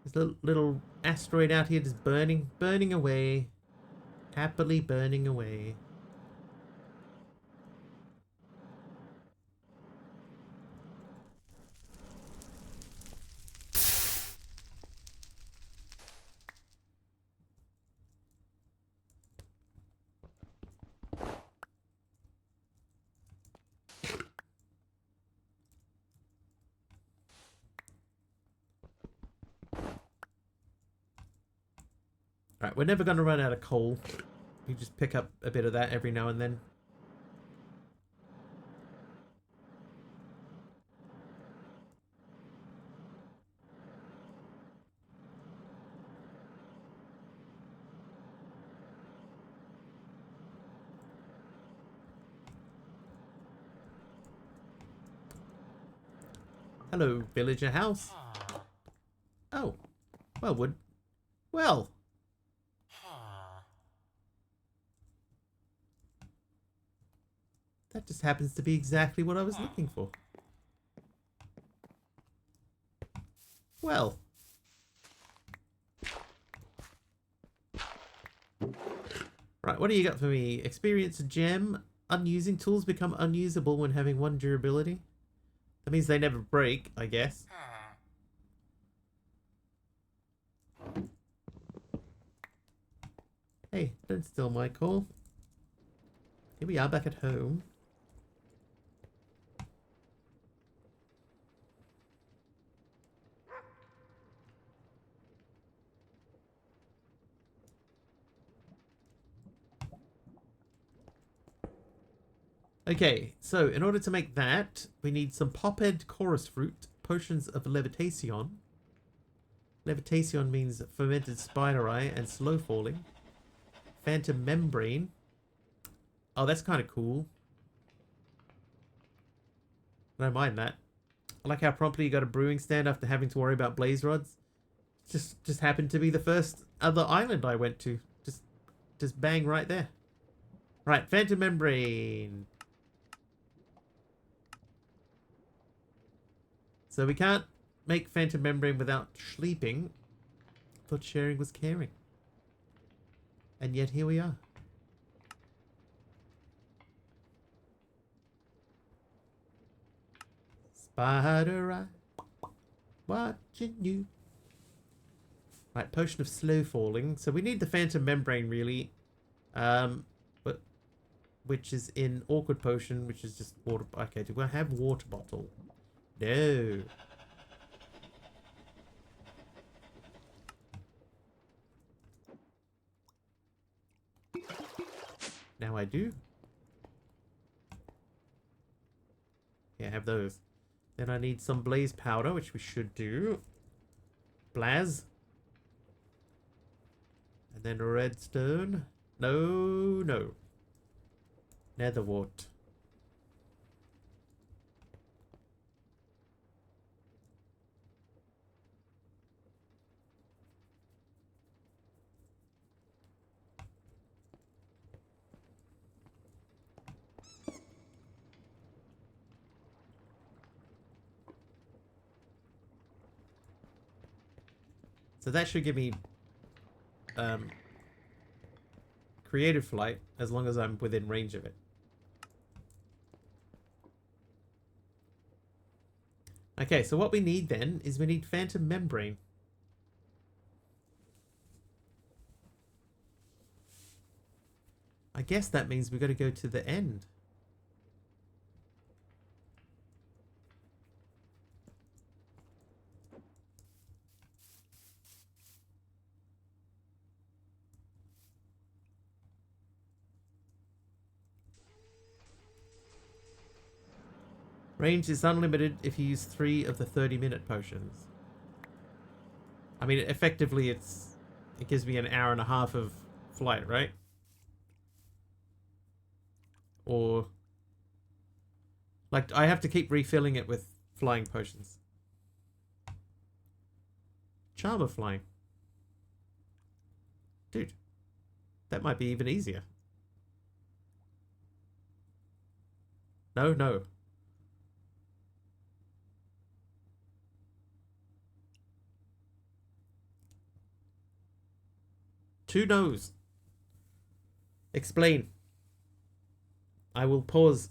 This little asteroid out here just burning away. Happily burning away. Alright, we're never going to run out of coal. You just pick up a bit of that every now and then. Hello, villager house. Oh, well, well. That just happens to be exactly what I was looking for. Well. Right, what do you got for me? Experience gem. Unusing tools become unusable when having 1 durability. That means they never break, I guess. Hey, don't steal my call. Here we are back at home. Okay, so in order to make that, we need some pophead chorus fruit, potions of levitation. Levitation means fermented spider eye and slow falling. Phantom membrane. Oh, that's kind of cool. I don't mind that. I like how promptly you got a brewing stand after having to worry about blaze rods. Just happened to be the first other island I went to. Just bang right there. Right, phantom membrane. So we can't make phantom membrane without sleeping. Thought sharing was caring. And yet here we are. Spider eye, watching you. Right, potion of slow falling. So we need the phantom membrane really. But which is in awkward potion, which is just water. Okay, do I have water bottle? No. Now I do. Yeah, I have those. Then I need some blaze powder, which we should do. Blaz. And then redstone. No. Nether wart. So that should give me creative flight as long as I'm within range of it. Okay, so what we need then is we need phantom membrane. I guess that means we've got to go to the end. Range is unlimited if you use 3 of the 30-minute potions. I mean, effectively, it gives me an hour and a half of flight, right? Or like I have to keep refilling it with flying potions. Charmer flying. Dude, that might be even easier. No. Two no's. Explain. I will pause.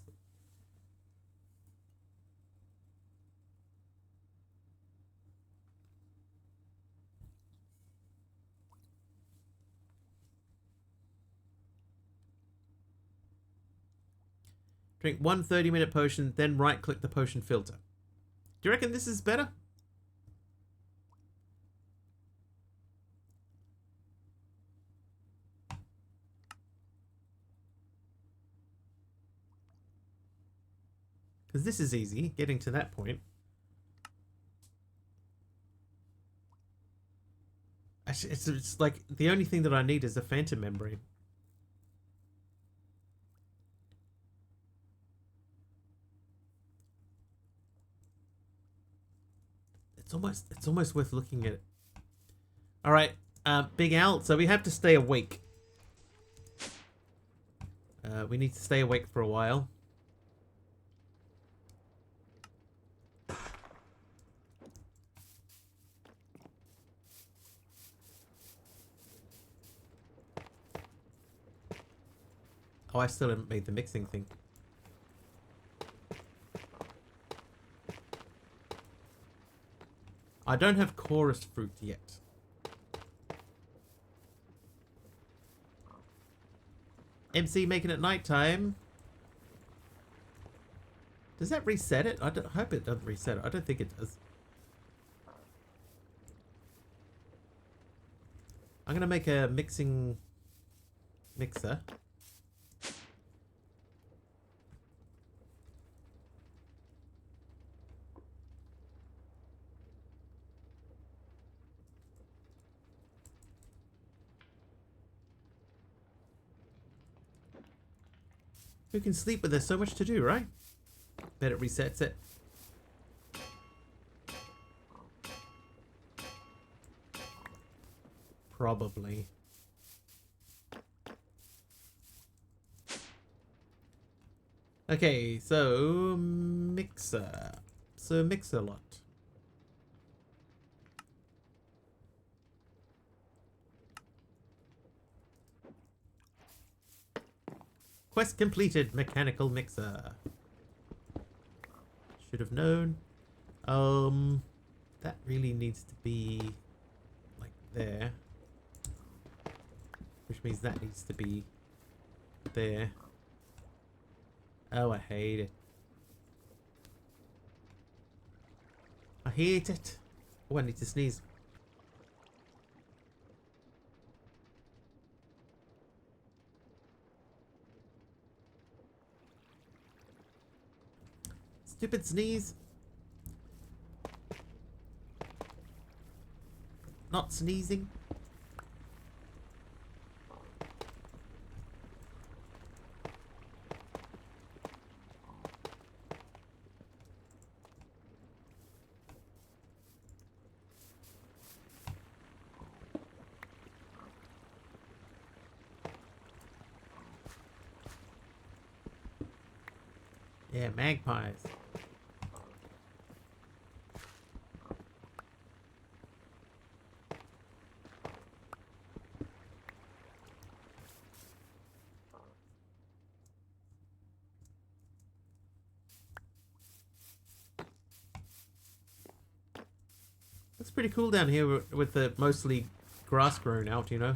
Drink one 30-minute potion, then right-click the potion filter. Do you reckon this is better? Because this is easy, getting to that point. Actually, it's like the only thing that I need is a phantom membrane. It's almost worth looking at it. All right, Big Al. So we have to stay awake. We need to stay awake for a while. Oh, I still haven't made the mixing thing. I don't have chorus fruit yet. MC making it nighttime. Does that reset it? I hope it doesn't reset it. I don't think it does. I'm gonna make a mixer. Who can sleep when there's so much to do, right? Bet it resets it. Probably. Okay, so mixer. So Mix-a-Lot. Quest completed, mechanical mixer. Should have known. That really needs to be like there. Which means that needs to be there. Oh, I hate it. I hate it. Oh, I need to sneeze. Stupid sneeze. Not sneezing. Yeah, magpies. Looks pretty cool down here with the mostly grass grown out, you know.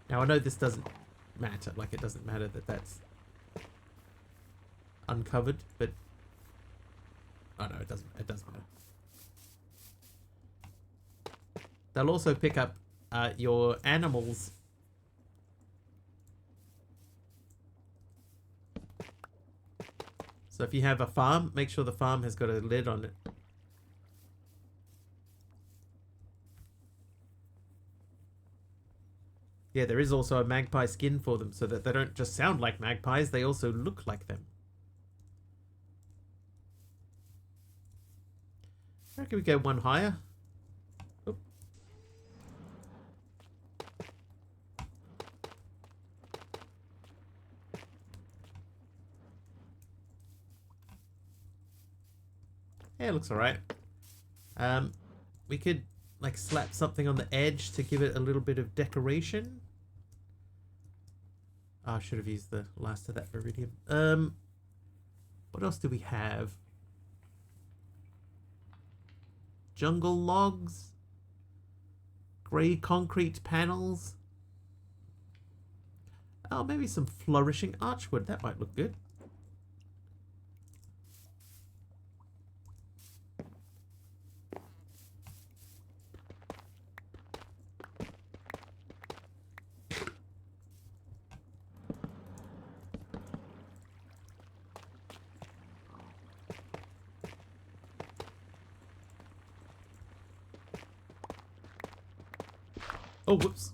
Now I know this doesn't matter, like it doesn't matter that that's uncovered, but oh no, it doesn't matter. They'll also pick up your animals. So if you have a farm, make sure the farm has got a lid on it. Yeah, there is also a magpie skin for them so that they don't just sound like magpies, they also look like them. I reckon we go one higher. Oop. Yeah, it looks alright. We could like slap something on the edge to give it a little bit of decoration. Oh, I should have used the last of that Viridium. What else do we have? Jungle logs, grey concrete panels. Oh, maybe some flourishing archwood. That might look good. Oh, whoops.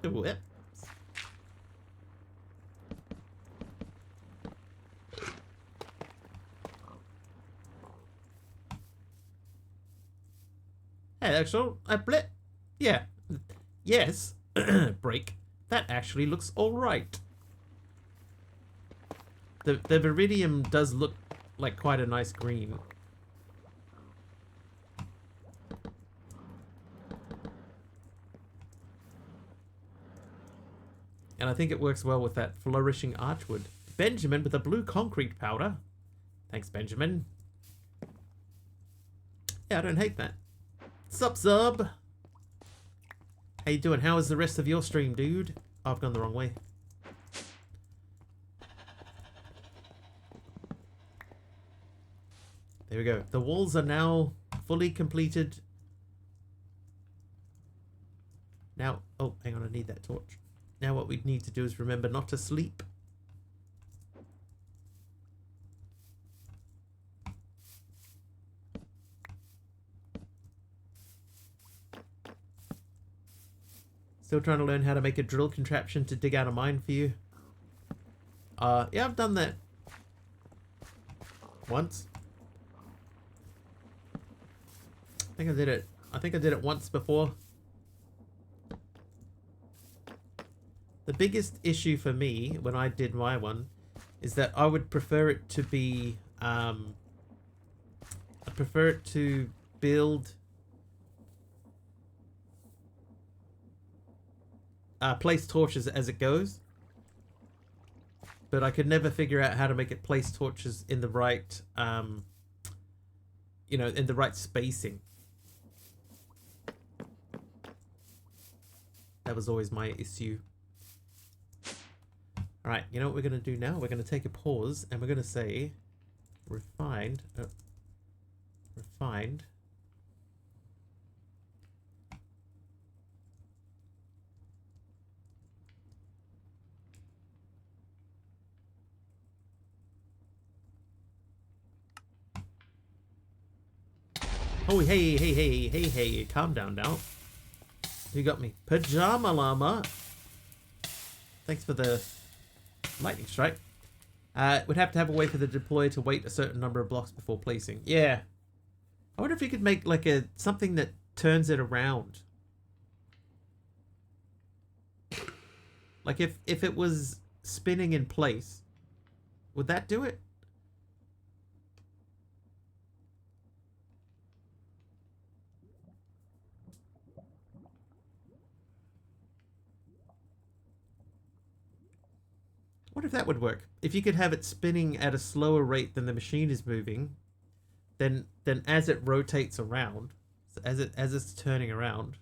Whoops. Hey, actually, a blip. Yeah. Yes. Break. That actually looks alright. The Viridium does look like quite a nice green. And I think it works well with that flourishing archwood. Benjamin with a blue concrete powder. Thanks, Benjamin. Yeah, I don't hate that. Sup, Zub? How you doing? How is the rest of your stream, dude? Oh, I've gone the wrong way. There we go. The walls are now fully completed. Now, oh, hang on, I need that torch. Now what we need to do is remember not to sleep. Still trying to learn how to make a drill contraption to dig out a mine for you. Yeah, I've done that once. I think I did it once before. The biggest issue for me when I did my one is that I would prefer it to be I prefer it to build place torches as it goes, but I could never figure out how to make it place torches in the right you know, in the right spacing. That was always my issue. Alright, you know what we're going to do now? We're going to take a pause and we're going to say refined. Refined. Oh, hey, calm down now. You got me. Pajama Llama. Thanks for the lightning strike. Would have to have a way for the deployer to wait a certain number of blocks before placing. Yeah. I wonder if you could make like something that turns it around. Like if it was spinning in place, would that do it? What if that would work? If you could have it spinning at a slower rate than the machine is moving, then as it rotates around, so as it's turning around,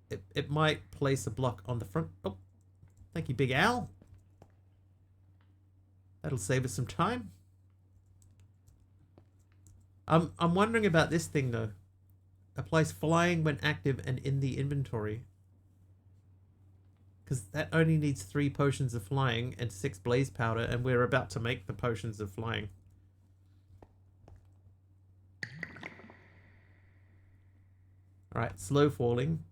it might place a block on the front. Oh, thank you, Big Al. That'll save us some time. I'm wondering about this thing though. Applies flying when active and in the inventory. Because that only needs 3 potions of flying and 6 blaze powder, and we're about to make the potions of flying. Alright, slow falling.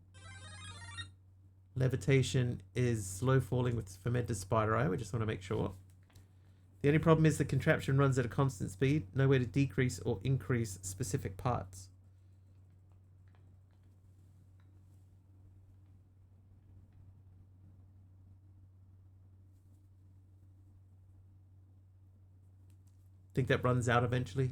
Levitation is slow falling with fermented spider eye. We just want to make sure. The only problem is the contraption runs at a constant speed. No way to decrease or increase specific parts. Think that runs out eventually.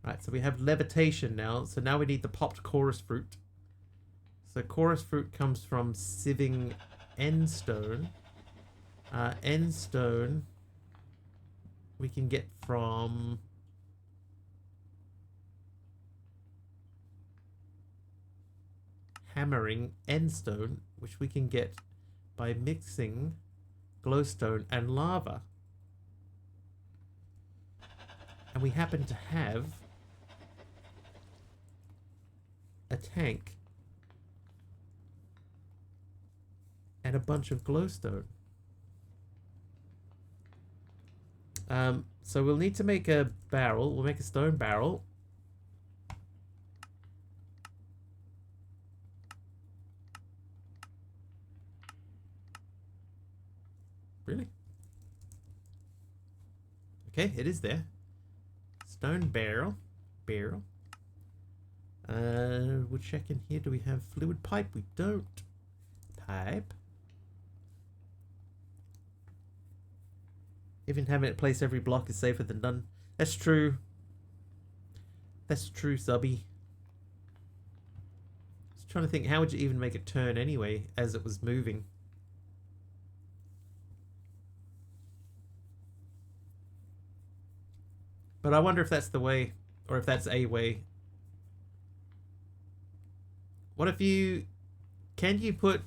Right, so we have levitation now. So now we need the popped chorus fruit. So chorus fruit comes from sieving end stone. End stone we can get from hammering end stone, which we can get by mixing glowstone and lava. And we happen to have a tank and a bunch of glowstone. So we'll need to make a barrel. We'll make a stone barrel. Really? Okay, it is there. Stone barrel. Barrel. We'll check in here. Do we have fluid pipe? We don't. Pipe. Even having it place every block is safer than none. That's true. That's true, Subby. Just trying to think, how would you even make it turn anyway as it was moving? But I wonder if that's the way, or if that's a way. What if you... Can you put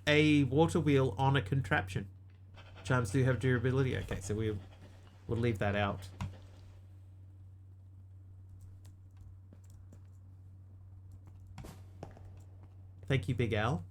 a water wheel on a contraption? Charms do have durability. Okay, so we'll leave that out. Thank you, Big Al.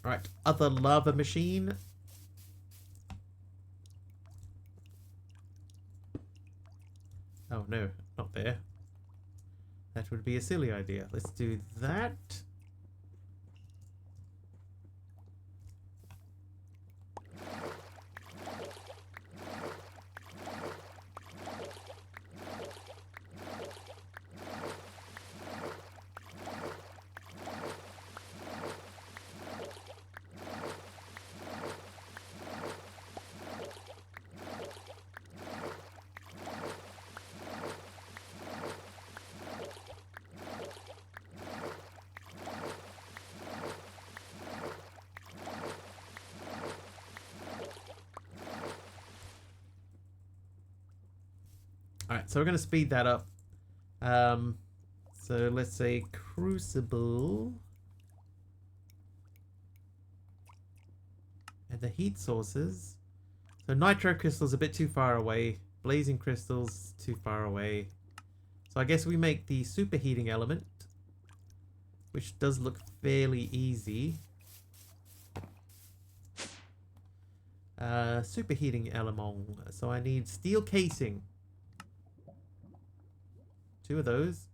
Right, other lava machine. Oh no, not there. That would be a silly idea. Let's do that. Alright, so we're going to speed that up. So let's say crucible. And the heat sources. So nitro crystals a bit too far away. Blazing crystals too far away. So I guess we make the superheating element, which does look fairly easy. Superheating element. So I need steel casing. 2 of those.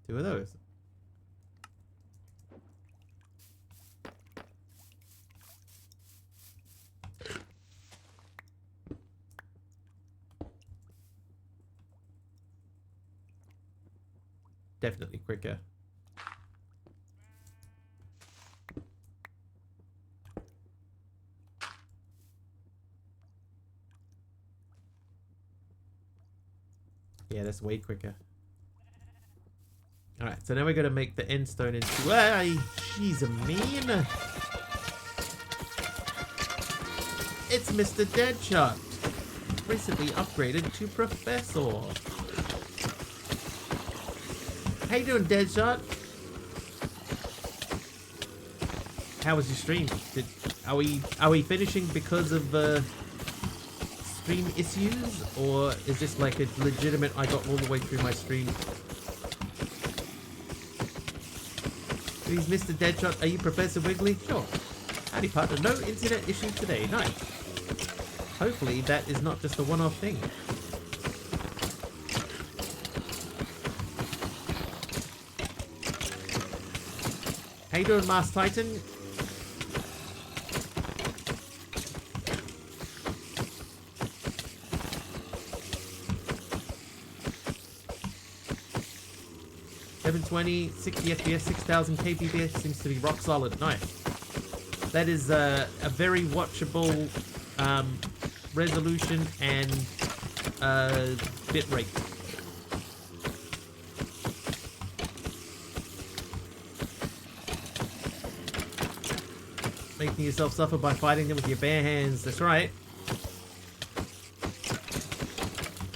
2 of those. Definitely quicker. Yeah, that's way quicker. Alright, so now we're gonna make the end stone into... Hey, she's a mean. It's Mr. Deadshot. Recently upgraded to Professor. How you doing, Deadshot? How was your stream? Are we finishing because of stream issues, or is this like a legitimate I got all the way through my stream? Please, Mr. Deadshot, are you Professor Wiggly? Sure. Howdy, partner. No internet issues today. Nice. Hopefully that is not just a one-off thing. How you doing, Mars Titan? $720, 60 FPS, 6000 kbps seems to be rock solid. Nice. That is a very watchable resolution and bit rate. Making yourself suffer by fighting them with your bare hands. That's right.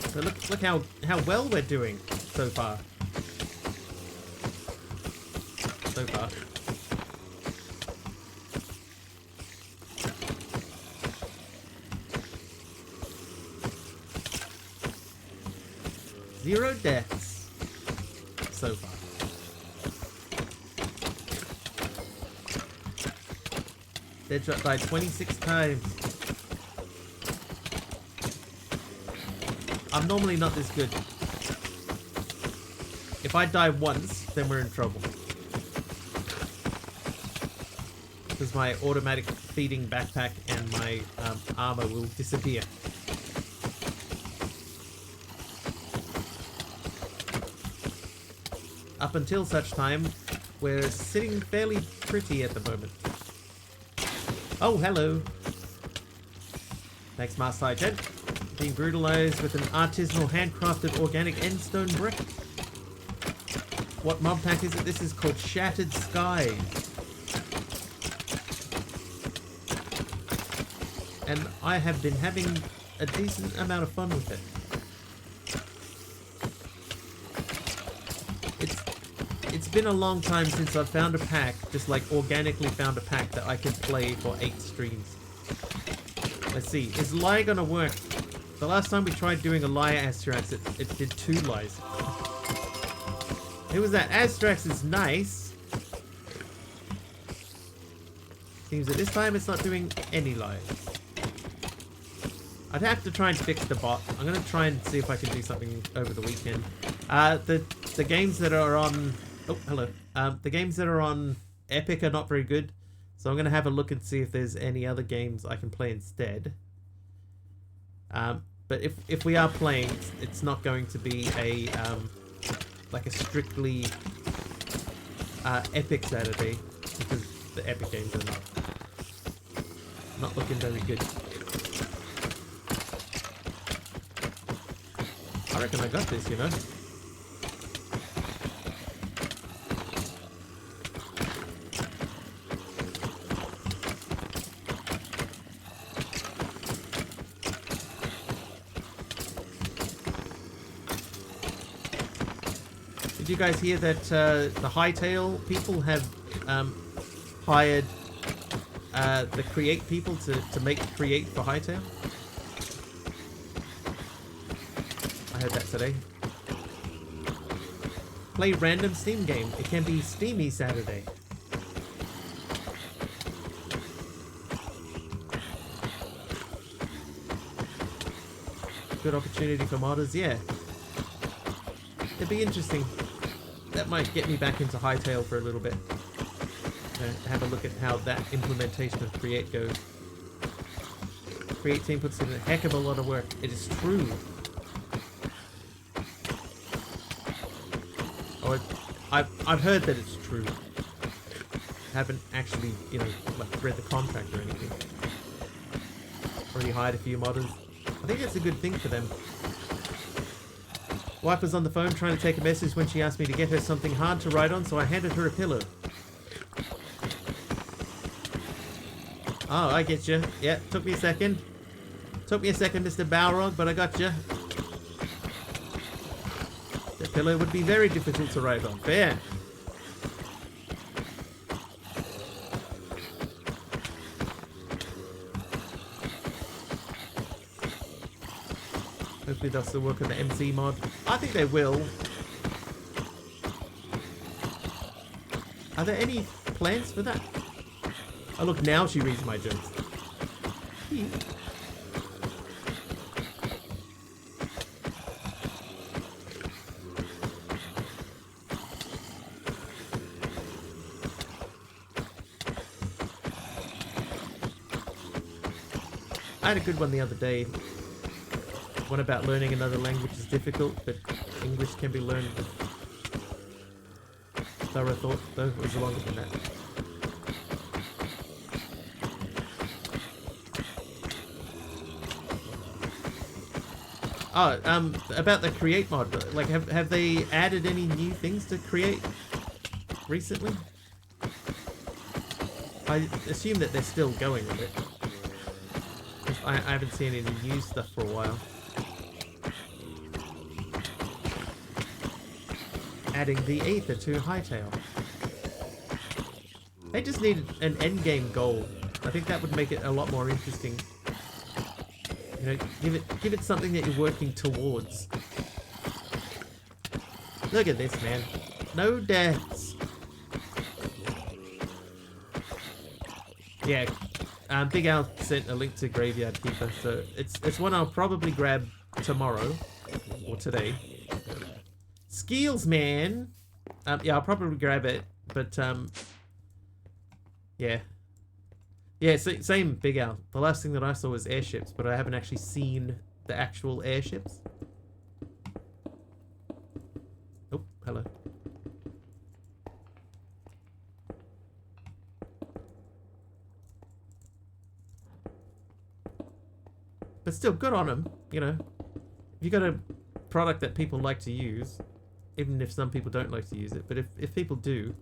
So look how well we're doing so far. So far. Zero deaths so far. Deadshot died 26 times. I'm normally not this good. If I die once, then we're in trouble. Because my automatic feeding backpack and my armor will disappear. Up until such time, we're sitting fairly pretty at the moment. Oh, hello. Thanks, Master Sergeant. Being brutalized with an artisanal handcrafted organic endstone brick. What mob pack is it? This is called Shattered Sky. And I have been having a decent amount of fun with it. It's been a long time since I've found a pack, just like organically found a pack that I could play for 8 streams. Let's see, is Lie gonna work? The last time we tried doing a Lie Astrax, it did 2 lies. Who was that? Astrax is nice. Seems that this time it's not doing any lies. I'd have to try and fix the bot. I'm gonna try and see if I can do something over the weekend. The games that are on... Oh, hello. The games that are on Epic are not very good, so I'm gonna have a look and see if there's any other games I can play instead. But if we are playing, it's not going to be a like a strictly Epic Saturday, because the Epic games are not looking very good. I reckon I got this, you know. Did you guys hear that the Hightail people have hired the Create people to make Create for Hightail? I heard that today. Play random Steam game. It can be Steamy Saturday. good opportunity for modders, yeah. It'd be interesting. That might get me back into Hytale for a little bit. Have a look at how that implementation of Create goes. Create team puts in a heck of a lot of work. It is true. Oh, I've heard that it's true. Haven't actually, you know, like read the contract or anything. Already hired a few modders. I think that's a good thing for them. Wife was on the phone trying to take a message when she asked me to get her something hard to write on, so I handed her a pillow. Oh, I get you. Yeah, took me a second. Took me a second, Mr. Balrog, but I got you. The pillow would be very difficult to write on. Fair. Hopefully they'll still work on the MC mod. I think they will. Are there any plans for that? Oh look, now she reads my jokes. I had a good one the other day. One about learning another language is difficult, but English can be learned with thorough thought, though it was longer than that. Oh, about the Create mod, like have they added any new things to Create recently? I assume that they're still going with it. I haven't seen any new stuff for a while. Adding the Aether to Hytale. They just needed an endgame goal. I think that would make it a lot more interesting. You know, give it something that you're working towards. Look at this, man. No deaths. Yeah, Big Al sent a link to Graveyard Keeper, so it's one I'll probably grab tomorrow or today. Skills, man. Yeah, I'll probably grab it, but yeah. Yeah, same Big Al. The last thing that I saw was airships, but I haven't actually seen the actual airships. Oh, hello. But still, good on them, you know. If you got a product that people like to use, even if some people don't like to use it, but if people do,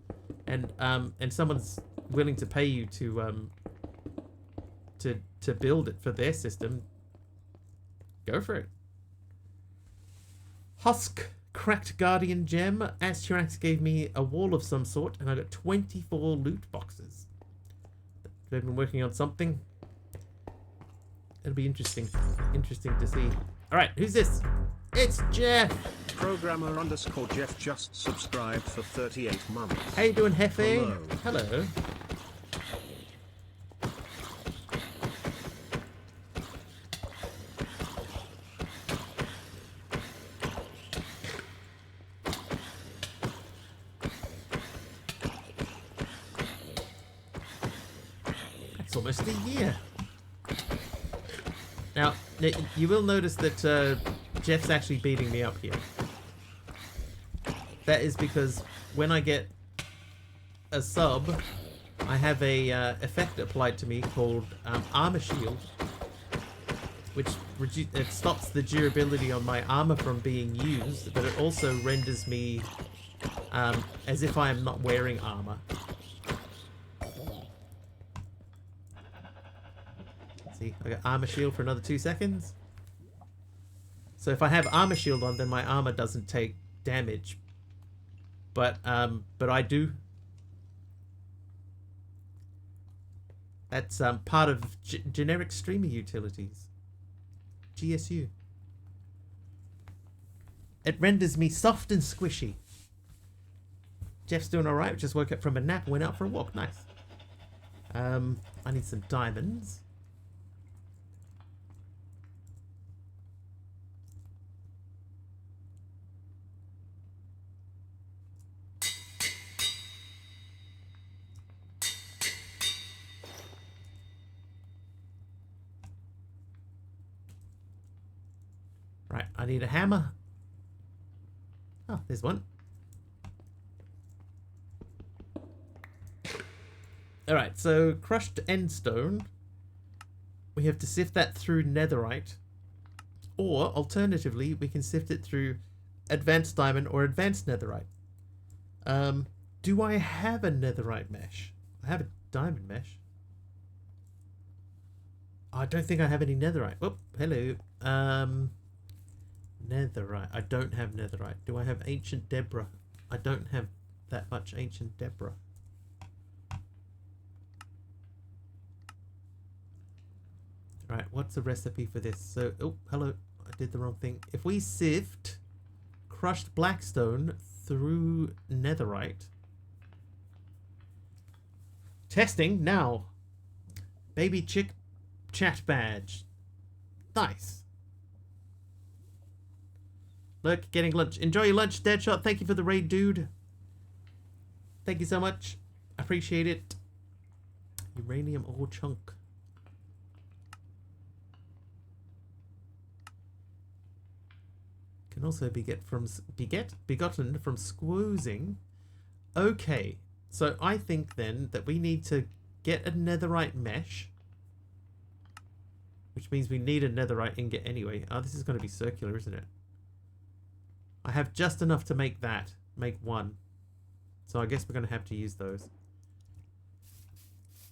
and someone's willing to pay you to build it for their system, go for it. Husk Cracked Guardian Gem. Asturax gave me a wall of some sort, and I got 24 loot boxes. They've been working on something. It'll be interesting to see. All right, who's this? It's Jeff. Programmer _ Jeff just subscribed for 38 months. How you doing, Hefe? Hello. Hello. That's almost a year. Now, you will notice that Jeff's actually beating me up here. That is because when I get a sub, I have a effect applied to me called Armor Shield, which it stops the durability on my armor from being used, but it also renders me as if I am not wearing armor. See, I got Armor Shield for another 2 seconds. So if I have Armor Shield on, then my armor doesn't take damage. But I do. That's part of generic streamer utilities. GSU. It renders me soft and squishy. Jeff's doing alright. Just woke up from a nap, went out for a walk. Nice. I need some diamonds. I need a hammer. Oh, there's one. Alright, so crushed endstone. We have to sift that through netherite. Or, alternatively, we can sift it through advanced diamond or advanced netherite. Do I have a netherite mesh? I have a diamond mesh. I don't think I have any netherite. Oh, hello. Netherite. I don't have netherite. Do I have ancient Deborah? I don't have that much ancient Deborah. Right, what's the recipe for this? So, oh, hello. I did the wrong thing. If we sift crushed blackstone through netherite. Testing now. Baby chick chat badge. Nice. Look, getting lunch. Enjoy your lunch, Deadshot. Thank you for the raid, dude. Thank you so much. Appreciate it. Uranium ore chunk. Can also begotten from squoozing. Okay, so I think then that we need to get a netherite mesh, which means we need a netherite ingot anyway. Oh, this is going to be circular, isn't it? I have just enough to make that. Make one. So I guess we're going to have to use those.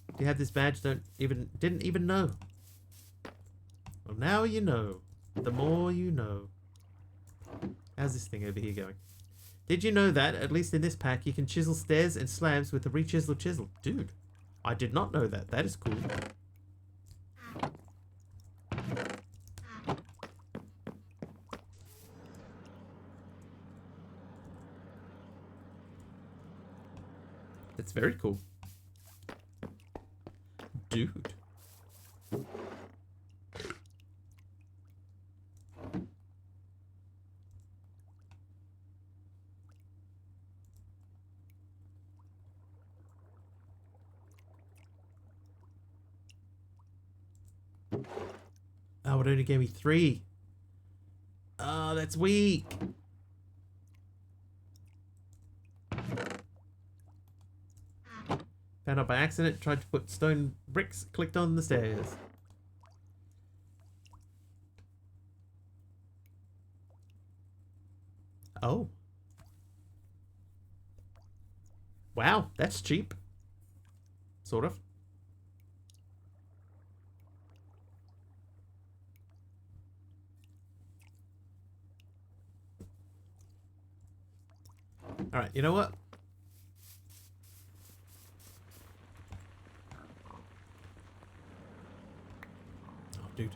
Do you have this badge? Didn't even know. Well, now you know. The more you know. How's this thing over here going? Did you know that, at least in this pack, you can chisel stairs and slabs with the rechisel chisel? Dude, I did not know that. That is cool. That's very cool. Dude. Oh, it only gave me 3. Oh, that's weak. Found out by accident, tried to put stone bricks, clicked on the stairs. Oh. Wow, that's cheap. Sort of. Alright, you know what? Oh, dude.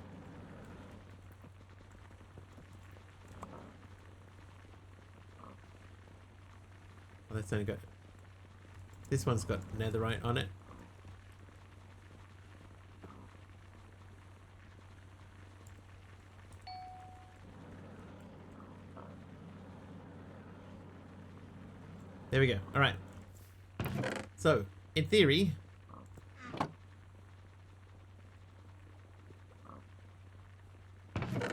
Oh, that's only got... This one's got netherite on it. There we go. All right. So, in theory,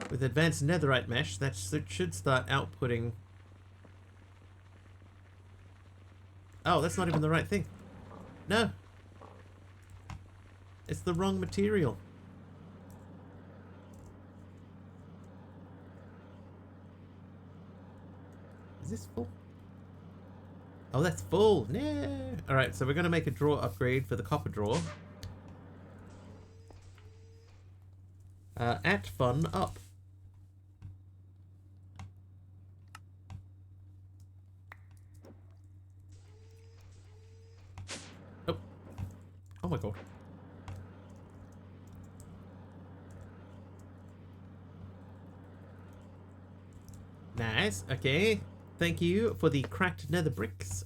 with advanced netherite mesh, that should start outputting... Oh, that's not even the right thing. No. It's the wrong material. Is this full? Oh, that's full. No. Alright, so we're going to make a drawer upgrade for the copper drawer. At fun up. Oh. Oh my god. Nice. Okay. Thank you for the cracked nether bricks.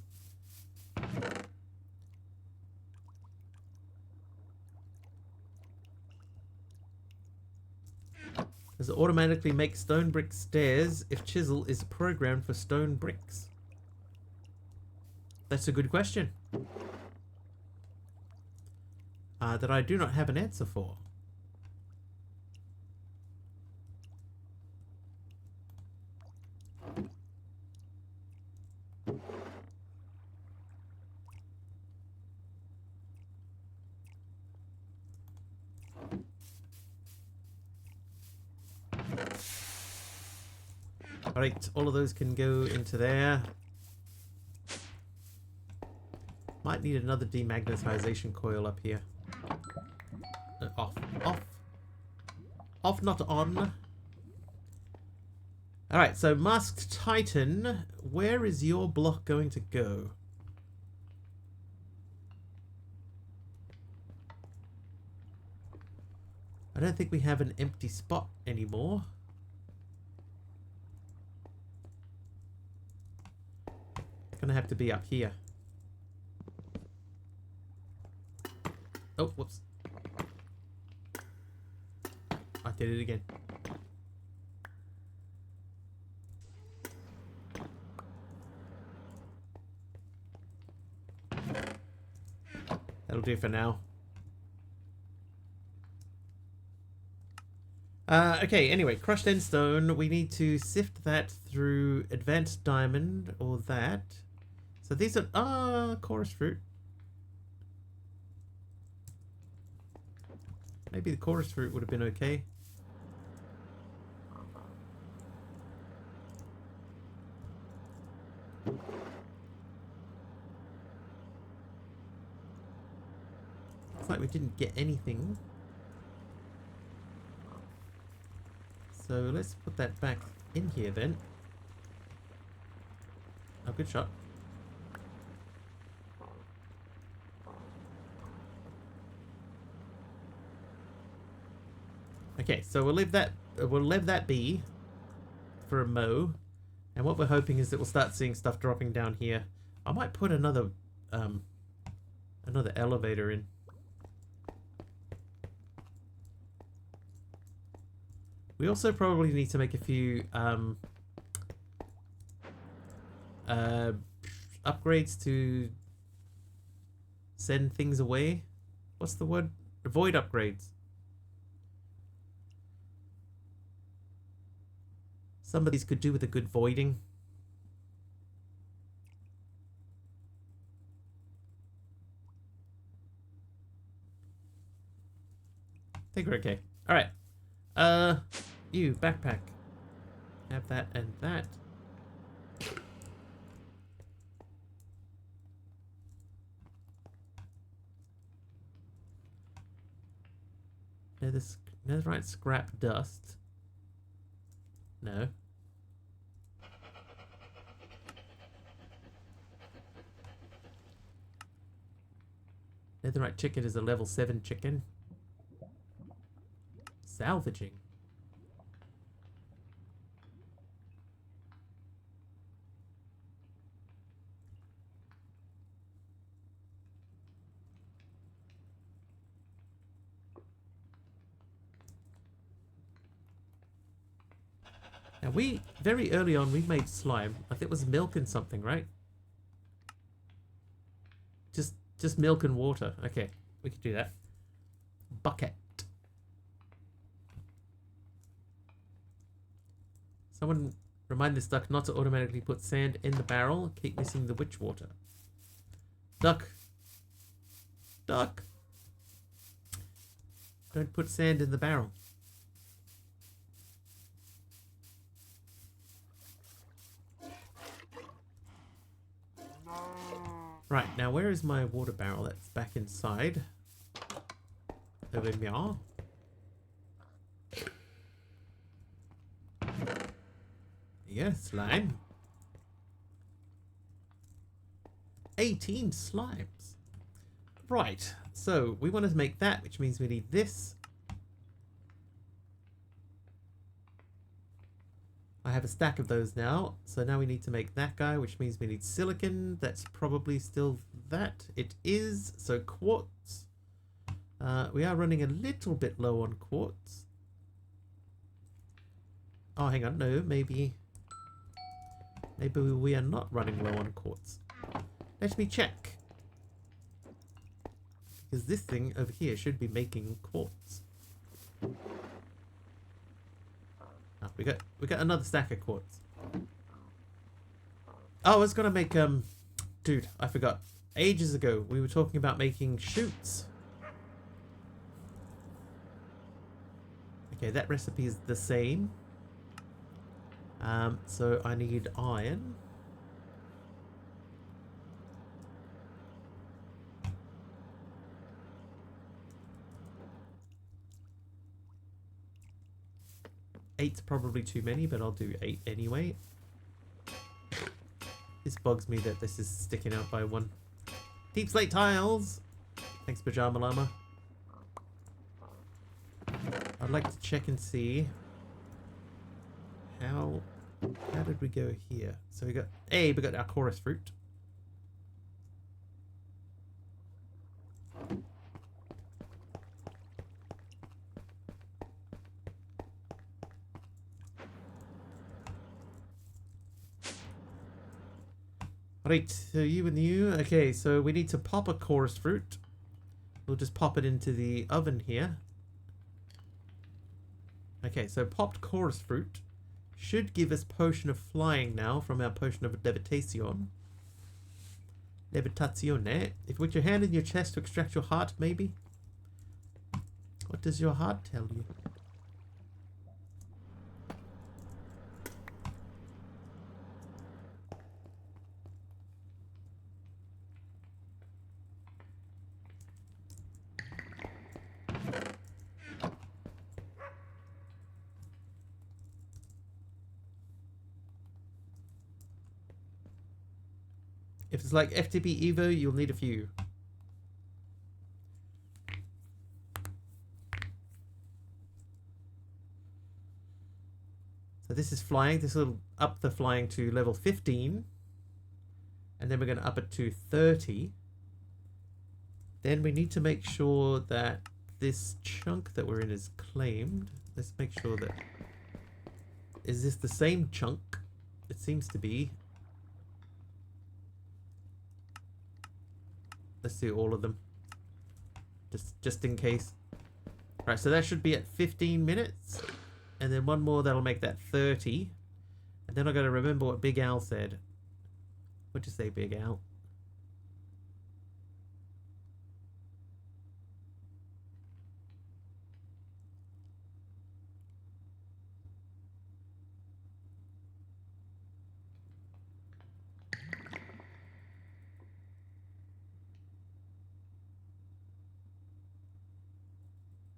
Does it automatically make stone brick stairs if chisel is programmed for stone bricks? That's a good question. That I do not have an answer for. Alright, all of those can go into there. Might need another demagnetization coil up here. Off. Off. Off, not on. Alright, so Masked Titan, where is your block going to go? I don't think we have an empty spot anymore. It's gonna have to be up here. Oh, whoops. I did it again. That'll do for now. Okay, anyway, crushed end stone. We need to sift that through advanced diamond or that. So these are chorus fruit. Maybe the chorus fruit would have been okay. Looks like we didn't get anything. So let's put that back in here then. Oh, good shot. Okay, so we'll leave that be for a mow. And what we're hoping is that we'll start seeing stuff dropping down here. I might put another elevator in. We also probably need to make a few upgrades to send things away. What's the word? Void upgrades. Some of these could do with a good voiding. I think we're okay. Alright. You, backpack. Have that and that. Netherite scrap dust. No. Netherite chicken is a level 7 chicken. Salvaging. Now very early on, we made slime. I think it was milk and something, right? Just milk and water. Okay, we could do that. Bucket. Someone remind this duck not to automatically put sand in the barrel. Keep missing the witch water. Duck. Duck. Don't put sand in the barrel. Right, now where is my water barrel? That's back inside. Over here. Yeah, slime. 18 slimes. Right, so we want to make that, which means we need this. I have a stack of those now, so now we need to make that guy, which means we need silicon. That's probably still that. It is. So quartz. We are running a little bit low on quartz. Oh, hang on. No, maybe we are not running low on quartz. Let me check. Because this thing over here should be making quartz. Oh, we got another stack of quartz. Oh, I was gonna make dude, I forgot. Ages ago we were talking about making chutes. Okay, that recipe is the same. So I need iron. Eight's probably too many, but I'll do 8 anyway. This bugs me that this is sticking out by 1. Deep slate tiles! Thanks, Pajama Llama. I'd like to check and see how did we go here? So we got our chorus fruit. Right, so you and you. Okay, so we need to pop a chorus fruit. We'll just pop it into the oven here. Okay, so popped chorus fruit should give us potion of flying now from our potion of levitation. Levitazione. If you put your hand in your chest to extract your heart, maybe? What does your heart tell you? If it's like FTP Evo, you'll need a few. So this is flying. This will up the flying to level 15. And then we're going to up it to 30. Then we need to make sure that this chunk that we're in is claimed. Let's make sure that... Is this the same chunk? It seems to be. Let's do all of them. Just in case. Right, so that should be at 15 minutes. And then one more that'll make that 30. And then I gotta remember what Big Al said. What'd you say, Big Al?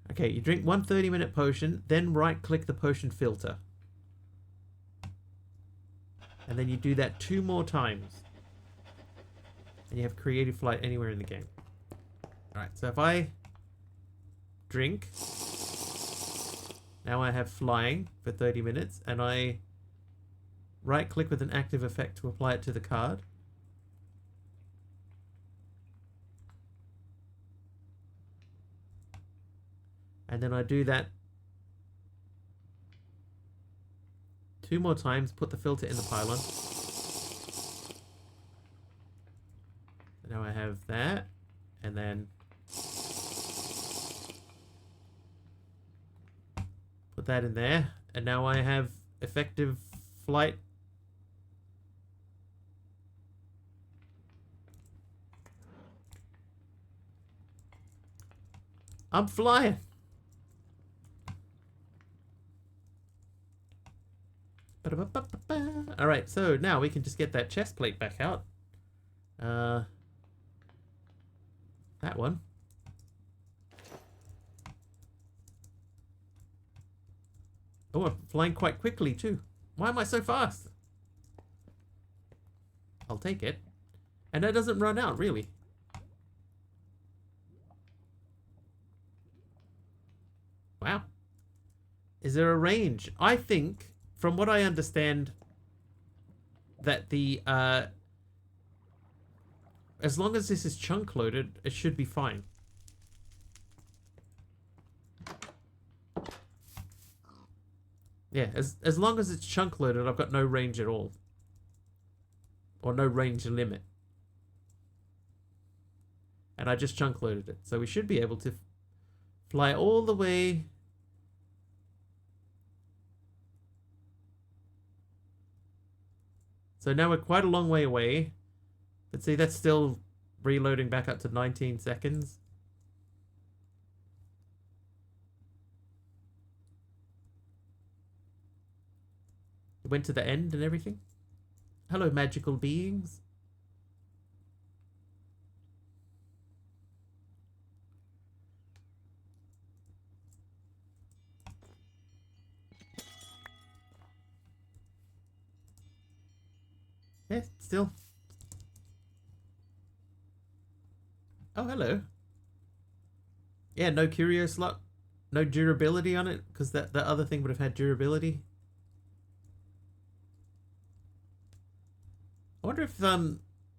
Okay, you drink one 30-minute potion, then right-click the potion filter. And then you do that 2 more times. And you have creative flight anywhere in the game. Alright, so if I drink, now I have flying for 30 minutes, and I right-click with an active effect to apply it to the card. And then I do that 2 more times, put the filter in the pylon. So now I have that, and then put that in there, and now I have effective flight. I'm flying. Alright, so now we can just get that chest plate back out. That one. Oh, I'm flying quite quickly too. Why am I so fast? I'll take it. And that doesn't run out, really. Wow. Is there a range? I think... From what I understand, that the, as long as this is chunk loaded, it should be fine. Yeah, as long as it's chunk loaded, I've got no range at all. Or no range limit. And I just chunk loaded it. So we should be able to fly all the way... So now we're quite a long way away. But see, that's still reloading back up to 19 seconds. It went to the end and everything. Hello, magical beings. Yeah, still. Oh, hello. Yeah, no curio slot. No durability on it, because that other thing would have had durability. I wonder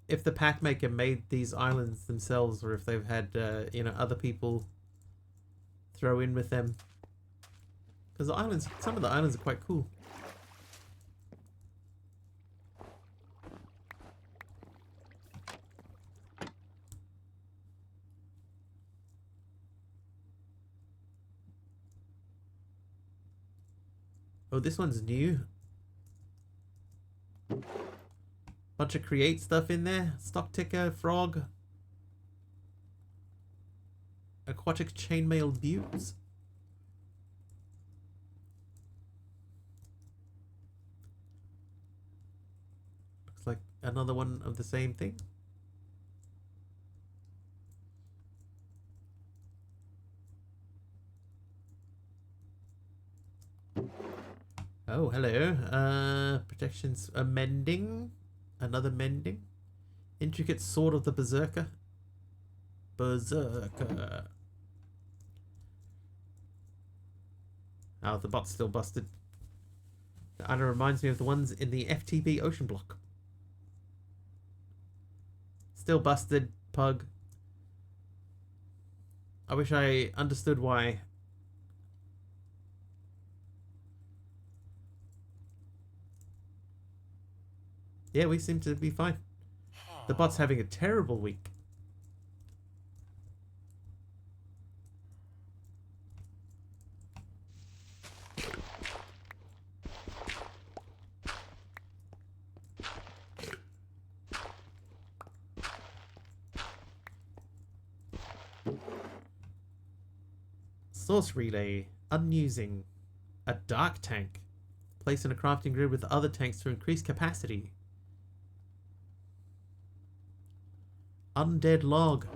if the pack maker made these islands themselves, or if they've had you know, other people throw in with them. Because the islands, some of the islands are quite cool. Oh, this one's new. Bunch of create stuff in there. Stock ticker, frog. Aquatic chainmail buttes. Looks like another one of the same thing. Oh, hello. Protections, mending. Another mending. Intricate sword of the berserker. Berserker. Oh, the bot's still busted. That either reminds me of the ones in the FTB ocean block. Still busted, pug. I wish I understood why. Yeah, we seem to be fine. The bot's having a terrible week. Source relay. Unusing. A dark tank. Placed in a crafting grid with other tanks to increase capacity. Undead log.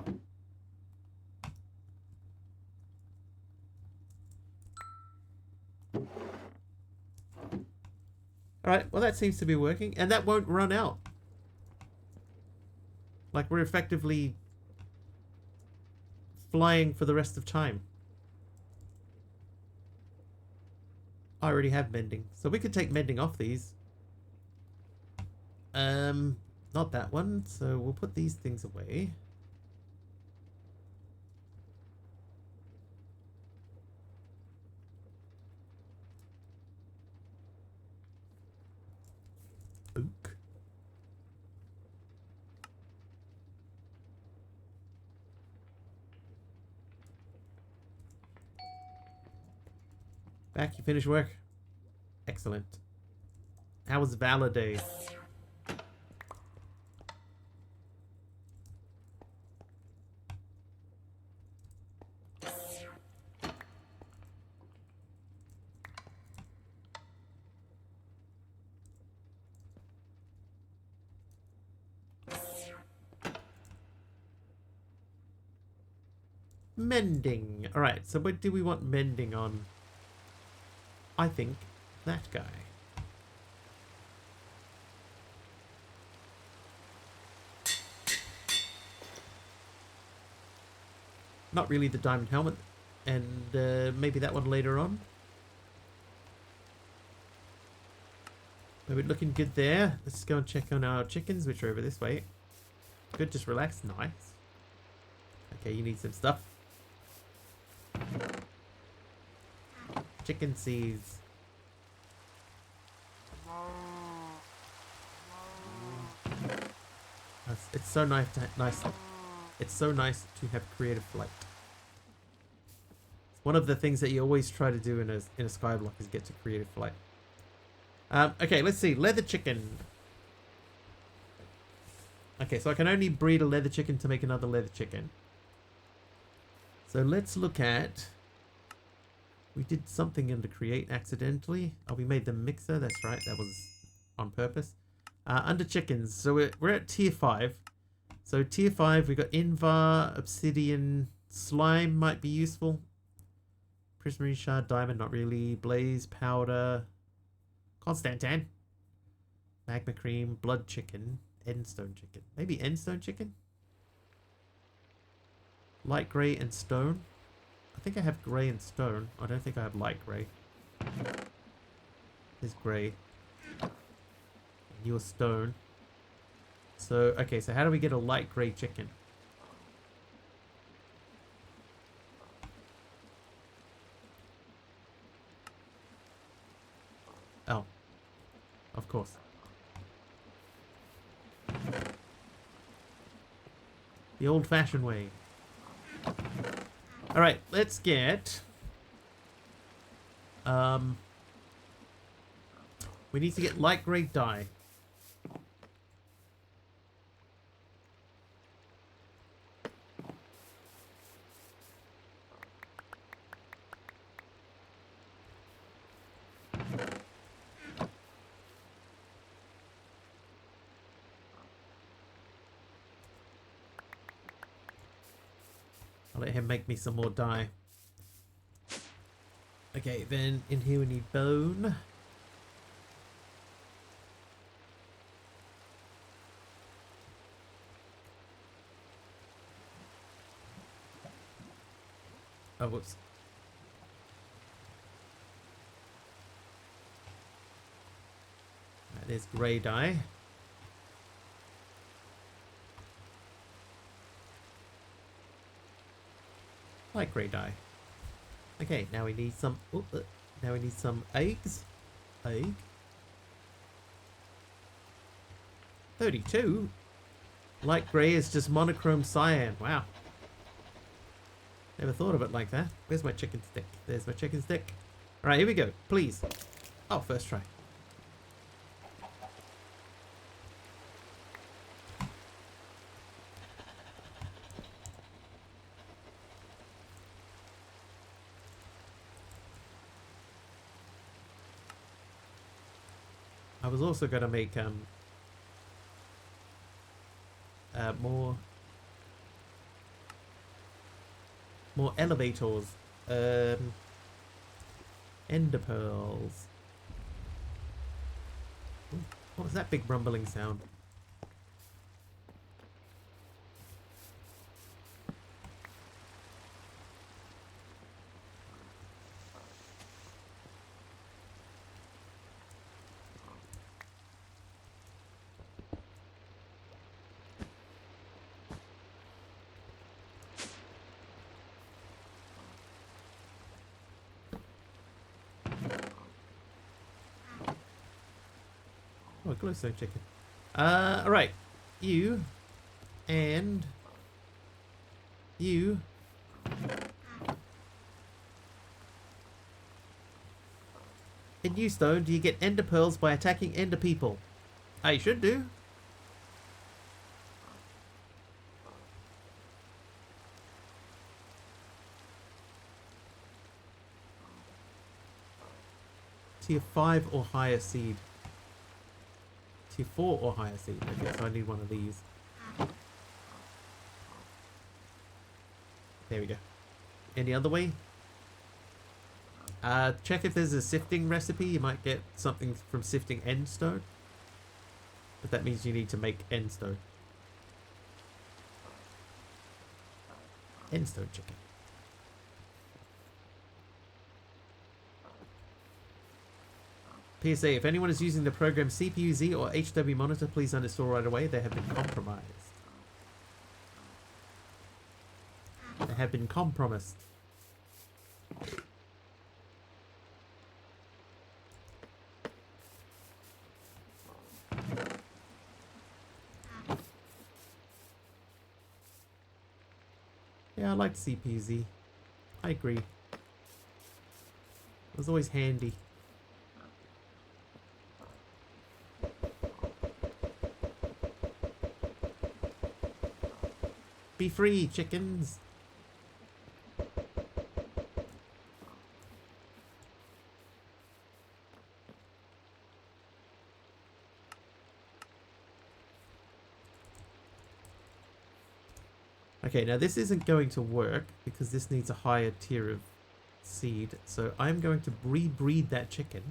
Alright, well that seems to be working. And that won't run out. Like we're effectively flying for the rest of time. I already have mending. So we could take mending off these. Not that one. So we'll put these things away. Book. Back, you finished work? Excellent. How was Valor Day? Mending. Alright, so what do we want mending on? I think that guy. Not really the diamond helmet. And maybe that one later on. But we're looking good there. Let's go and check on our chickens, which are over this way. Good, just relax. Nice. Okay, you need some stuff. Chicken seeds. It's so nice it's so nice to have creative flight. It's one of the things that you always try to do in a skyblock is get to creative flight. Okay, let's see. Leather chicken. Okay, so I can only breed a leather chicken to make another leather chicken. So let's look at We did something in the create accidentally. Oh, we made the mixer. That's right. That was on purpose. Under chickens. So we're at tier 5. So tier 5, we got Invar, Obsidian, Slime might be useful. Prismarine Shard, Diamond, not really. Blaze, Powder, Constantan, Magma Cream, Blood Chicken, Endstone Chicken. Maybe Endstone Chicken? Light Grey and Stone. I think I have Grey and Stone. I don't think I have Light Grey. There's Grey. You're Stone. So, okay, so how do we get a Light Grey chicken? Oh. Of course. The old-fashioned way. Alright, let's get... we need to get light grey dye. I'll let him make me some more dye. Okay, then in here we need bone. Oh, whoops. That is grey dye. Light grey dye. Okay, now we need some. Now we need some eggs. Egg. 32. Light grey is just monochrome cyan. Wow. Never thought of it like that. Where's my chicken stick? There's my chicken stick. All right, here we go. Please. Oh, first try. I was also gonna make more elevators. Ender pearls. Ooh, what was that big rumbling sound? Oh, glowstone chicken. Alright. You. And. You. In you, Stone, do you get ender pearls by attacking ender people? I should do. Tier 5 or higher seed. Tier 4 or higher seed. Okay, so I need one of these. There we go. Any other way? Check if there's a sifting recipe. You might get something from sifting endstone. But that means you need to make endstone. Endstone chicken. PSA, if anyone is using the program CPU-Z or HW monitor, please uninstall right away. They have been compromised. They have been compromised. Yeah, I like CPU-Z. I agree. It was always handy. Be free, chickens. Okay, now this isn't going to work because this needs a higher tier of seed. So I'm going to rebreed that chicken.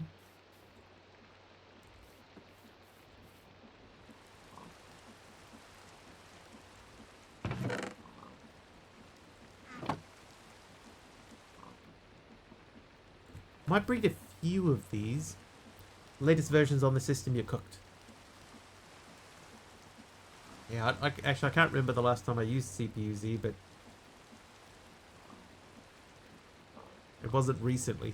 Might breed a few of these. Latest versions on the system, you're cooked. Yeah, actually, I can't remember the last time I used CPU-Z, but it wasn't recently.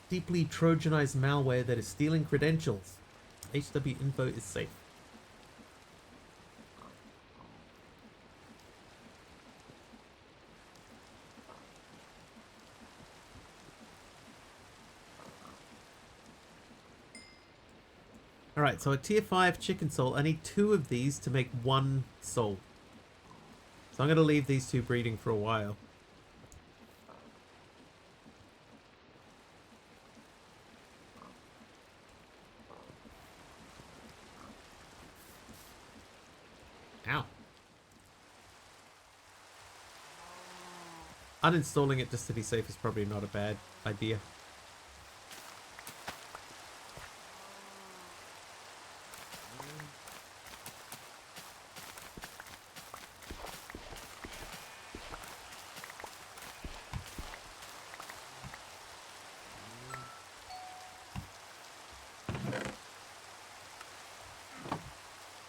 Deeply Trojanized malware that is stealing credentials. HW info is safe. Alright, so a tier 5 chicken soul. I need 2 of these to make 1 soul. So I'm going to leave these 2 breeding for a while. Ow. Uninstalling it just to be safe is probably not a bad idea.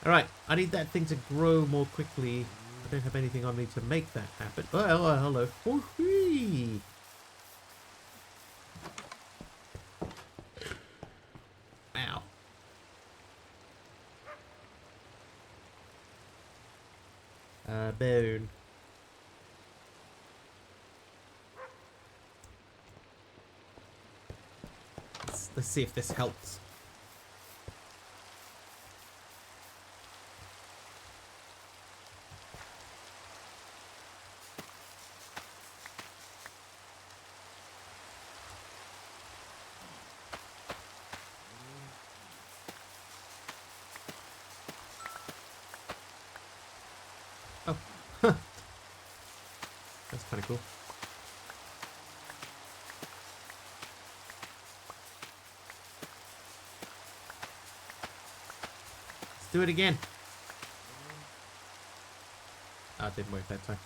Alright, I need that thing to grow more quickly. I don't have anything on me to make that happen. Oh, hello. Woo-wee! Ow. Bone. Let's see if this helps. Oh, that's kind of cool. Let's do it again. Ah, it didn't work that time.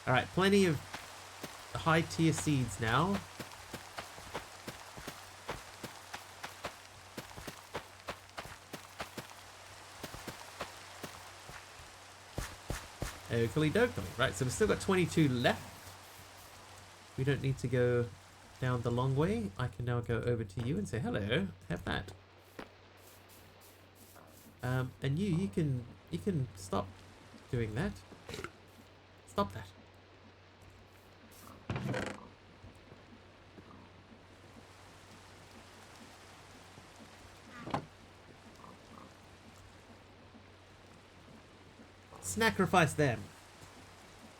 Alright, plenty of high tier seeds now. Oakley dokley. Right, so we've still got 22 left. We don't need to go down the long way. I can now go over to you and say, hello, have that. And you can stop doing that. Stop that. Sacrifice them.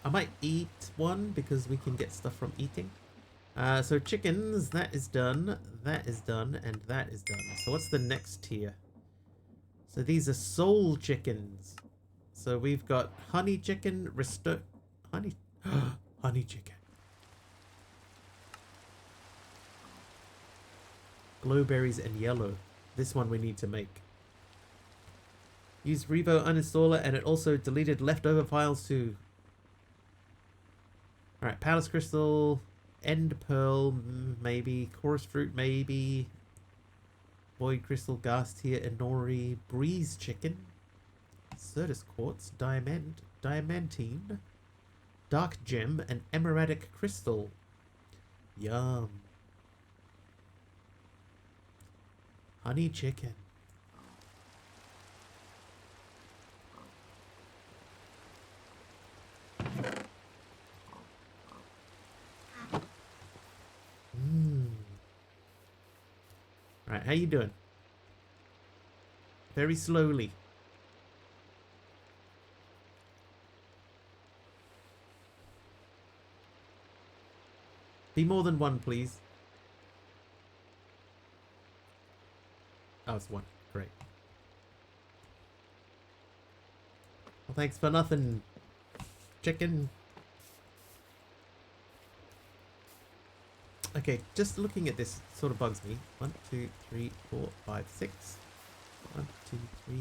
I might eat one because we can get stuff from eating. So chickens, that is done, and that is done. So what's the next tier? So these are soul chickens. So we've got honey chicken, honey chicken. Glowberries and yellow. This one we need to make. Use Revo uninstaller and it also deleted leftover files too. Alright, Palace Crystal, End Pearl, maybe. Chorus Fruit, maybe. Void Crystal, Ghast-Tear, Inori, Breeze Chicken, Certus Quartz, Diamantine, Dark Gem, and Emeradic Crystal. Yum. Honey Chicken. Right, how you doing? Very slowly. Be more than one, please. was one. Great. Well, thanks for nothing, chicken. Okay, just looking at this sort of bugs me. 1, 2, 3, 4, 5, 6. 1, 2, 3,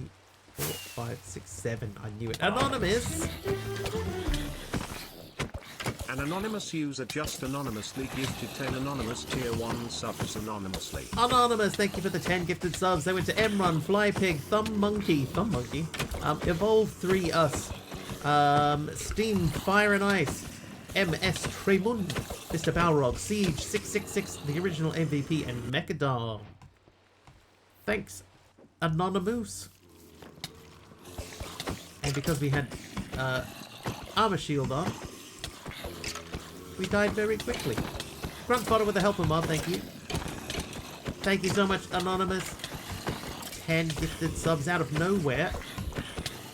4, 5, 6, 7. I knew it. Anonymous! An anonymous user just anonymously gifted 10 anonymous tier 1 subs anonymously. Anonymous, thank you for the 10 gifted subs. They went to Emrun, Flypig, Thumb Monkey, Evolve 3 Us, Steam, Fire and Ice, MS Tremund, Mr. Balrog, Siege 666, the original MVP, and Mechadar. Thanks, Anonymous. And because we had armor shield on, we died very quickly. Grunt fodder with the helper mob, thank you. Thank you so much, Anonymous. 10 gifted subs out of nowhere.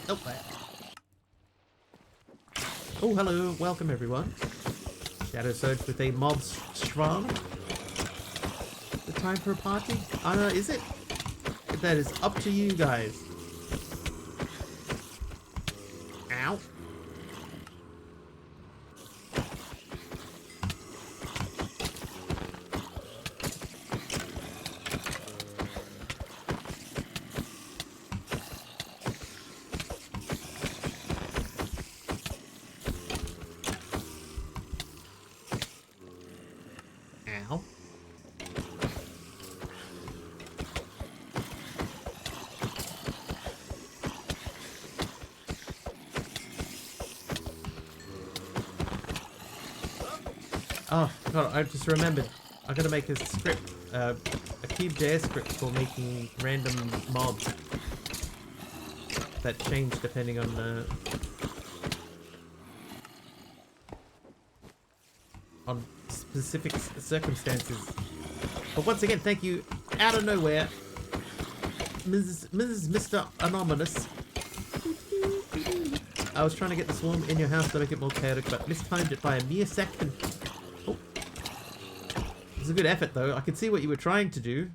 Oh, oh, hello. Welcome, everyone. Shadow Surge with a mob strong. The time for a party? Is it? That is up to you guys. Ow. Ow. Oh, God, I just remembered. I'm gonna make a script, a Cube.js script for making random mobs that change depending on specific circumstances. But once again, thank you out of nowhere, Mr. Anonymous. I was trying to get the swarm in your house to make it more chaotic, but mistimed it by a mere second. Oh. It was a good effort, though. I could see what you were trying to do.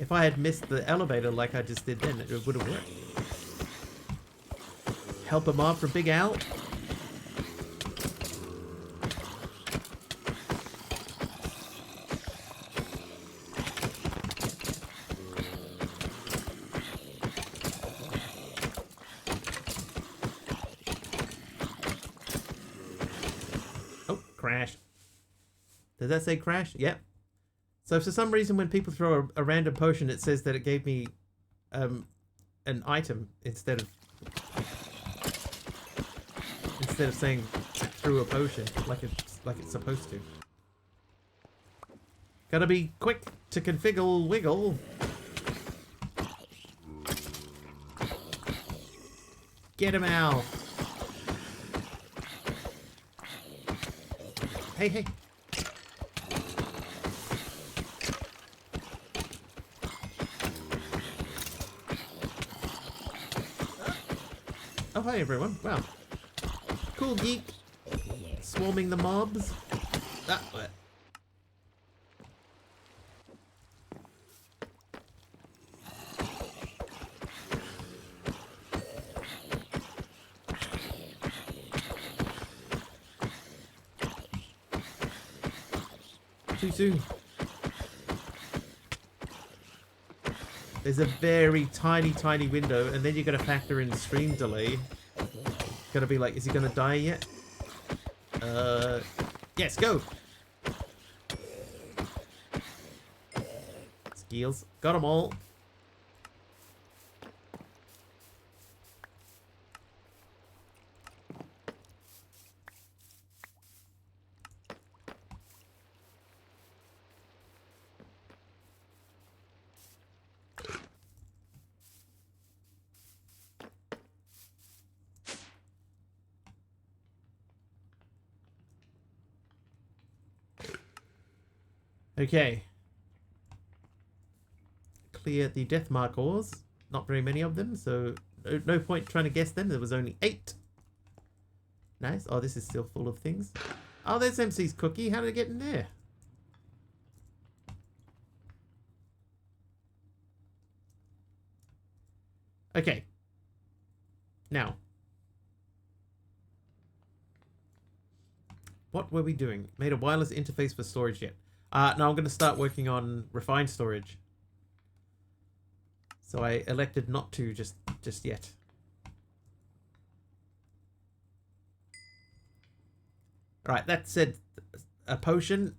If I had missed the elevator like I just did then, it would have worked. Help a mob from Big Al. Crash. Does that say crash? Yep. So for some reason when people throw a random potion, it says that it gave me an item instead of saying threw a potion like it's supposed to. Gotta be quick to configure wiggle. Get him out. Hey, hey. Oh, hi, everyone. Wow. Cool geek. Swarming the mobs. Ah, what? Too soon. There's a very tiny window, and then you got to factor in stream delay. Gotta be like, is he gonna die yet? Yes, go. Skills, got them all. Okay. Clear the death markers. Not very many of them, so no point trying to guess them. There was only 8. Nice. Oh, this is still full of things. Oh, there's MC's cookie. How did it get in there? Okay. Now. What were we doing? Made a wireless interface for storage yet. Now I'm going to start working on refined storage. So I elected not to just yet. Alright, that said, a potion.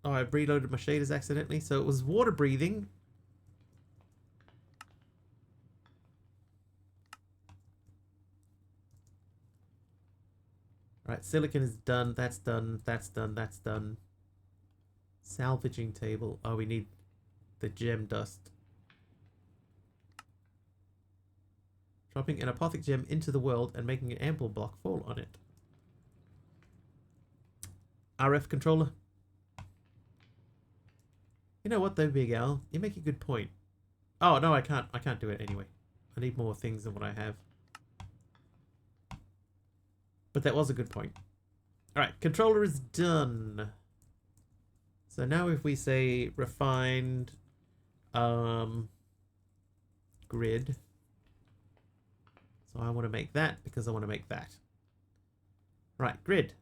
Oh, I reloaded my shaders accidentally. So it was water breathing. Alright, silicon is done. That's done. That's done. That's done. Salvaging table. Oh, we need the gem dust. Dropping an apothec gem into the world and making an ample block fall on it. RF controller. You know what though, Big Al? You make a good point. Oh no, I can't do it anyway. I need more things than what I have. But that was a good point. Alright, controller is done. So now if we say refined grid. So I want to make that because I want to make that. Right, grid.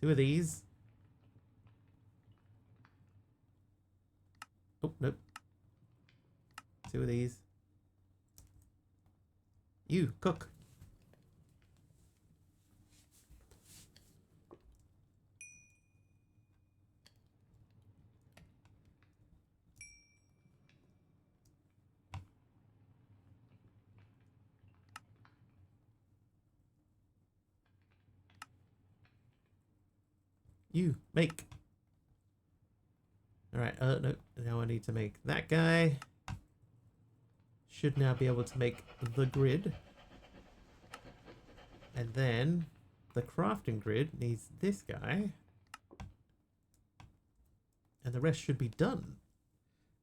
2 of these. Oh, nope. 2 of these. You, cook. You, make. Alright, no. Now I need to make that guy. Should now be able to make the grid. And then the crafting grid needs this guy. And the rest should be done.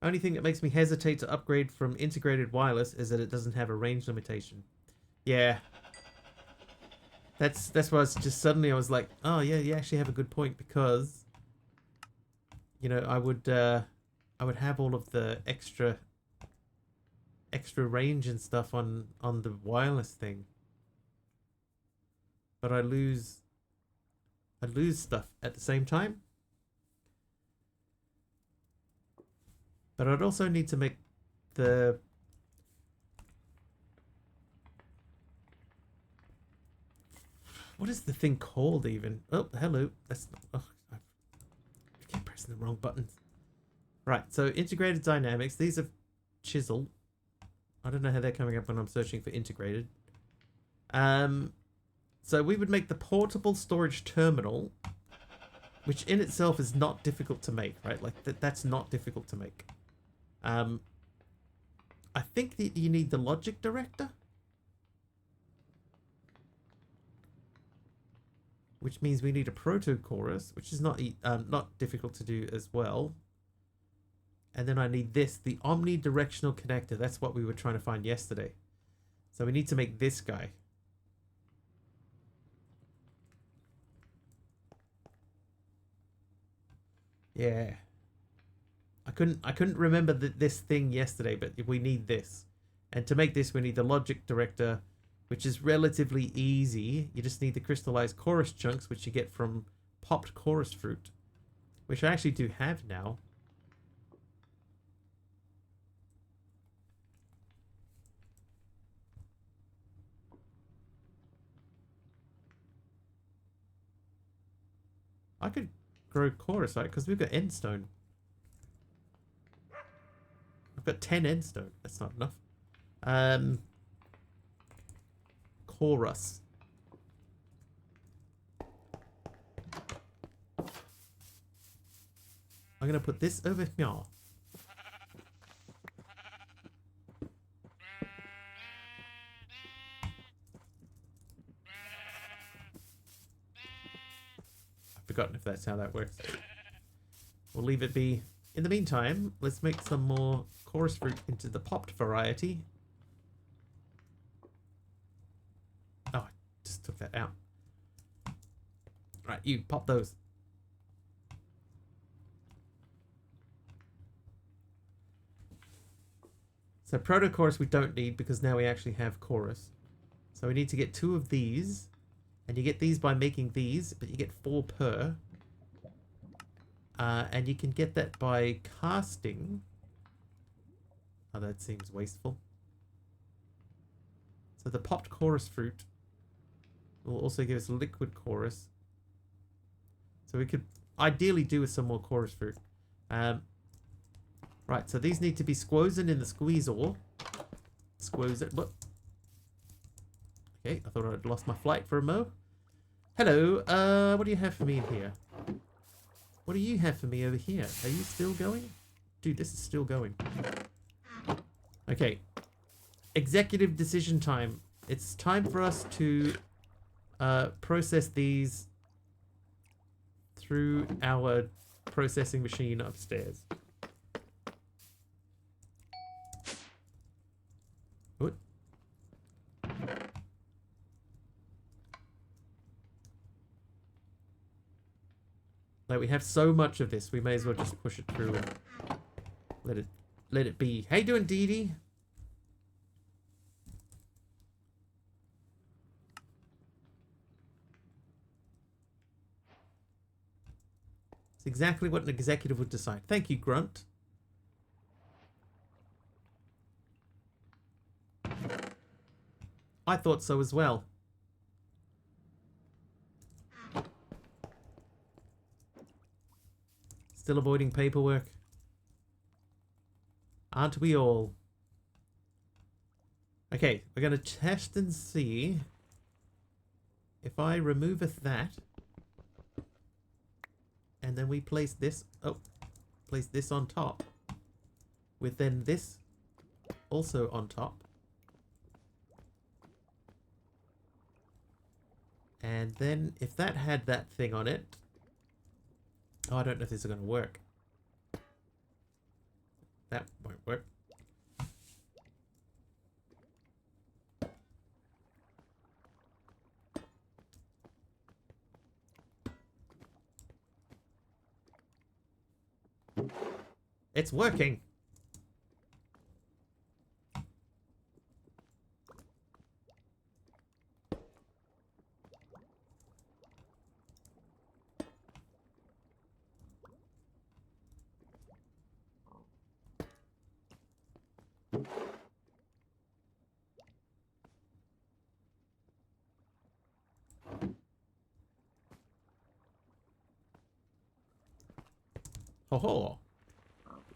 Only thing that makes me hesitate to upgrade from integrated wireless is that it doesn't have a range limitation. Yeah. That's why I was just suddenly I was like, oh yeah, you actually have a good point, because you know, I would have all of the extra range and stuff on the wireless thing. But I lose stuff at the same time. But I'd also need to make the what is the thing called even? Oh, hello. That's not, oh, I keep pressing the wrong buttons. Right, so integrated dynamics. These are chisel. I don't know how they're coming up when I'm searching for integrated. So we would make the portable storage terminal, which in itself is not difficult to make, right? Like that's not difficult to make. I think that you need the logic director, which means we need a proto chorus, which is not difficult to do as well. And then I need this, the omnidirectional connector. That's what we were trying to find yesterday. So we need to make this guy. Yeah. I couldn't remember this thing yesterday, but we need this. And to make this, we need the logic director, which is relatively easy. You just need the crystallized chorus chunks, which you get from popped chorus fruit, which I actually do have now. I could grow chorus, right? Because we've got endstone. I've got 10 endstone. That's not enough. Chorus. I'm going to put this over here. I've forgotten if that's how that works. We'll leave it be. In the meantime, let's make some more chorus fruit into the popped variety. Oh, I just took that out. Right, you pop those. So proto-chorus we don't need because now we actually have chorus. So we need to get 2 of these. And you get these by making these, but you get 4 per. And you can get that by casting. Oh, that seems wasteful. So the popped chorus fruit will also give us liquid chorus. So we could ideally do with some more chorus fruit. Right, so these need to be squozen in the squeeze-or. Squoze it. What? Okay, I thought I'd lost my flight for a mo. Hello, what do you have for me in here? What do you have for me over here? Are you still going? Dude, this is still going. Okay. Executive decision time. It's time for us to process these through our processing machine upstairs. What? Like, we have so much of this, we may as well just push it through and let it be. How you doing, Dee Dee? It's exactly what an executive would decide. Thank you, Grunt. I thought so as well. Still avoiding paperwork. Aren't we all? Okay, we're going to test and see if I removeth that. And then we place this, place this on top. With then this also on top. And then if that had that thing on it. Oh, I don't know if this is going to work. That won't work. It's working. Ho ho.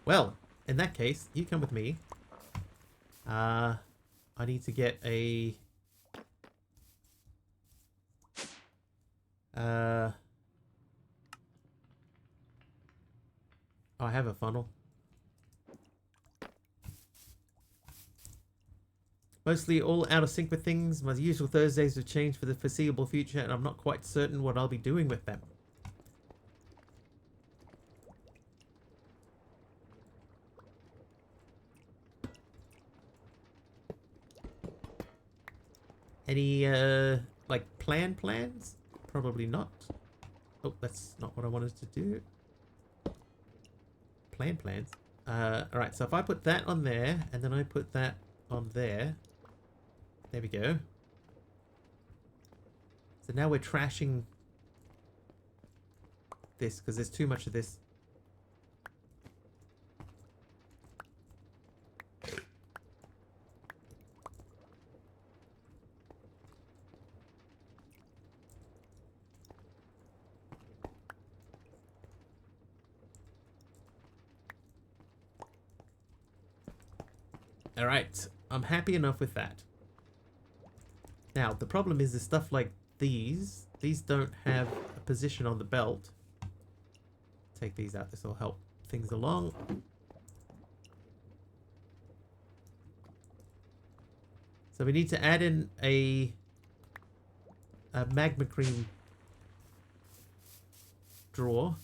Well, in that case, you come with me. I need to get a... I have a funnel. Mostly all out of sync with things. My usual Thursdays have changed for the foreseeable future, and I'm not quite certain what I'll be doing with them. Any, like, plans? Probably not. Oh, that's not what I wanted to do. Plans. Alright, so if I put that on there, and then I put that on there. There we go. So now we're trashing this, because there's too much of this. Alright, I'm happy enough with that. Now, the problem is stuff like these. These don't have a position on the belt. Take these out, this will help things along. So we need to add in a magma cream drawer.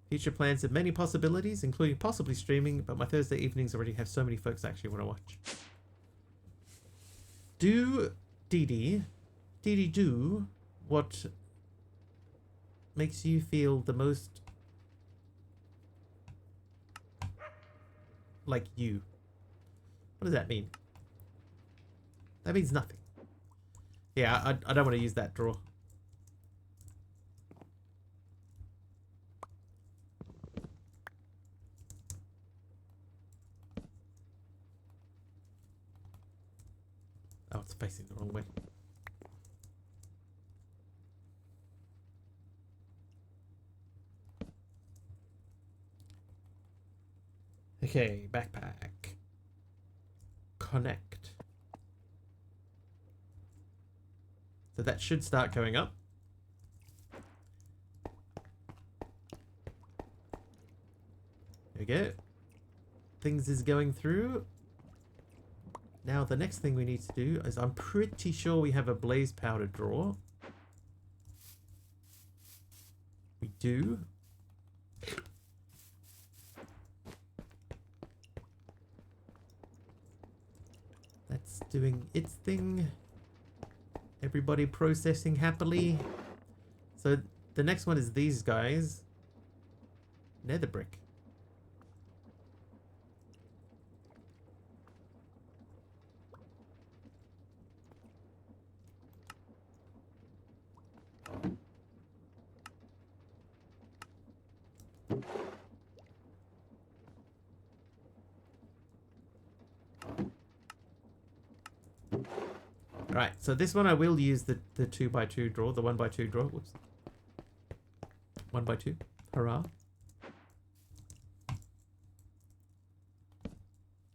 Future plans have many possibilities, including possibly streaming, but my Thursday evenings already have so many folks I actually want to watch. Do, Dee Dee, do what makes you feel the most like you. What does that mean? That means nothing. Yeah, I don't want to use that draw. Oh, it's facing the wrong way. Okay, backpack. Connect. So that should start going up. There we go. Things is going through. Now the next thing we need to do is, I'm pretty sure we have a blaze powder drawer. We do. That's doing its thing. Everybody processing happily. So the next one is these guys. Nether brick. Right, so this one I will use the 2x2 draw, the 1x2 draw. Whoops. 1x2. Hurrah.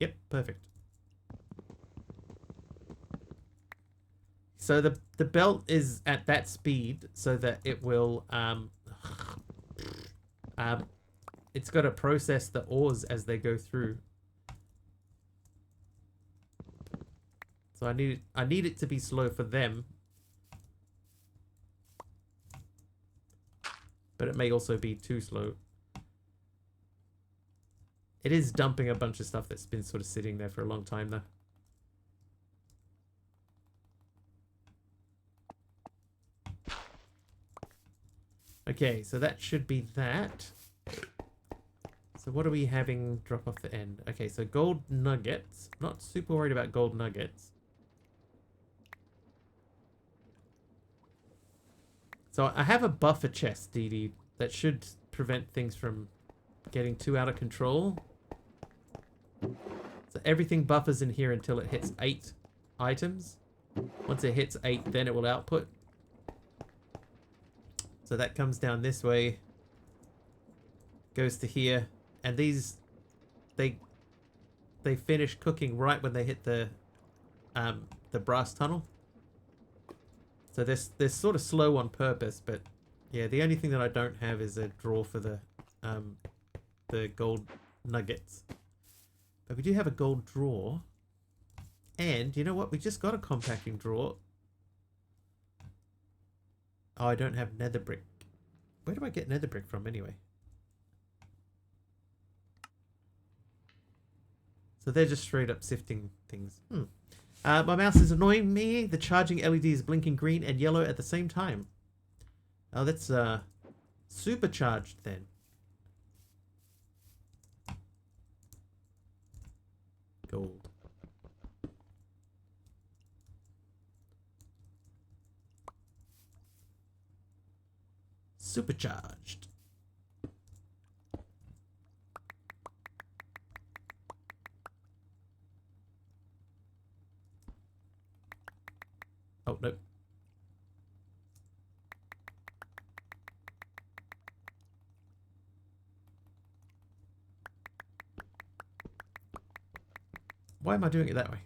Yep, perfect. So the belt is at that speed so that it will it's got to process the ores as they go through. So I need it to be slow for them. But it may also be too slow. It is dumping a bunch of stuff that's been sort of sitting there for a long time though. Okay, so that should be that. So what are we having drop off the end? Okay, so gold nuggets. Not super worried about gold nuggets. So I have a buffer chest, Dee Dee, that should prevent things from getting too out of control. So everything buffers in here until it hits 8 items. Once it hits 8, then it will output. So that comes down this way, goes to here, and these, they finish cooking right when they hit the brass tunnel. So they're sort of slow on purpose, but yeah, the only thing that I don't have is a drawer for the gold nuggets. But we do have a gold drawer, and you know what? We just got a compacting drawer. Oh, I don't have nether brick. Where do I get nether brick from anyway? So they're just straight up sifting things. My mouse is annoying me. The charging LED is blinking green and yellow at the same time. Oh, that's supercharged then. Gold. Supercharged. Oh, no. Why am I doing it that way?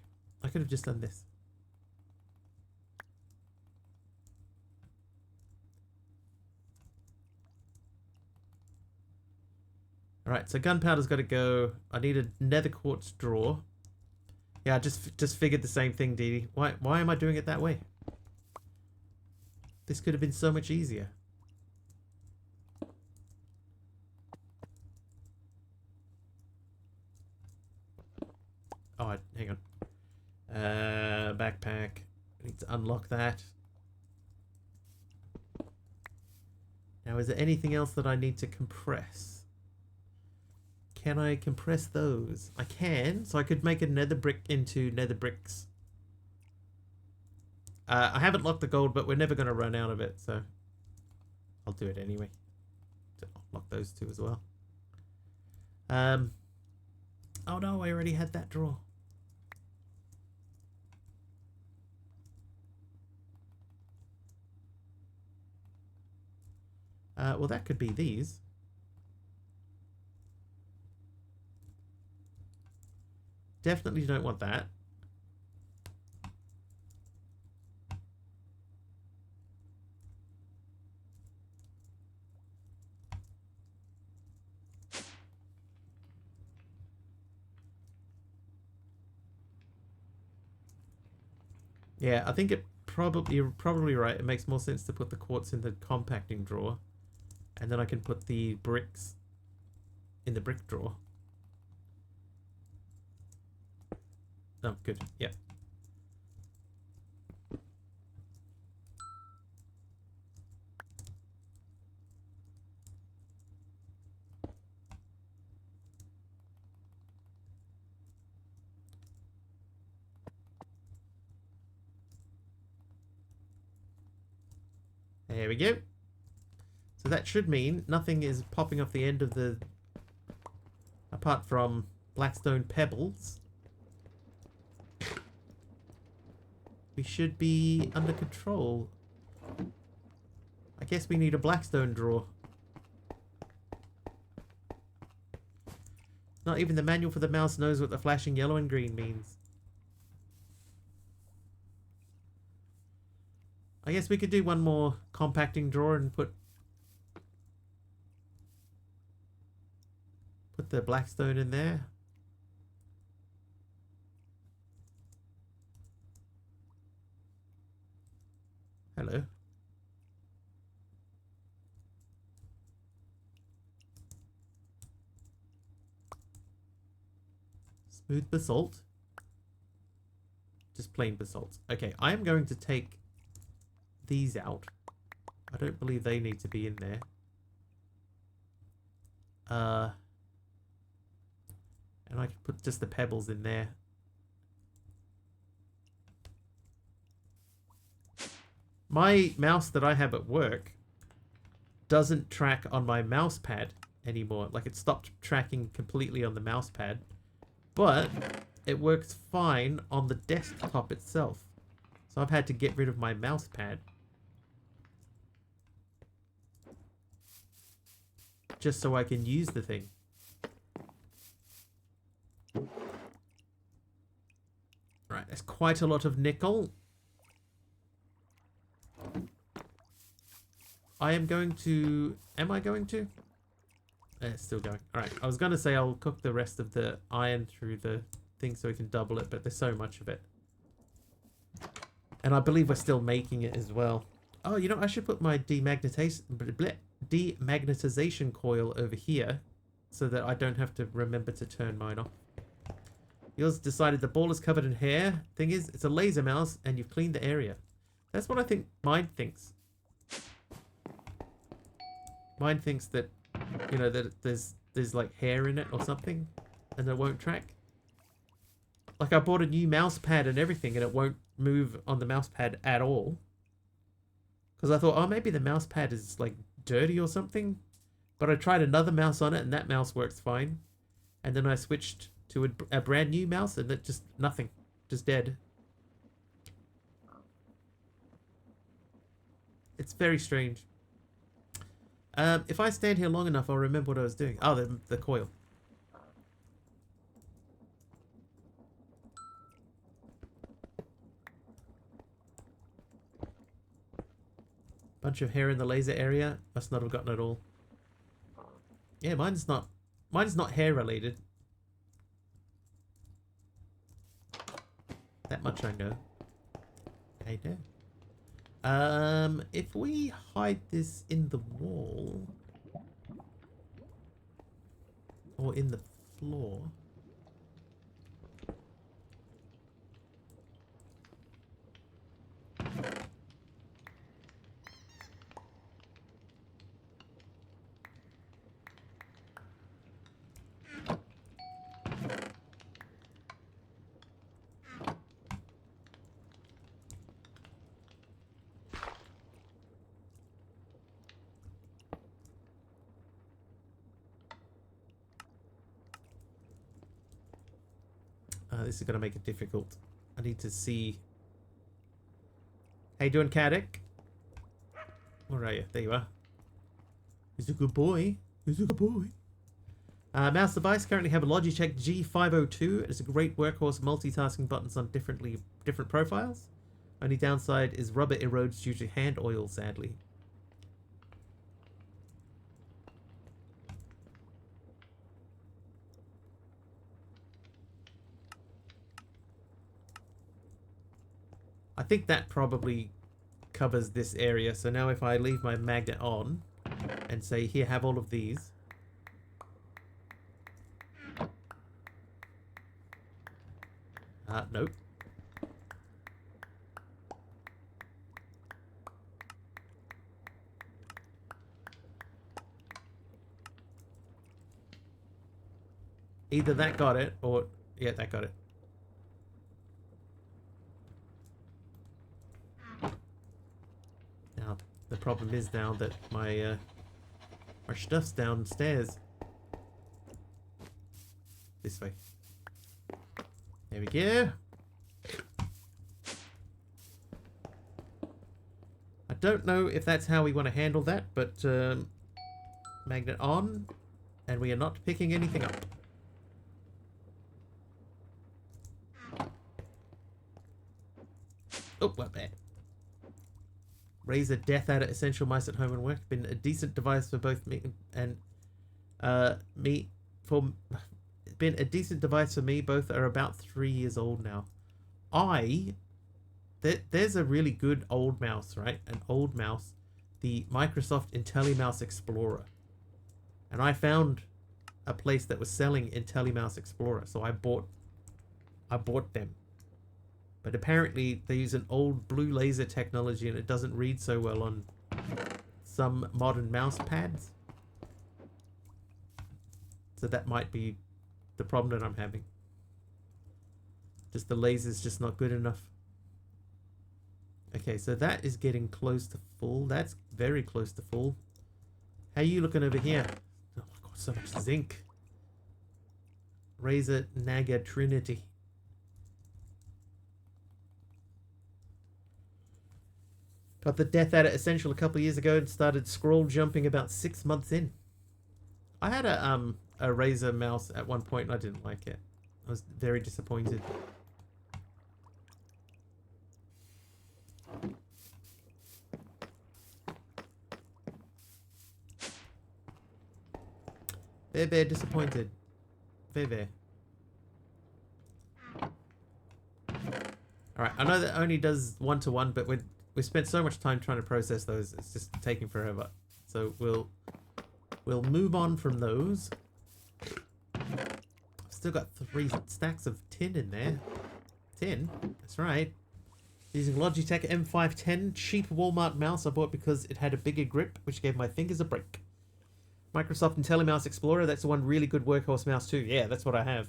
I could have just done this. Alright, so gunpowder's got to go. I need a nether quartz drawer. Yeah, I just figured the same thing, Dee Dee. Why am I doing it that way? This could have been so much easier. Oh, hang on. Backpack. I need to unlock that. Now, is there anything else that I need to compress? Can I compress those? I can, so I could make a nether brick into nether bricks. I haven't locked the gold, but we're never going to run out of it, so I'll do it anyway. I'll lock those two as well. Oh no, I already had that drawer. Well, that could be these. Definitely don't want that. Yeah, I think you're probably right. It makes more sense to put the quartz in the compacting drawer. And then I can put the bricks in the brick drawer. Oh, good. Yeah. There we go. So that should mean nothing is popping off the end of the... apart from blackstone pebbles. We should be under control. I guess we need a blackstone drawer. Not even the manual for the mouse knows what the flashing yellow and green means. I guess we could do one more compacting drawer and put the blackstone in there. Hello. Smooth basalt. Just plain basalt. Okay, I am going to take these out. I don't believe they need to be in there. And I can put just the pebbles in there. My mouse that I have at work doesn't track on my mouse pad anymore. Like, it stopped tracking completely on the mouse pad. But it works fine on the desktop itself. So I've had to get rid of my mouse pad. Just so I can use the thing. Right, there's quite a lot of nickel. I am going to... Am I going to? It's still going. Alright, I was going to say I'll cook the rest of the iron through the thing so we can double it, but there's so much of it. And I believe we're still making it as well. Oh, you know, I should put my demagnetization coil over here so that I don't have to remember to turn mine off. Yours decided the ball is covered in hair. Thing is, it's a laser mouse and you've cleaned the area. That's what I think mine thinks. Mine thinks that, you know, that there's like hair in it or something and it won't track. Like, I bought a new mouse pad and everything and it won't move on the mouse pad at all. Because I thought, oh, maybe the mouse pad is like dirty or something. But I tried another mouse on it and that mouse works fine. And then I switched to a brand new mouse and that just nothing. Just dead. It's very strange. If I stand here long enough, I'll remember what I was doing. Oh, the coil. Bunch of hair in the laser area. Must not have gotten it all. Yeah, mine's not hair related. That much I know. I know. If we hide this in the wall or in the floor, this is going to make it difficult. I need to see. How you doing, Caddick? Where are you? There you are. He's a good boy. He's a good boy. Mouse device currently have a Logitech G502. It's a great workhorse multitasking buttons on different profiles. Only downside is rubber erodes due to hand oil, sadly. I think that probably covers this area. So now if I leave my magnet on and say, here, have all of these. Nope. Either that got it or... Yeah, that got it. Now, the problem is now that my stuff's downstairs. This way. There we go. I don't know if that's how we want to handle that, but magnet on, and we are not picking anything up. Oh, well, bad. Razer Death Adder Essential Mice at Home and Work. Been a decent device for both me and been a decent device for me. Both are about 3 years old now. There's a really good old mouse, right? An old mouse, the Microsoft IntelliMouse Explorer, and I found a place that was selling IntelliMouse Explorer, so I bought them. But apparently they use an old blue laser technology, and it doesn't read so well on some modern mouse pads. So that might be the problem that I'm having. Just the laser's just not good enough. Okay, so that is getting close to full. That's very close to full. How are you looking over here? Oh my god, so much zinc. Razer Naga Trinity. Got the Death Adder Essential a couple of years ago and started scroll jumping about 6 months in. I had a Razer mouse at one point and I didn't like it. I was very disappointed. Very disappointed. Very. Alright, I know that only does 1-to-1, but we spent so much time trying to process those, it's just taking forever. So we'll move on from those. I've still got 3 stacks of tin in there. Tin? That's right. Using Logitech M510, cheap Walmart mouse I bought because it had a bigger grip, which gave my fingers a break. Microsoft IntelliMouse Explorer, that's the one really good workhorse mouse too. Yeah, that's what I have.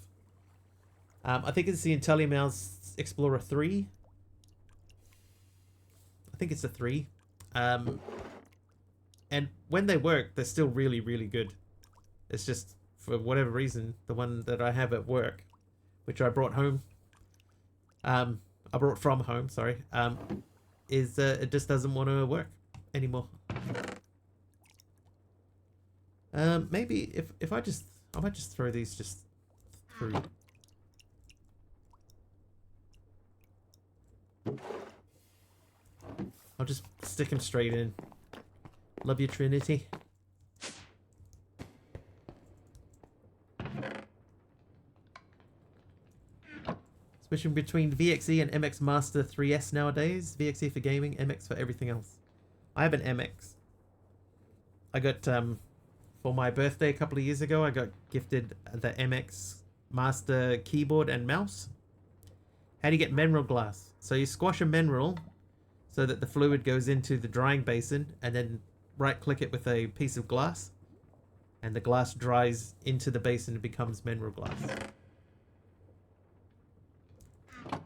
I think it's the IntelliMouse Explorer 3. I think it's a 3. And when they work, they're still really, really good. It's just, for whatever reason, the one that I have at work, which I brought home, I brought from home, sorry, it just doesn't want to work anymore. Maybe if I might just throw these just through. I'll just stick them straight in. Love you, Trinity. Switching between VXE and MX Master 3S nowadays. VXE for gaming, MX for everything else. I have an MX. I got, for my birthday a couple of years ago, I got gifted the MX Master keyboard and mouse. How do you get mineral glass? So you squash a mineral so that the fluid goes into the drying basin, and then right click it with a piece of glass, and the glass dries into the basin and becomes mineral glass. A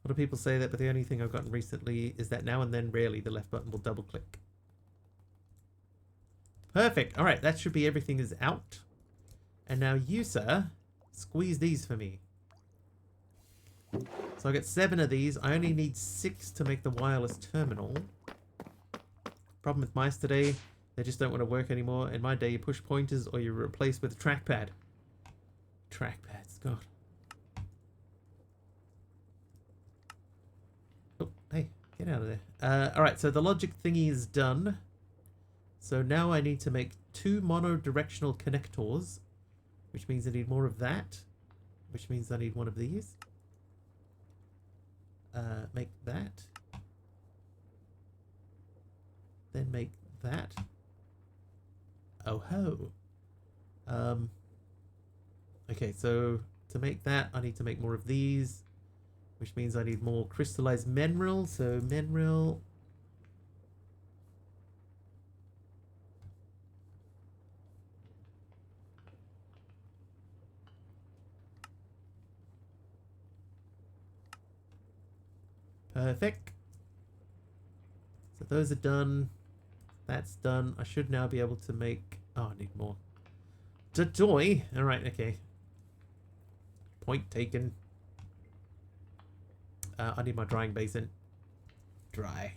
lot of people say that, but the only thing I've gotten recently is that now and then, rarely, the left button will double click. Perfect. All right, that should be everything is out. And now you, sir, squeeze these for me. So I get 7 of these. I only need 6 to make the wireless terminal. Problem with mice today, they just don't want to work anymore. In my day, you push pointers or you replace with a trackpad. Trackpads, God. Oh, hey, get out of there. Alright, so the logic thingy is done. So now I need to make 2 monodirectional connectors, which means I need more of that, which means I need one of these. Make that. Then make that. Oh ho. Okay, so to make that, I need to make more of these, which means I need more crystallized mineral. So mineral. Perfect. So those are done. That's done. I should now be able to make... Oh, I need more. Doy. Alright, okay. Point taken. I need my drying basin. Dry.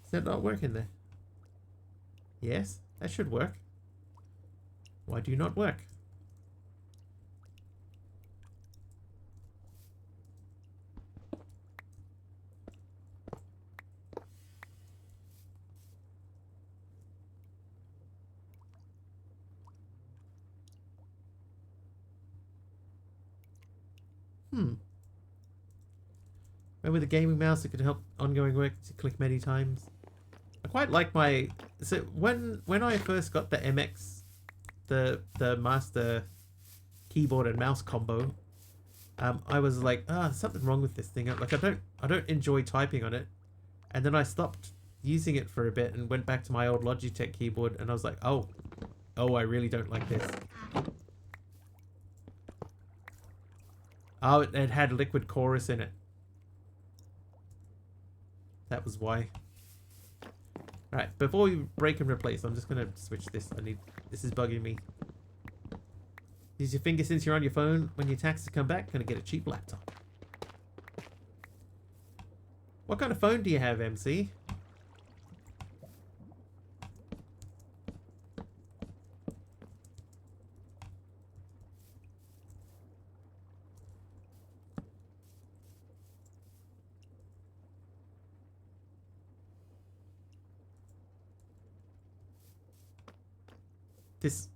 Is that not working there? Yes, that should work. Why do you not work? Maybe with a gaming mouse it could help ongoing work to click many times. I quite like my... So when I first got the MX, the master keyboard and mouse combo, I was like, there's something wrong with this thing. Like I don't enjoy typing on it. And then I stopped using it for a bit and went back to my old Logitech keyboard and I was like, oh, I really don't like this. Oh, it had liquid chorus in it. That was why. Alright, before we break and replace, I'm just gonna switch this. This is bugging me. Use your finger since you're on your phone. When your taxes come back, gonna get a cheap laptop. What kind of phone do you have, MC?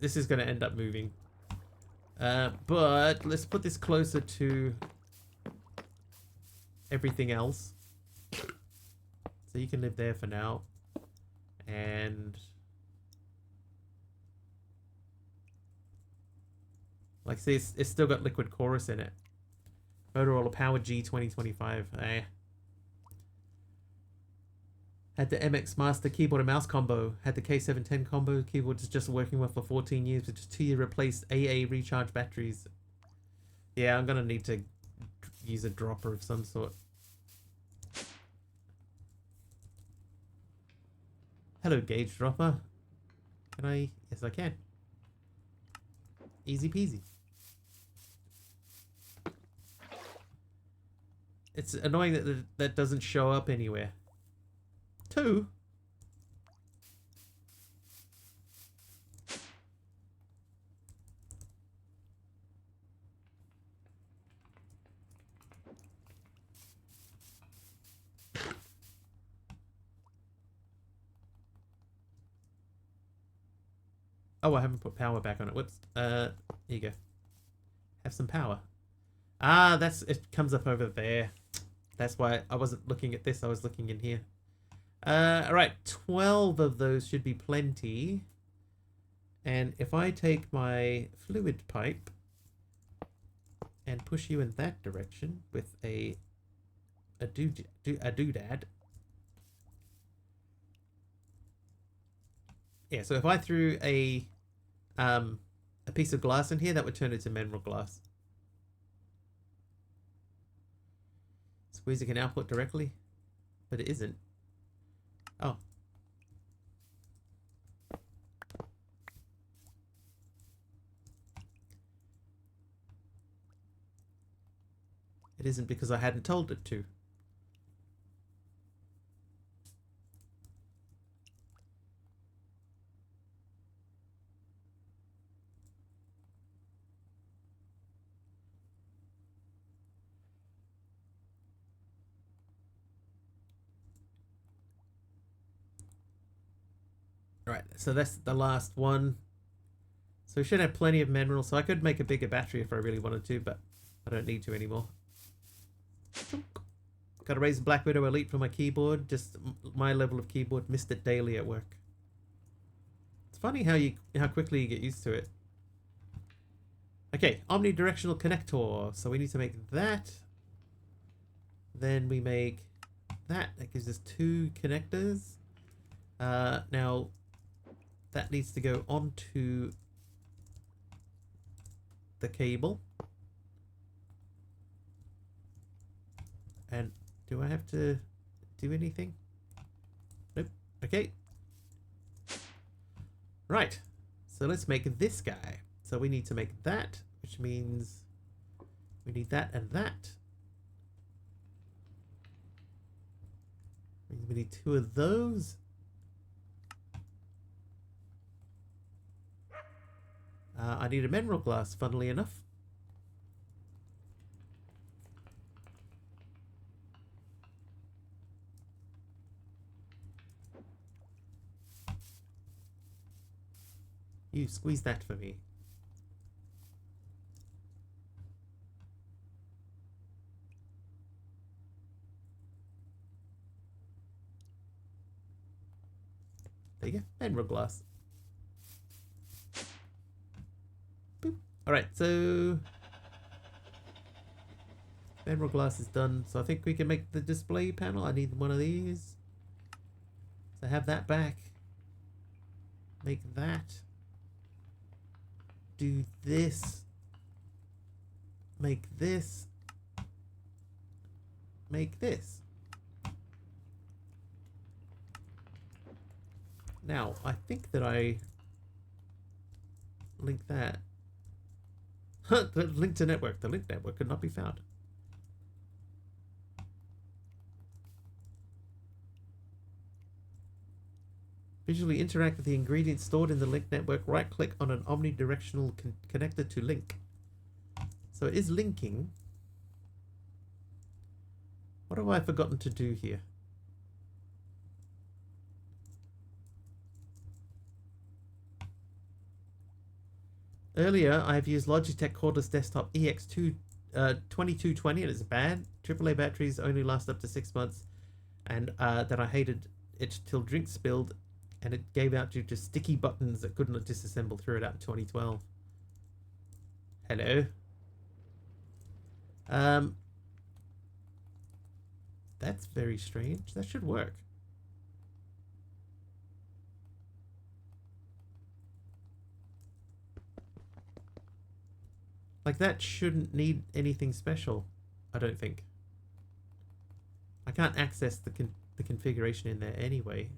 This is going to end up moving. But let's put this closer to everything else. So you can live there for now. And like see, it's still got liquid chorus in it. Motorola Power G 2025. Had the MX Master keyboard and mouse combo. Had the K710 combo. Keyboard is just working well for 14 years with just 2-year replaced AA recharge batteries. Yeah, I'm gonna need to use a dropper of some sort. Hello, gauge dropper. Can I? Yes, I can. Easy peasy. It's annoying that that doesn't show up anywhere. 2? Oh, I haven't put power back on it. Whoops. Here you go. Have some power. Ah, it comes up over there. That's why I wasn't looking at this. I was looking in here. Alright, 12 of those should be plenty. And if I take my fluid pipe and push you in that direction with a doodad. Yeah, so if I threw a piece of glass in here, that would turn into mineral glass. Squeezer can output directly, but it isn't. Oh. It isn't because I hadn't told it to. Alright, so that's the last one. So we should have plenty of minerals, so I could make a bigger battery if I really wanted to, but I don't need to anymore. Got to raise Black Widow Elite for my keyboard. Just my level of keyboard. Missed it daily at work. It's funny how quickly you get used to it. Okay, omnidirectional connector. So we need to make that. Then we make that. That gives us 2 connectors. Now that needs to go onto the cable. And do I have to do anything? Nope. Okay. Right. So let's make this guy. So we need to make that, which means we need that and that. We need 2 of those. I need a mineral glass, funnily enough. You squeeze that for me. There you go, mineral glass. Boop. Alright, so mineral glass is done. So I think we can make the display panel. I need one of these. So have that back. Make that. Do this. Make this. Make this. Now, I think that I link that. The link to network. The link network could not be found. Visually interact with the ingredients stored in the link network. Right-click on an omnidirectional connector to link. So it is linking. What have I forgotten to do here? Earlier, I've used Logitech cordless desktop EX2 2220 and it's bad. AAA batteries only last up to 6 months, and that I hated it till drink spilled, and it gave out due to sticky buttons that couldn't disassemble. Threw it out in 2012. Hello. That's very strange. That should work. Like, that shouldn't need anything special, I don't think. I can't access the configuration in there anyway.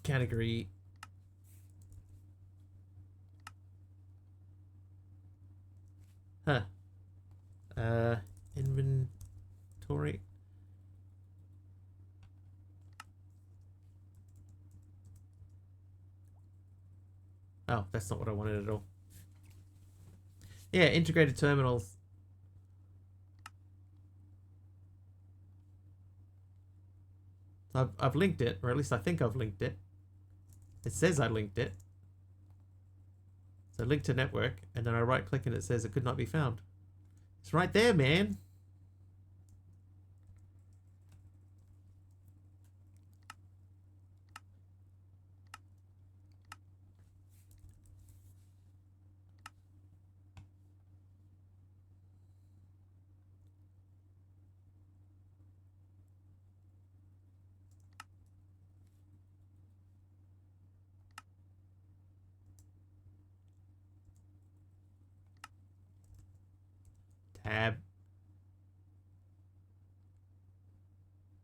Category. Huh. Inventory. Oh, that's not what I wanted at all. Yeah, integrated terminals. I've linked it, or at least I think I've linked it. It says I linked it. So link to network, and then I right click and it says it could not be found. It's right there, man. Tab.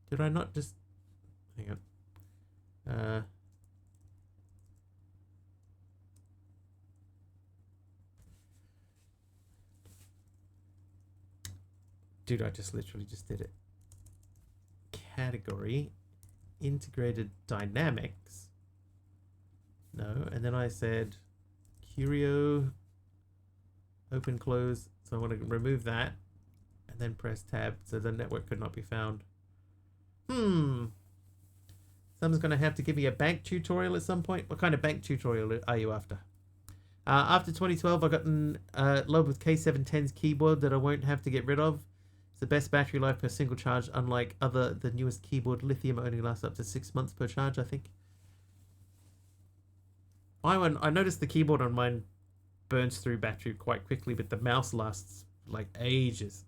Did I not just... Hang on. Dude, I just literally just did it. Category. Integrated dynamics. No, and then I said Curio. Open, close. So I want to remove that. And then press tab so the network could not be found. Someone's going to have to give me a bank tutorial at some point. What kind of bank tutorial are you after? After 2012, I got a load with K710's keyboard that I won't have to get rid of. It's the best battery life per single charge, unlike the newest keyboard. Lithium only lasts up to 6 months per charge, I think. I noticed the keyboard on mine burns through battery quite quickly, but the mouse lasts like ages.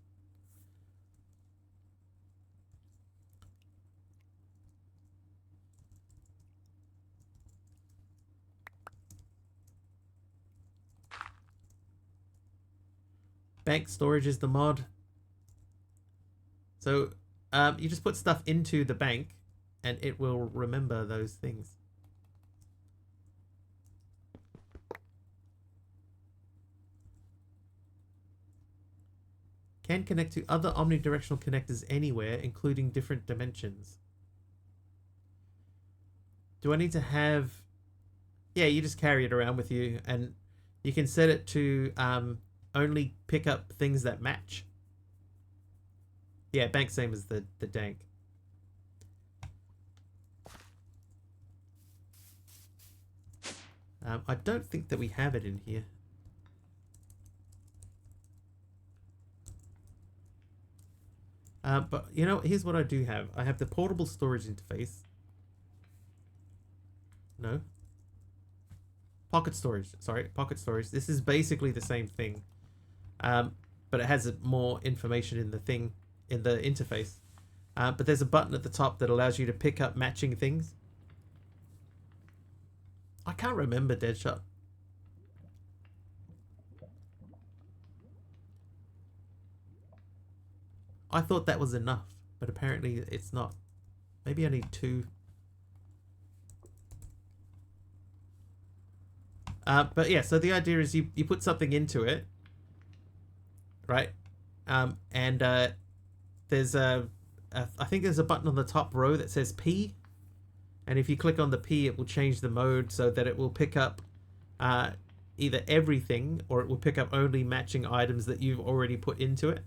Bank storage is the mod. So you just put stuff into the bank and it will remember those things. Can connect to other omnidirectional connectors anywhere, including different dimensions. Do I need to have... Yeah, you just carry it around with you, and you can set it to only pick up things that match. Yeah, bank same as the dank. I don't think that we have it in here. But, you know, here's what I do have. I have the portable storage interface. No. Pocket storage. Sorry, pocket storage. This is basically the same thing. But it has more information in the thing, in the interface. But there's a button at the top that allows you to pick up matching things. I can't remember Deadshot. I thought that was enough, but apparently it's not. Maybe I need 2. But yeah, so the idea is you put something into it, right? And there's I think there's a button on the top row that says P, and if you click on the P, it will change the mode so that it will pick up either everything or it will pick up only matching items that you've already put into it.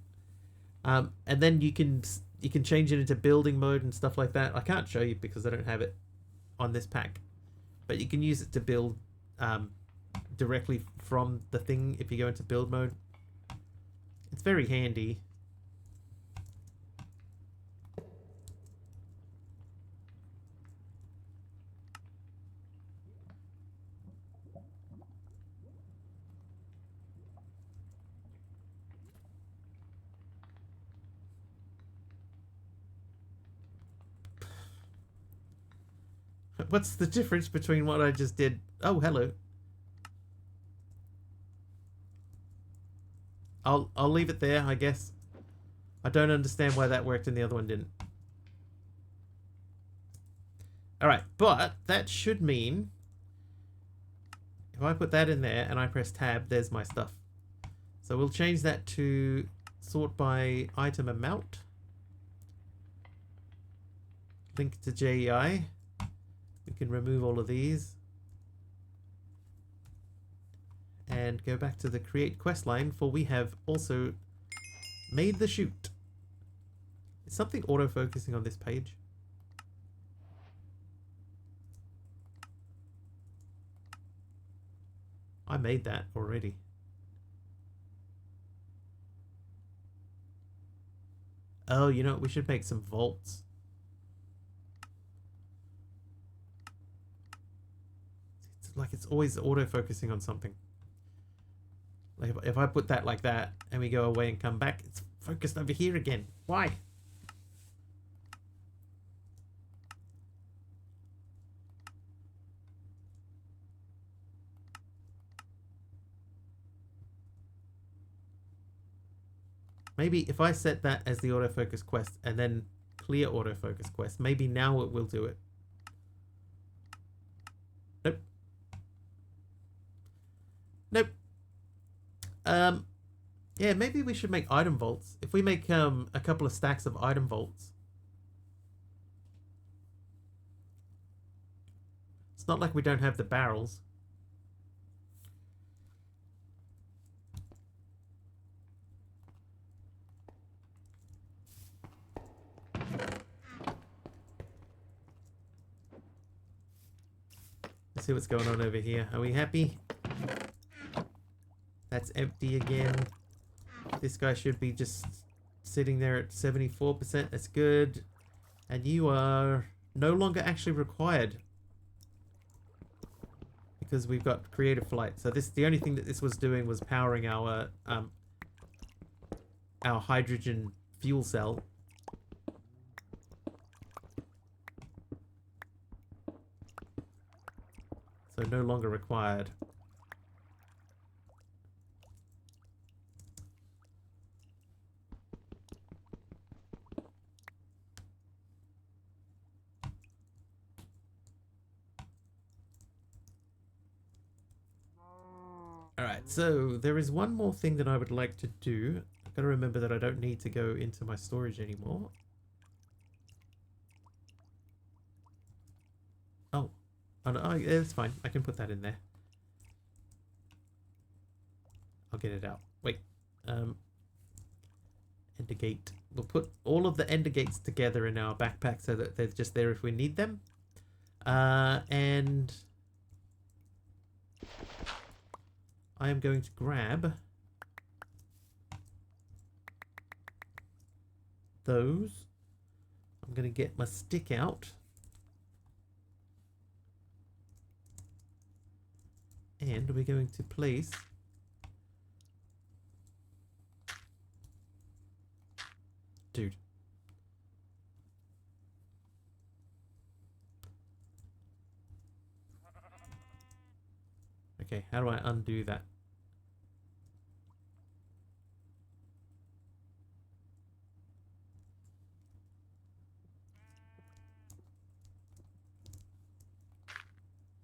And then you can change it into building mode and stuff like that. I can't show you because I don't have it on this pack, but you can use it to build directly from the thing if you go into build mode. It's very handy. What's the difference between what I just did? Oh, hello. I'll leave it there, I guess. I don't understand why that worked and the other one didn't. Alright, but that should mean if I put that in there and I press tab, there's my stuff. So we'll change that to sort by item amount. Link to JEI. We can remove all of these. And go back to the create quest line, for we have also made the chute. Is something auto-focusing on this page? I made that already. Oh, you know what? We should make some vaults. It's like it's always auto-focusing on something. Like if I put that like that and we go away and come back, it's focused over here again. Why? Maybe if I set that as the autofocus quest and then clear autofocus quest, maybe now it will do it. Nope. Nope. Yeah, maybe we should make item vaults. If we make a couple of stacks of item vaults. It's not like we don't have the barrels. Let's see what's going on over here. Are we happy? That's empty again. This guy should be just sitting there at 74%. That's good. And you are no longer actually required. Because we've got creative flight. So this, the only thing that this was doing was powering our hydrogen fuel cell. So no longer required. Alright, so there is one more thing that I would like to do. I've got to remember that I don't need to go into my storage anymore. Oh, no, it's fine. I can put that in there. I'll get it out. Wait. Ender gate. We'll put all of the ender gates together in our backpack so that they're just there if we need them. And I am going to grab those. I'm going to get my stick out. And we're going to place dude. Okay, how do I undo that?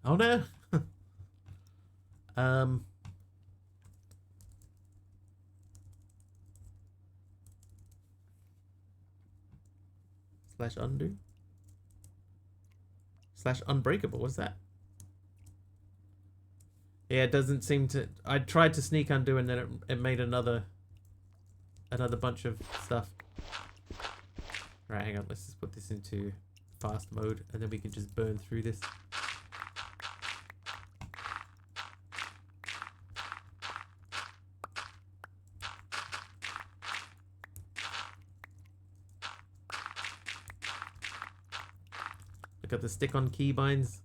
Oh no. Slash undo. Slash unbreakable, what's that? Yeah, it doesn't seem to... I tried to sneak undo and then it made another bunch of stuff. Right, hang on, let's just put this into fast mode and then we can just burn through this. Look at the stick-on keybinds.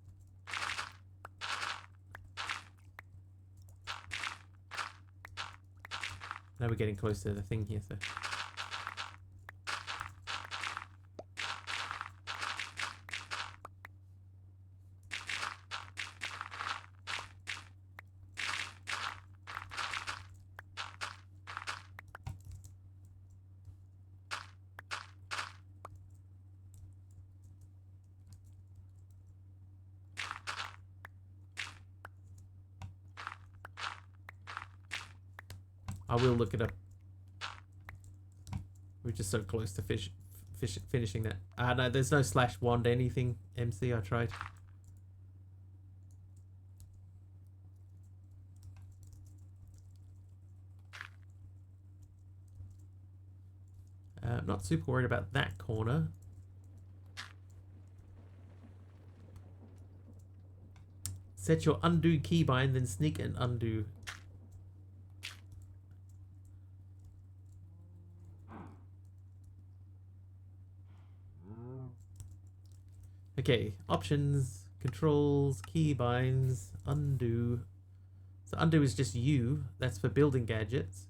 Now we're getting close to the thing here, so... I will look it up. We're just so close to finishing that. No, there's no slash wand anything, MC, I tried. I'm not super worried about that corner. Set your undo keybind, then sneak and undo. Okay, options, controls, keybinds, undo. So undo is just U. That's for building gadgets.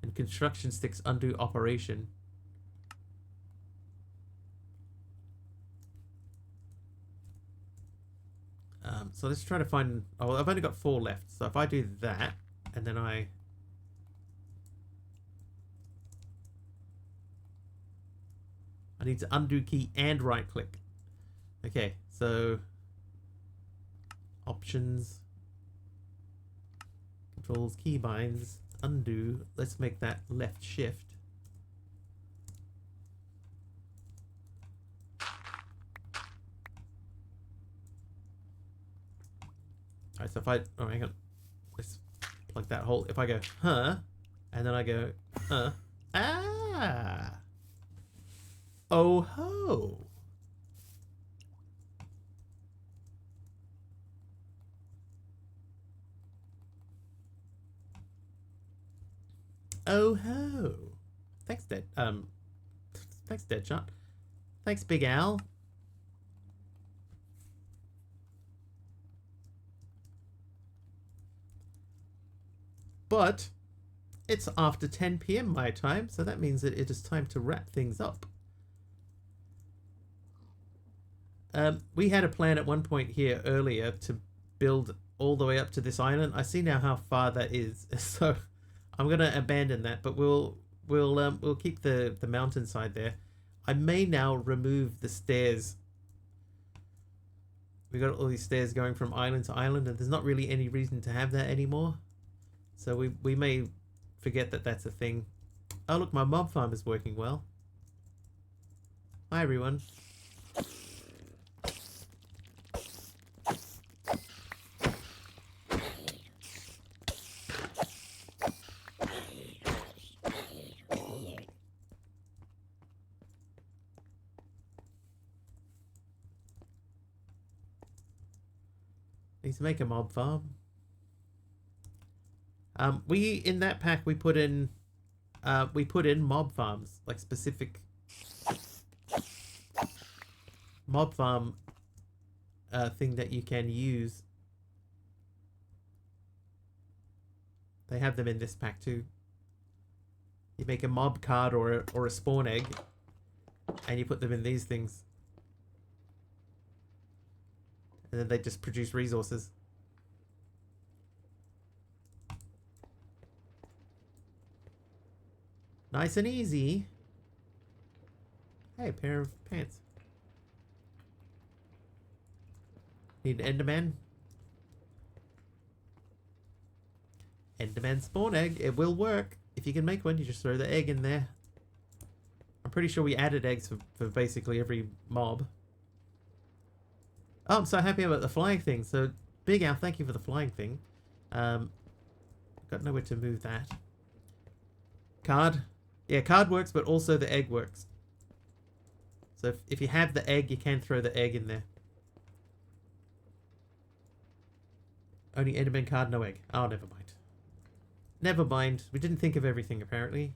And construction sticks undo operation. So let's try to find... Oh, well, I've only got 4 left. So if I do that, and then I need to undo key and right click. Okay, so options, controls, keybinds, undo. Let's make that left shift. Alright, so if I... Oh, hang on. Let's plug that hole. If I go, huh? And then I go, huh? Ah! Oh ho! Oh ho! Thanks, thanks, Deadshot. Thanks, Big Al. But it's after 10 p.m. my time, so that means that it is time to wrap things up. We had a plan at one point here earlier to build all the way up to this island. I see now how far that is, so I'm gonna abandon that. But we'll keep the mountainside there. I may now remove the stairs. We got all these stairs going from island to island, and there's not really any reason to have that anymore. So we may forget that that's a thing. Oh look, my mob farm is working well. Hi everyone. Need to make a mob farm. In that pack we put in mob farms, like specific mob farm thing that you can use. They have them in this pack too. You make a mob card or a spawn egg, and you put them in these things, and then they just produce resources. Nice and easy. Hey, a pair of pants. Need an Enderman? Enderman spawn egg. It will work. If you can make one, you just throw the egg in there. I'm pretty sure we added eggs for basically every mob. Oh, I'm so happy about the flying thing. So, Big Al, thank you for the flying thing. Got nowhere to move that. Card. Yeah, card works, but also the egg works. So if you have the egg, you can throw the egg in there. Only Enderman card, no egg. Oh, never mind. Never mind. We didn't think of everything, apparently.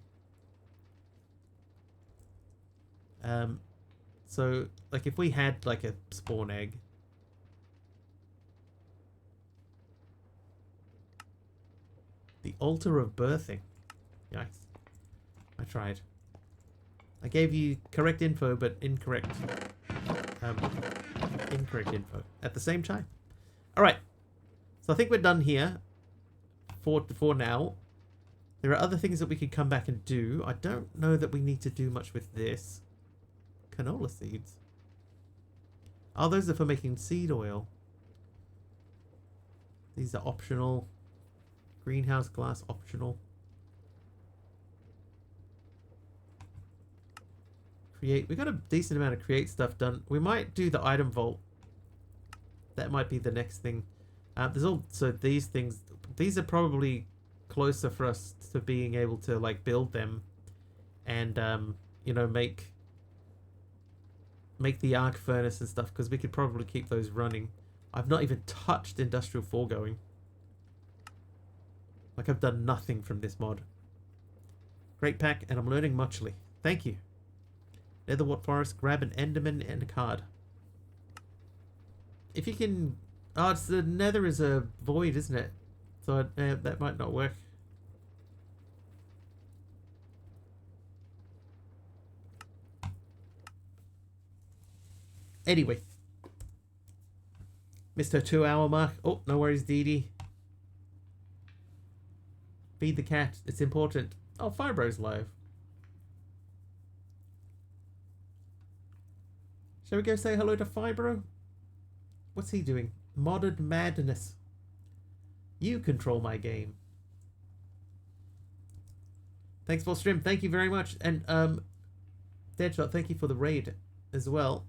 So, like, if we had, like, a spawn egg... The altar of birthing. Yikes. I tried. I gave you correct info, but incorrect. Incorrect info at the same time. All right. So I think we're done here for now. There are other things that we could come back and do. I don't know that we need to do much with this. Canola seeds. Oh, those are for making seed oil. These are optional. Greenhouse glass optional. Create. We got a decent amount of create stuff done. We might do the item vault. That might be the next thing. There's also these things. These are probably closer for us to being able to like build them, and you know, make the arc furnace and stuff, because we could probably keep those running. I've not even touched Industrial Foregoing. Like, I've done nothing from this mod. Great pack, and I'm learning muchly. Thank you. Netherwart Forest, grab an Enderman and a card. If you can... Oh, it's the Nether is a void, isn't it? So that might not work. Anyway. Mr. 2 hour mark. Oh, no worries, Dee Dee. Feed the cat. It's important. Oh, Fibro's live. Shall we go say hello to Fibro? What's he doing? Modded madness. You control my game. Thanks for stream. Thank you very much. And Deadshot, thank you for the raid as well.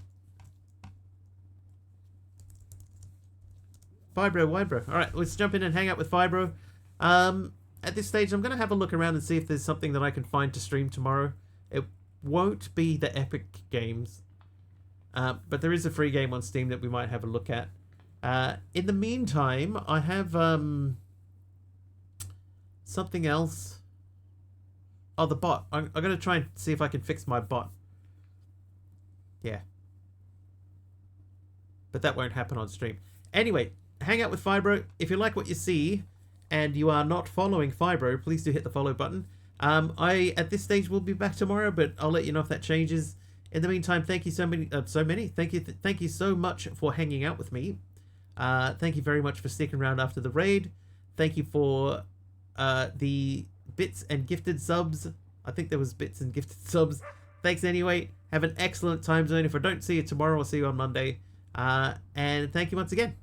Fibro. Alright, let's jump in and hang out with Fibro. At this stage, I'm going to have a look around and see if there's something that I can find to stream tomorrow. It won't be the Epic Games. But there is a free game on Steam that we might have a look at. In the meantime, I have something else. Oh, the bot. I'm going to try and see if I can fix my bot. Yeah. But that won't happen on stream. Anyway, hang out with Fibro. If you like what you see and you are not following Fibro, please do hit the follow button. I, at this stage, will be back tomorrow, but I'll let you know if that changes. In the meantime, thank you so many. Thank you so much for hanging out with me. Thank you very much for sticking around after the raid. Thank you for the bits and gifted subs. I think there was bits and gifted subs. Thanks anyway. Have an excellent time zone. If I don't see you tomorrow, I'll see you on Monday. And thank you once again.